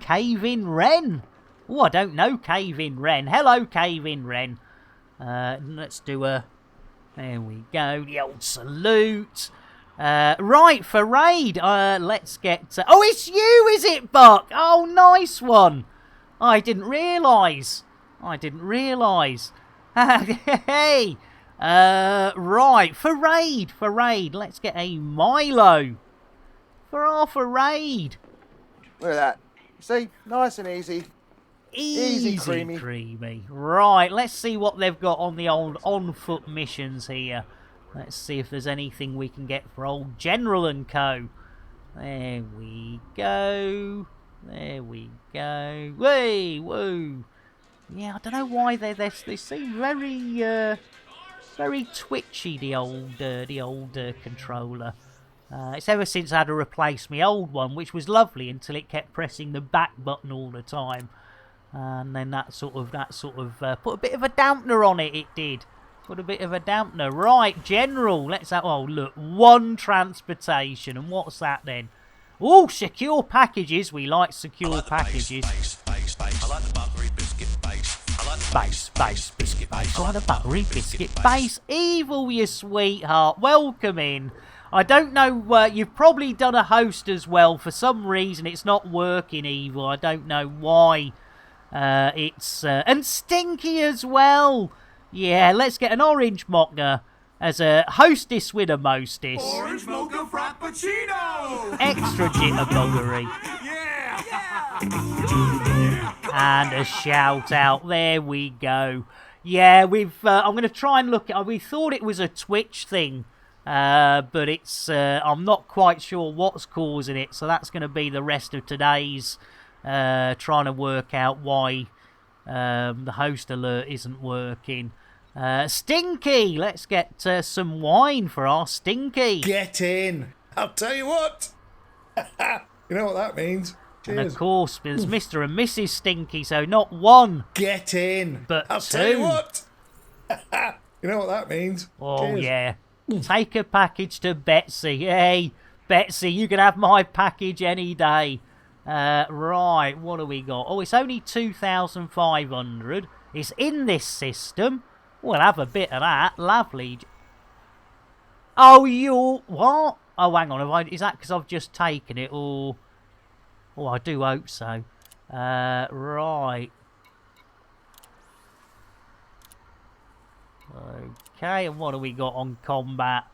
Kevin Wren. Oh, I don't know Kevin Wren. Hello, Kevin Wren. Let's do a, there we go, the old salute. Right, for Raid, let's get, oh, it's you, is it, Buck? Oh, nice one. I didn't realise. Hey, right, for Raid, let's get a Milo. For Raid. Look at that. See, nice and easy. Easy creamy. Right, let's see what they've got on the old on-foot missions here. Let's see if there's anything we can get for old General and Co. There we go. Way, whoa. Yeah, I don't know why they seem very twitchy, the old controller. It's ever since I had to replace my old one, which was lovely until it kept pressing the back button all the time. And then that sort of put a bit of a dampener on it, did. Put a bit of a dampener. Right, General, let's have, oh, look, one transportation. And what's that then? Oh, secure packages. We like secure packages. I like the buttery biscuit base. Base, biscuit base. I like the buttery biscuit base. Evil, you sweetheart. Welcome in. I don't know, you've probably done a host as well. For some reason, it's not working, Evil. I don't know why. And Stinky as well. Yeah, let's get an orange mocha as a hostess with a mostess. Orange mocha frappuccino! Extra jitterbuggery. And a shout out. There we go. Yeah, I'm going to try and look at, we thought it was a Twitch thing, but it's, I'm not quite sure what's causing it, so that's going to be the rest of today's trying to work out why the host alert isn't working. Stinky, let's get some wine for our Stinky. Get in. I'll tell you what. You know what that means. Cheers. And of course, there's Mr. and Mrs. Stinky, so not one. Get in. But I'll two. tell you what. You know what that means. Oh, Cheers. yeah. Take a package to Betsy. Hey, Betsy, you can have my package any day. Right, what do we got? Oh, it's only 2,500. It's in this system. We'll have a bit of that. Lovely. Oh, you... What? Oh, hang on. Is that because I've just taken it? Or... Oh, I do hope so. Right. Okay, and what do we got on combat?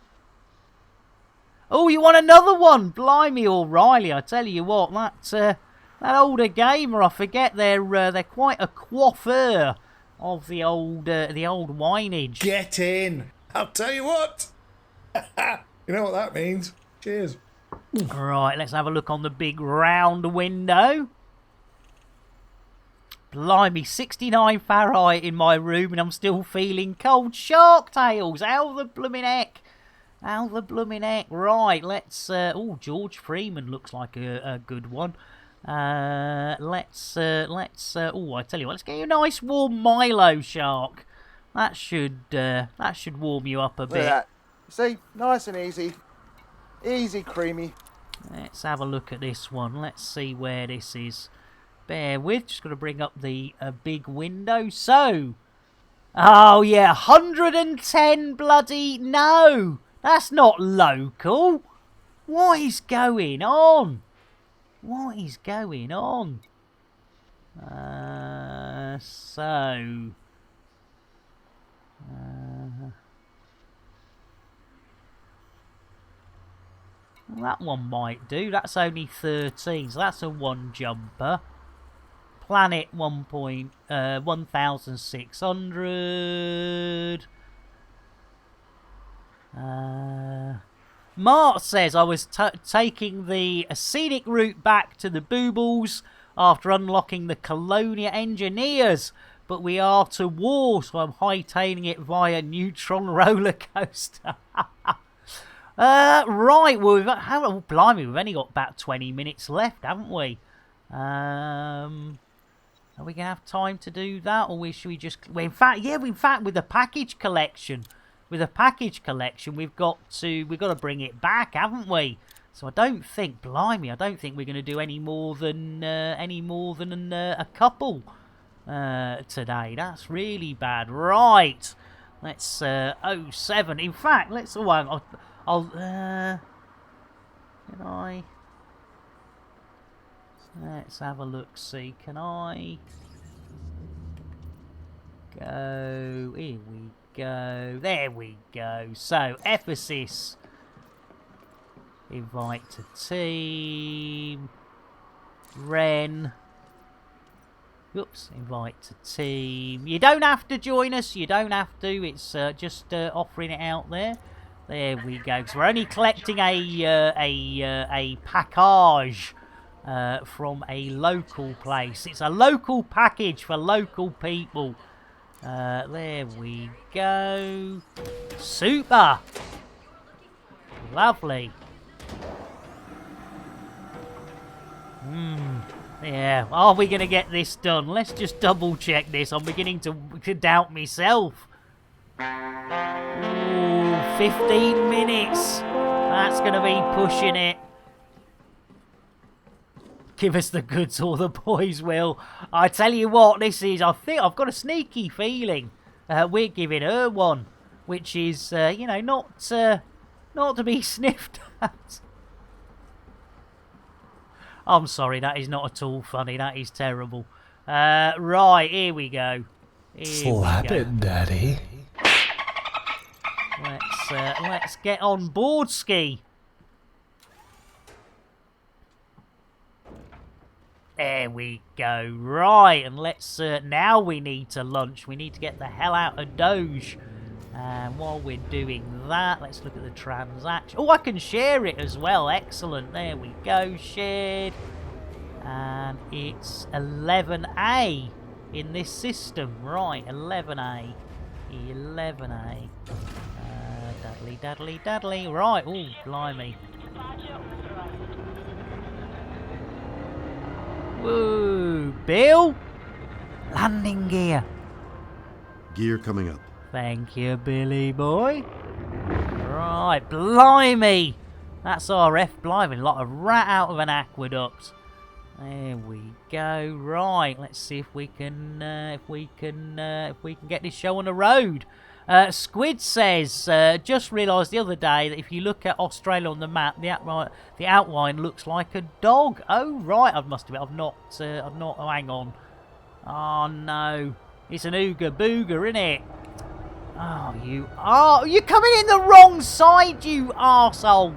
Oh, you want another one? Blimey, O'Reilly! I tell you what, that older gamer, I forget they're quite a coiffeur of the old wineage. Get in. I'll tell you what. You know what that means. Cheers. Right, let's have a look on the big round window. Blimey, 69 Fahrenheit in my room, and I'm still feeling cold. Shark tails! How the blooming heck? How the blooming heck? Right, let's... oh, George Freeman looks like a good one. Let's... oh, I tell you what, let's get you a nice warm Milo, Shark. That should warm you up a bit. Look at that. See, nice and easy. Easy, creamy. Let's have a look at this one. Let's see where this is. Bear with, just got to bring up the big window. So... Oh, yeah, 110 bloody... No! That's not local. What is going on? What is going on? So... Well, that one might do. That's only 13, so that's a one jumper. Planet 1,600. Mart says, I was taking the scenic route back to the Boobles after unlocking the Colonia Engineers, but we are to war, so I'm hightailing it via Neutron roller coaster. Right, well, blimey, we've only got about 20 minutes left, haven't we? Are we gonna have time to do that, or should we just? Well, in fact, with the package collection, we've got to bring it back, haven't we? So I don't think we're gonna do any more than a couple today. That's really bad. Right, let's 07. In fact, let's. Can I? Let's have a look. See, can I go? Here we go. There we go. So, Epaphus, invite to team. Ren. Oops, invite to team. You don't have to join us. You don't have to. It's just offering it out there. There we go. So we're only collecting a package from a local place. It's a local package for local people. There we go. Super. Lovely. Yeah. Are we going to get this done? Let's just double check this. I'm beginning to doubt myself. Ooh, 15 minutes. That's going to be pushing it. Give us the goods or the boys will. I tell you what, this is, I think I've got a sneaky feeling we're giving her one, which is, not to be sniffed at. I'm sorry, that is not at all funny. That is terrible. Right, here we go. Slap it, Daddy. Let's get on board, Ski. There we go. Right, and let's. Now we need to lunch. We need to get the hell out of Doge. And while we're doing that, let's look at the transaction. Oh, I can share it as well. Excellent. There we go. Shared. And it's 11A in this system. Right, 11A. 11A. Daddly. Right. Oh, blimey. Woo, Bill. Landing gear. Gear coming up. Thank you, Billy boy. Right, blimey. That's RF, blimey. Like a rat out of an aqueduct. There we go. Right, let's see if we can get this show on the road. Squid says, just realised the other day that if you look at Australia on the map, the outline looks like a dog. Oh right, I must admit I've not. Oh, hang on. Oh no, it's an ooga booga, isn't it? Oh, you're coming in the wrong side, you arsehole.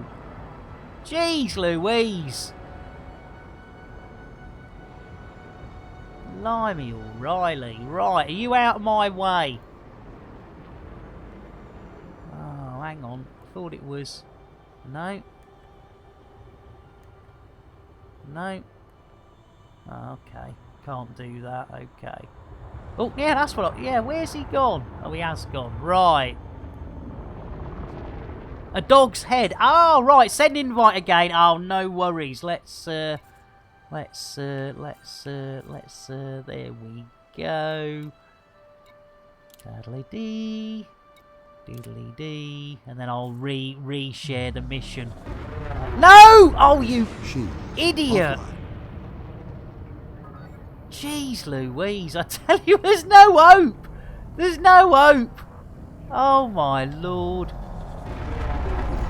Jeez Louise. Blimey O'Reilly. Right, are you out of my way? Oh, hang on. I thought it was... No. No. Oh, okay. Can't do that. Okay. Oh, yeah, that's what yeah, where's he gone? Oh, he has gone. Right. A dog's head. Oh, right. Send invite again. Oh, no worries. Let's there we go. Daddly-dee. Doodly-dee. And then I'll re-share the mission. No! Oh, you idiot. Offline. Jeez Louise, I tell you, there's no hope. There's no hope. Oh, my Lord.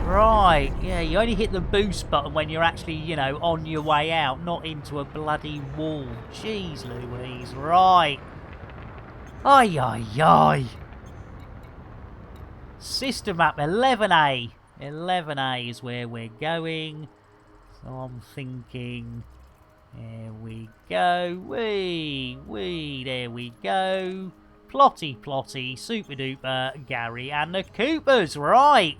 Right, yeah, you only hit the boost button when you're actually, you know, on your way out, not into a bloody wall. Jeez Louise, right. Ay. System map 11A. 11A is where we're going. So I'm thinking... There we go. Wee, there we go. Plotty, super duper, Gary and the Coopers. Right.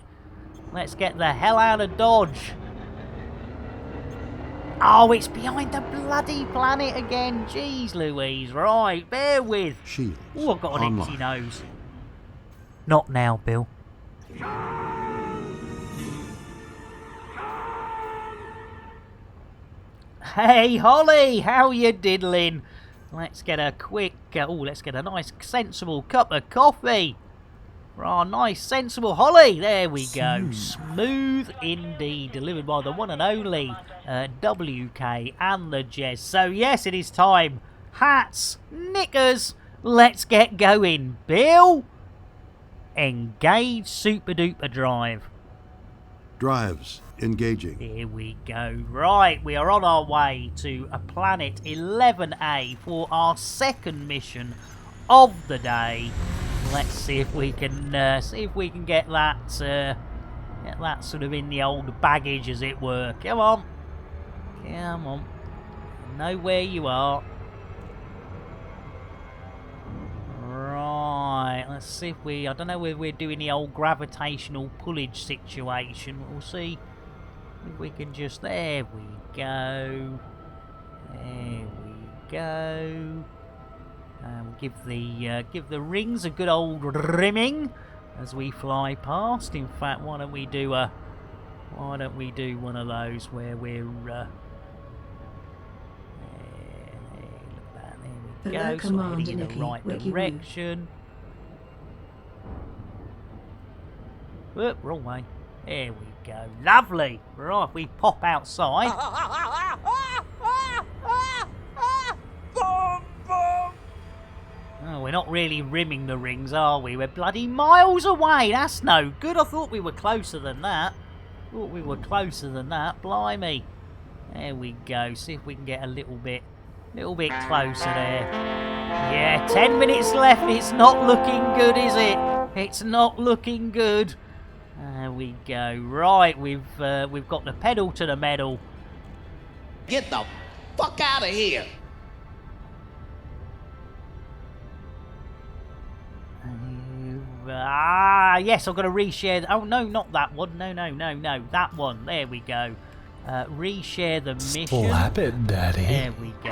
Let's get the hell out of Dodge. Oh, it's behind the bloody planet again. Jeez Louise. Right, bear with. Shields. Oh, I've got an online. itchy nose. Not now, Bill. Hey, Holly, how you diddling? Let's get a quick, let's get a nice, sensible cup of coffee. Right, nice, sensible Holly. There we go. Smooth indeed. Delivered by the one and only WK and the Jez. So, yes, it is time. Hats, knickers, let's get going. Bill, engage super duper drive. Drives engaging. Here we go. Right, we are on our way to a planet 11A for our second mission of the day. Let's see if we can get that sort of in the old baggage, as it were. Come on, come on. Know where you are. Right, let's see if we... I don't know whether we're doing the old gravitational pullage situation. We'll see if we can just... There we go. There we go. Give the rings a good old rimming as we fly past. In fact, why don't we do one of those where we're... There we go, so we're heading in the right direction. Whoop, wrong way. There we go. Lovely. Right, we pop outside. Oh, we're not really rimming the rings, are we? We're bloody miles away. That's no good. I thought we were closer than that. Blimey. There we go. See if we can get a little bit closer there. Yeah, 10 minutes left. It's not looking good, is it? It's not looking good. There we go. Right, we've got the pedal to the metal. Get the fuck out of here. Yes, I've got to reshare. Oh, no, not that one. No. That one. There we go. Reshare the mission. Slap it, Daddy. There we go.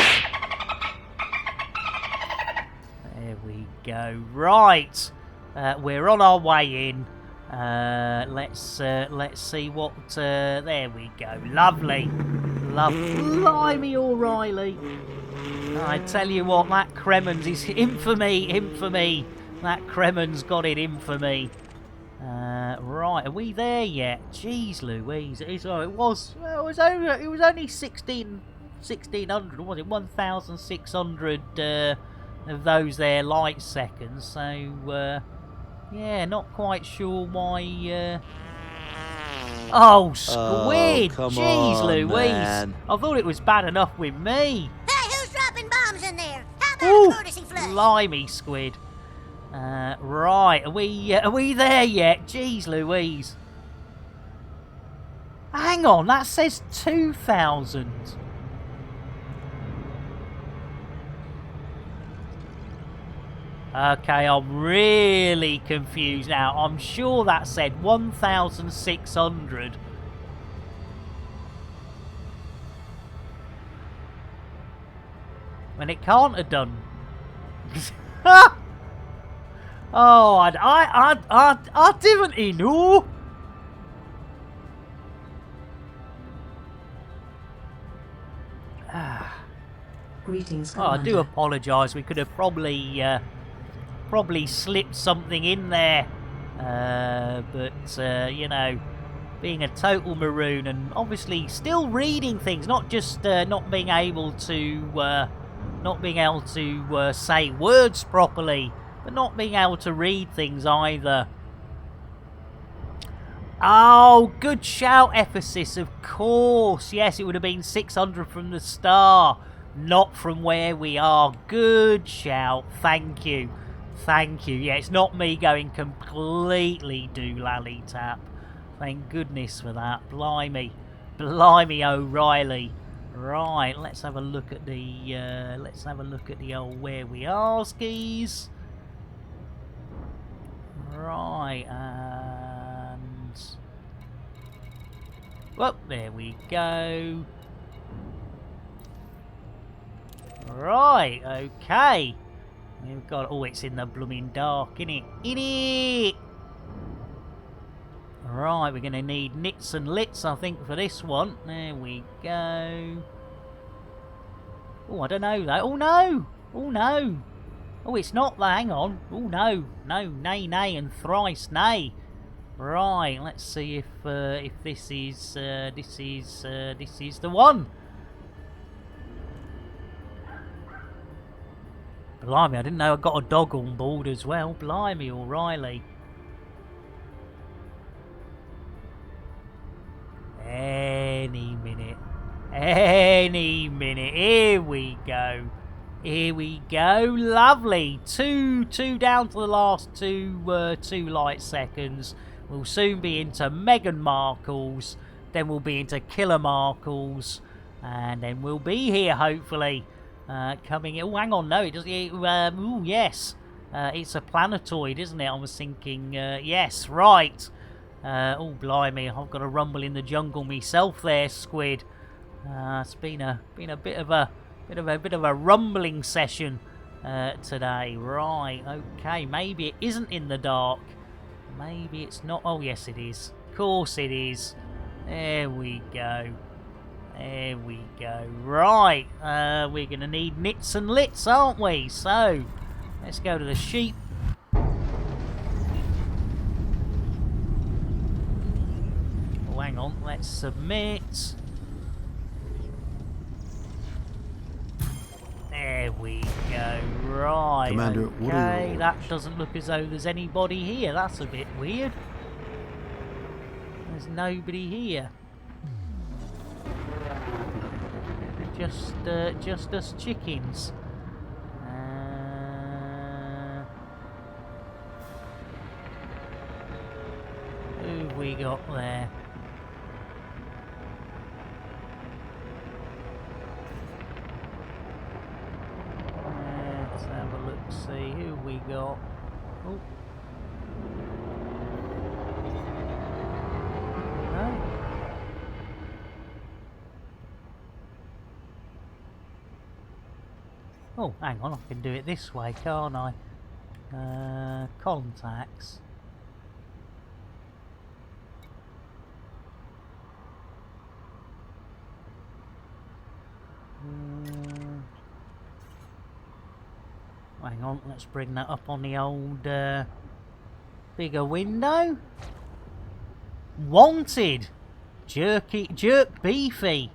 There we go. Right. We're on our way in. Let's see what... there we go. Lovely. Blimey, O'Reilly. I tell you what, that Kremens is infamy. That Kremen's got it in for me. Right, are we there yet? Jeez Louise. It was only 1600, was it? 1,600 of those there light seconds. So, yeah, not quite sure why... Oh, squid! Oh, Jeez on, Louise. man. I thought it was bad enough with me. Hey, who's dropping bombs in there? How about a courtesy flush? Blimey, squid. Right, are we there yet? Jeez Louise. Hang on, that says 2,000. Okay, I'm really confused now. I'm sure that said 1,600. When it can't have done. Oh, I didn't know. Greetings, Oh, I do Commander. apologise. We could have probably slipped something in there, but you know, being a total maroon and obviously still reading things, not just not being able to say words properly, but not being able to read things either. Oh, good shout, Epaphus, of course. Yes, it would have been 600 from the star, not from where we are. Good shout. Thank you. Thank you. Yeah, it's not me going completely doolally tap. Thank goodness for that. Blimey. Blimey O'Reilly. Right, let's have a look at the old where we are skis. Right, and well, there we go. Right, okay. We've got, oh, it's in the blooming dark, innit? Innit? Right, we're going to need nits and lits, I think, for this one. There we go. Oh, I don't know, though. Oh, no! Oh, no! Oh, it's not that. Hang on. Oh, no. No, nay, nay, and thrice nay. Right, let's see if this is the one. Blimey, I didn't know I got a dog on board as well. Blimey, O'Reilly. Any minute. Any minute. Here we go. Here we go. Lovely. Two down to the last two light seconds. We'll soon be into Meghan Markles. Then we'll be into Killer Markles. And then we'll be here, hopefully. Coming in. Oh, hang on. No, it doesn't. Oh, yes. It's a planetoid, isn't it? I was thinking, yes, right. Oh, blimey. I've got a rumble in the jungle myself there, Squid. It's been a bit of a rumbling session today. Right, okay. Maybe it isn't in the dark. Maybe it's not. Oh, yes, it is. Of course it is. There we go. There we go. Right, we're going to need nits and lits, aren't we? So, let's go to the sheep. Oh, hang on. Let's submit. There we go. Right. Commander, okay. what are your orders? That doesn't look as though there's anybody here. That's a bit weird. There's nobody here. Just us chickens. Who have we got there? Let's have a look, see who we got. Oh. No. Oh, hang on, I can do it this way, can't I? Contacts. Hang on, let's bring that up on the old bigger window. Wanted! Jerk Beefy!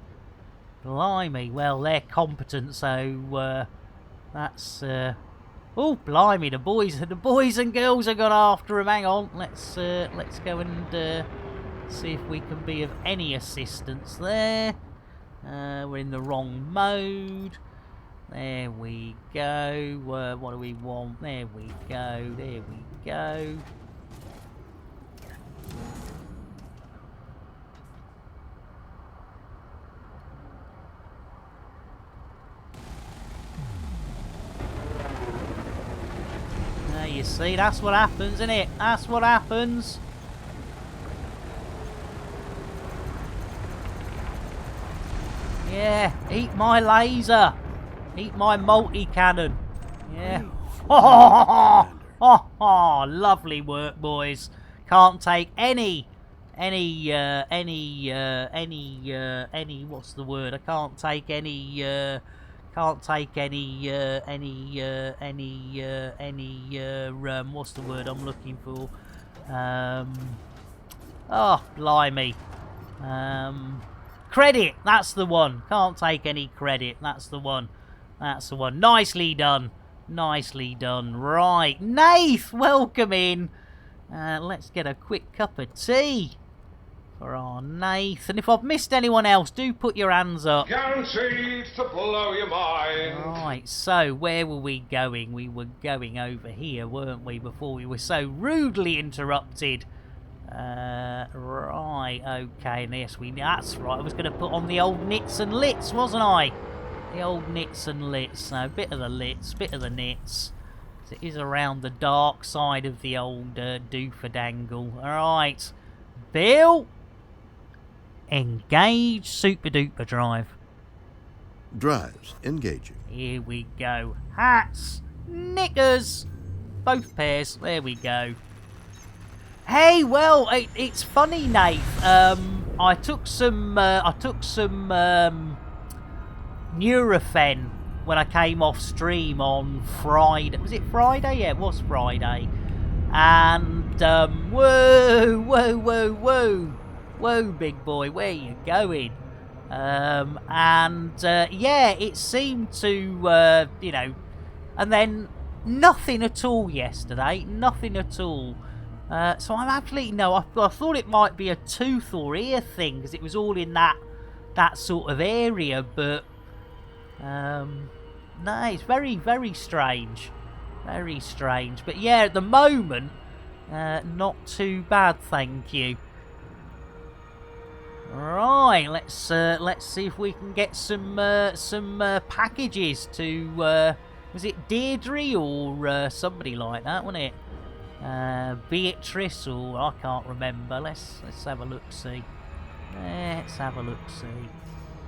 Blimey, well, they're competent, so that's oh, blimey, the boys and girls have got after him. Hang on, let's go and see if we can be of any assistance there. We're in the wrong mode. There we go. What do we want? There we go. There we go. There you see, that's what happens, isn't it? That's what happens. Yeah, eat my laser. Eat my multi-cannon. Yeah. Oh, lovely work, boys. Can't take any what's the word? I can't take any what's the word I'm looking for? Oh, blimey. Credit, that's the one. Can't take any credit. That's the one. That's the one. Nicely done. Nicely done. Right. Nath, welcome in. Let's get a quick cup of tea for our Nath. And if I've missed anyone else, do put your hands up. Guaranteed to blow your mind. Right, so where were we going? We were going over here, weren't we, before we were so rudely interrupted Right, okay, and yes, that's right. I was going to put on the old nits and lits, wasn't I? The old nits and lits. So, bit of the lits, bit of the nits. It is around the dark side of the old doofadangle. Alright, Bill, engage super duper drive. Drives engaging. Here we go. Hats, knickers, both pairs. There we go. Hey, well, it's funny, Nath. I took some Nurofen when I came off stream on Friday. Was it Friday? Yeah, it was Friday. And whoa, big boy, where you going? Yeah, it seemed to, you know, and then nothing at all yesterday. Nothing at all. So I'm absolutely I thought it might be a tooth or ear thing because it was all in that sort of area, but no, it's very, very strange, But yeah, at the moment, not too bad, thank you. Right, let's see if we can get some packages to was it Deirdre or somebody like that, wasn't it? Beatrice, or I can't remember. Let's have a look. See. Let's have a look. See.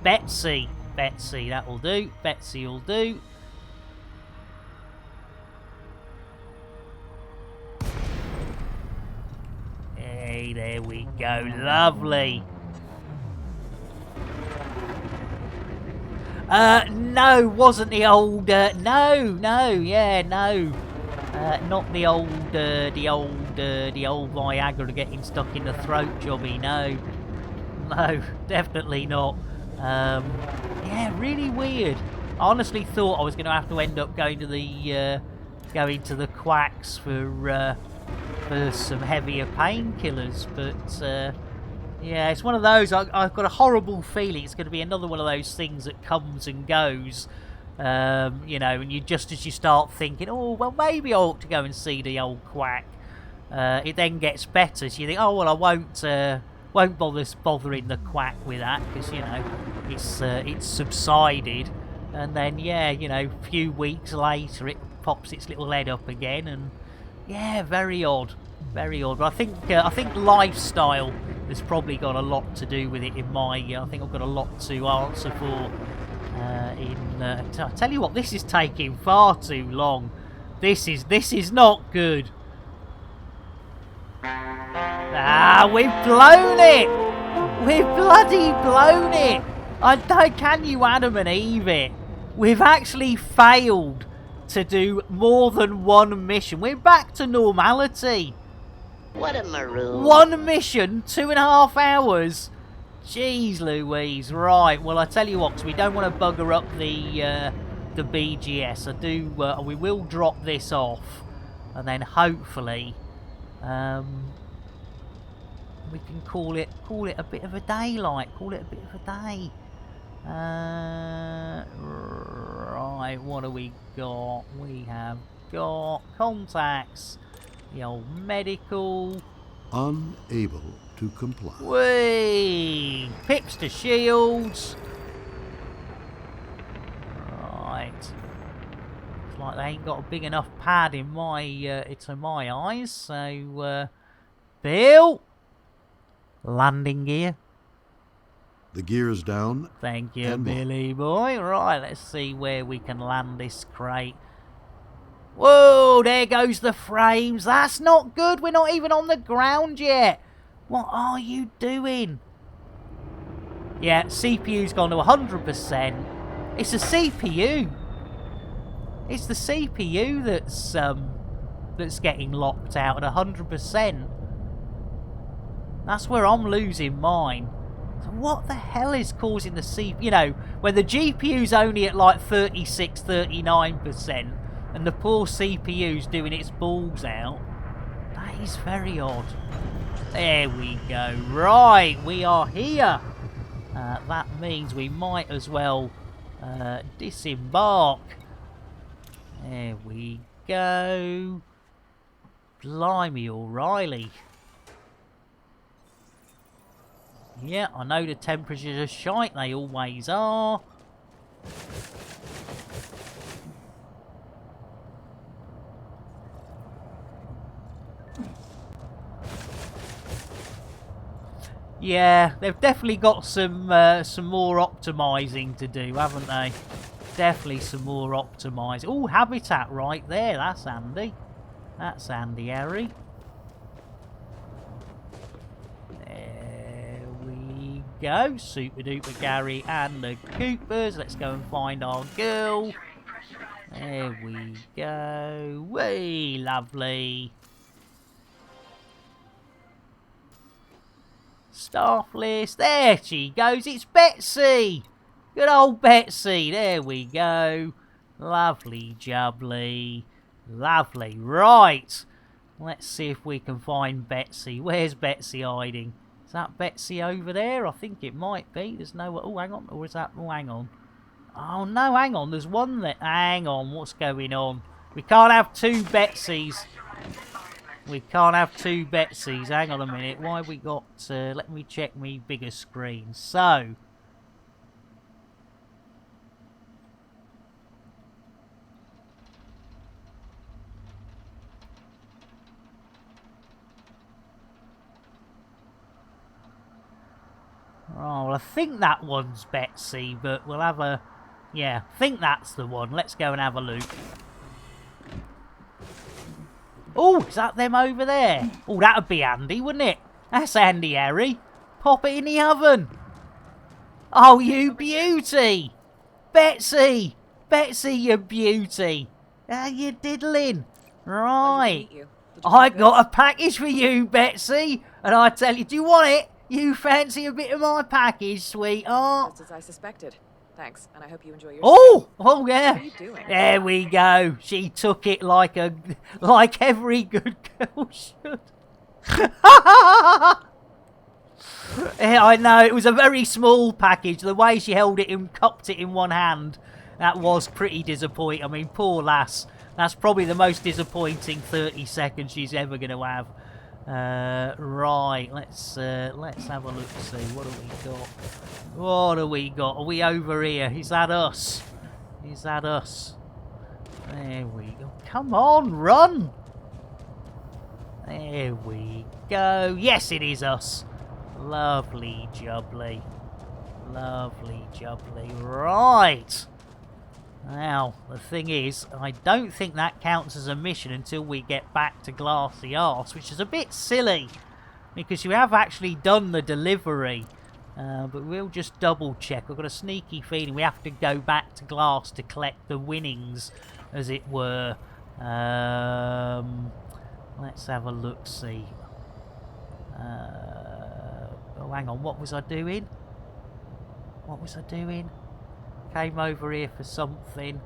Betsy, that'll do. Betsy will do. Hey, there we go. Lovely. No, wasn't the old. No. Not the old Viagra getting stuck in the throat jobby, no, definitely not. Yeah, really weird. I honestly thought I was going to have to end up going to the quacks for some heavier painkillers, but yeah, it's one of those. I've got a horrible feeling it's going to be another one of those things that comes and goes. You know, and as you start thinking, oh, well, maybe I ought to go and see the old quack, it then gets better, so you think, oh, well, I won't bothering the quack with that, because, you know, it's subsided, and then, yeah, you know, a few weeks later, it pops its little head up again, and, yeah, very odd, but I think lifestyle has probably got a lot to do with it in my, I think I've got a lot to answer for. I tell you what, this is taking far too long. This is not good. We've blown it. We've bloody blown it. Can you Adam and Eve it? We've actually failed to do more than one mission. We're back to normality. What a maroon. One mission, 2.5 hours. Jeez Louise, right, well I tell you what, 'cause we don't want to bugger up the BGS, we will drop this off, and then hopefully, we can call it a bit of a day, right, what do we got? We have got contacts, the old medical. Unable to comply. Whee! Pips to shields. Right. Looks like they ain't got a big enough pad in my eyes. So, Bill, landing gear. The gear's down. Thank you, Billy boy. Right, let's see where we can land this crate. Whoa, there goes the frames. That's not good. We're not even on the ground yet. What are you doing? Yeah, CPU's gone to 100%. It's a CPU. It's the CPU that's getting locked out at 100%. That's where I'm losing mine. So what the hell is causing the CPU? You know, when the GPU's only at like 36, 39%, and the poor CPU's doing its balls out. That is very odd. There we go. Right, we are here. That means we might as well disembark. There we go. Blimey, O'Reilly. Yeah, I know the temperatures are shite, they always are. Yeah, they've definitely got some more optimising to do, haven't they? Definitely some more optimising. Oh, habitat right there. That's handy. That's handy, Harry. There we go. Super duper Gary and the Coopers. Let's go and find our girl. There we go. Way lovely. Staff list. There she goes. It's Betsy. Good old Betsy. There we go. Lovely jubbly. Lovely. Right. Let's see if we can find Betsy. Where's Betsy hiding? Is that Betsy over there? I think it might be. There's no... Oh, hang on. Or is that... Oh, hang on. Oh, no, hang on. There's one that... Hang on. What's going on? We can't have two Betsies. We can't have two Betsies. Hang on a minute. Why have we got... let me check me bigger screen. So... Oh, well, I think that one's Betsy, but we'll have a... Yeah, I think that's the one. Let's go and have a look. Oh, is that them over there? Oh, that would be handy, wouldn't it? That's handy, Harry. Pop it in the oven. Oh, you beauty. Betsy. Betsy, you beauty. How you diddling? Right. I got a package for you, Betsy. And I tell you, do you want it? You fancy a bit of my package, sweetheart? Just as I suspected. Thanks, and I hope you enjoy your Oh! Oh, yeah. What are you doing? There we go. She took it like every good girl should. Yeah, I know, it was a very small package. The way she held it and cupped it in one hand, that was pretty disappointing. I mean, poor lass. That's probably the most disappointing 30 seconds she's ever going to have. Right, let's have a look, see what do we got. What do we got? Are we over here? Is that us? Is that us? There we go. Come on, run! There we go. Yes, it is us. Lovely jubbly. Lovely jubbly. Right. Now, the thing is, I don't think that counts as a mission until we get back to Glassy Arse, which is a bit silly, because you have actually done the delivery. But we'll just double check. I've got a sneaky feeling we have to go back to Glass to collect the winnings, as it were. Let's have a look-see. Oh, hang on, what was I doing? What was I doing? Came over here for something.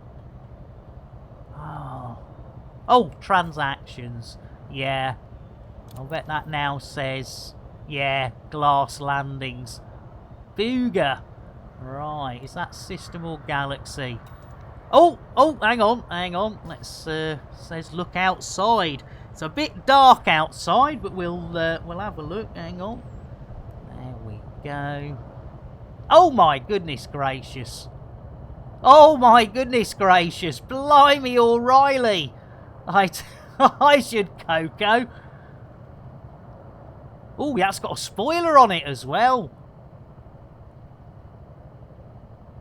Oh, transactions. Yeah. I'll bet that now says, yeah, Glass Landings. Booger. Right, is that system or galaxy? Oh, hang on. Let's, says look outside. It's a bit dark outside, but we'll have a look. Hang on. There we go. Oh my goodness gracious. Oh my goodness gracious. Blimey O'Reilly. I should Coco. Oh, that's got a spoiler on it as well.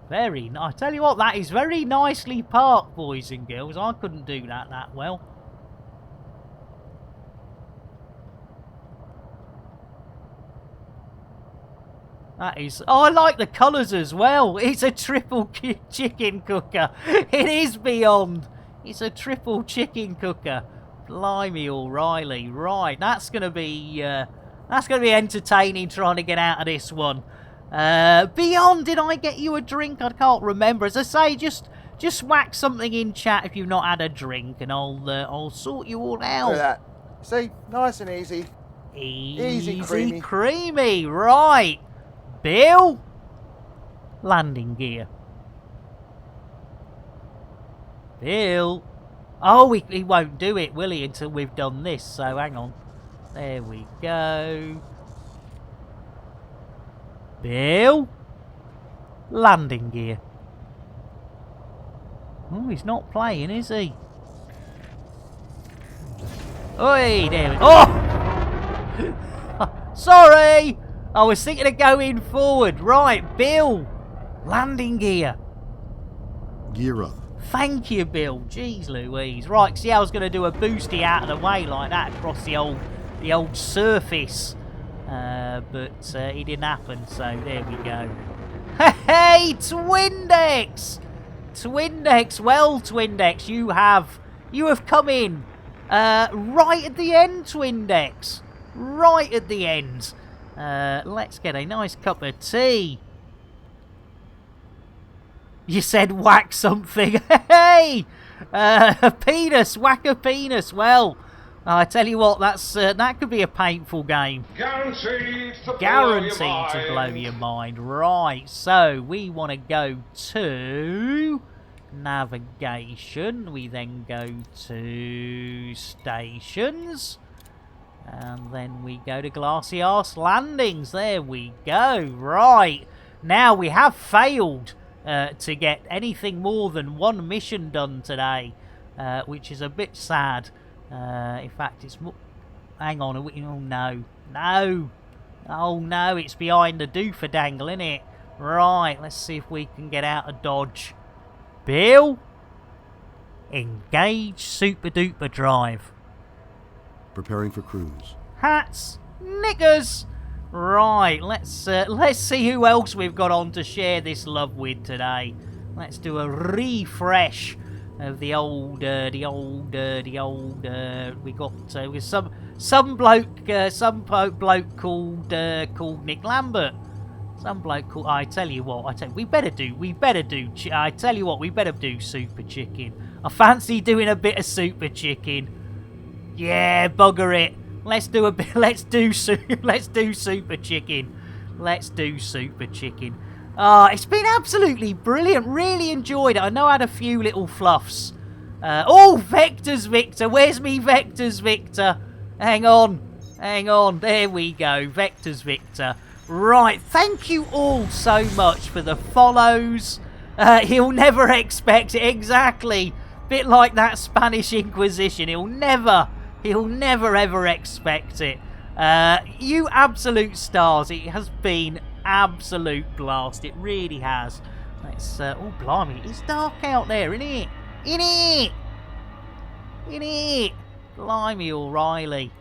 Very nice. I tell you what, that is very nicely parked, boys and girls. I couldn't do that well. That is... Oh, I like the colours as well. It's a triple chicken cooker. It is beyond. It's a triple chicken cooker. Blimey O'Reilly. Right, that's going to be entertaining trying to get out of this one. Beyond, did I get you a drink? I can't remember. As I say, just whack something in chat if you've not had a drink, and I'll sort you all out. Look at that. See, nice and easy. Easy creamy. Right. Bill? Landing gear. Bill? Oh, he won't do it, will he, until we've done this, so hang on. There we go. Bill? Landing gear. Oh, he's not playing, is he? Oi, there we go. Oh! Sorry! I was thinking of going forward. Right, Bill. Landing gear. Gear up. Thank you, Bill. Jeez Louise. Right, see, I was going to do a boosty out of the way like that across the old surface. But it didn't happen, so there we go. Hey, Twindex! Twindex, well, Twindex, you have come in right at the end, Twindex. Right at the end. Let's get a nice cup of tea. You said whack something. Hey! A penis, whack a penis. Well, I tell you what, that could be a painful game. Guaranteed to blow your mind. Right, so we want to go to navigation. We then go to stations. And then we go to Glassy Arse Landings. There we go. Right, now we have failed to get anything more than one mission done today, which is a bit sad. In fact, it's... Hang on. Oh, no. No. Oh, no. It's behind the doofer dangle, isn't it? Right. Let's see if we can get out of dodge. Bill? Engage super duper drive. Preparing for cruise. Hats. Knickers. Right. Let's see who else we've got on to share this love with today. Let's do a refresh of we got some bloke called Nick Lambert. Some bloke called, I tell you what, we better do Super Chicken. I fancy doing a bit of Super Chicken. Yeah, bugger it. Let's do Super Chicken. Let's do Super Chicken. It's been absolutely brilliant. Really enjoyed it. I know I had a few little fluffs. Vectors Victor. Where's me Vectors Victor? Hang on. There we go. Vectors Victor. Right. Thank you all so much for the follows. He'll never expect it. Exactly. Bit like that Spanish Inquisition. He'll never ever expect it. You absolute stars. It has been absolute blast. It really has. Let's oh blimey, it's dark out there, isn't it? Blimey, O'Reilly.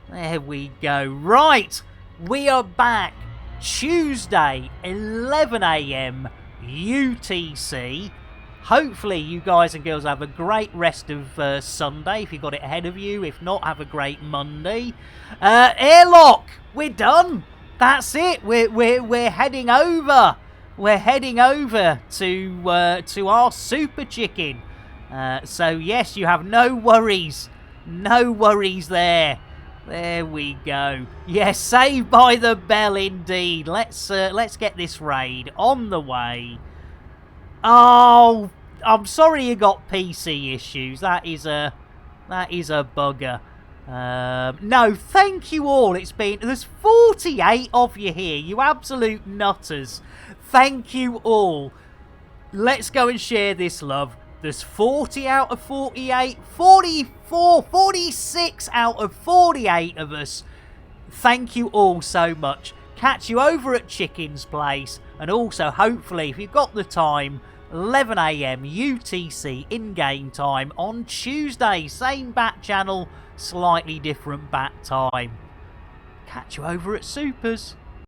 There we go. Right, we are back Tuesday 11 AM UTC. Hopefully you guys and girls have a great rest of Sunday if you've got it ahead of you. If not, have a great Monday. Airlock, we're done. That's it. We're heading over. We're heading over to our Super Chicken. So yes, you have no worries. No worries there. There we go. Yes, Saved by the Bell indeed. Let's get this raid on the way. Oh, I'm sorry you got PC issues. That is a bugger. No, thank you all. There's 48 of you here. You absolute nutters. Thank you all. Let's go and share this love. There's 40 out of 48, 44, 46 out of 48 of us. Thank you all so much. Catch you over at Chicken's Place. And also, hopefully, if you've got the time, 11 AM UTC in-game time on Tuesday. Same bat channel, slightly different bat time. Catch you over at Supers.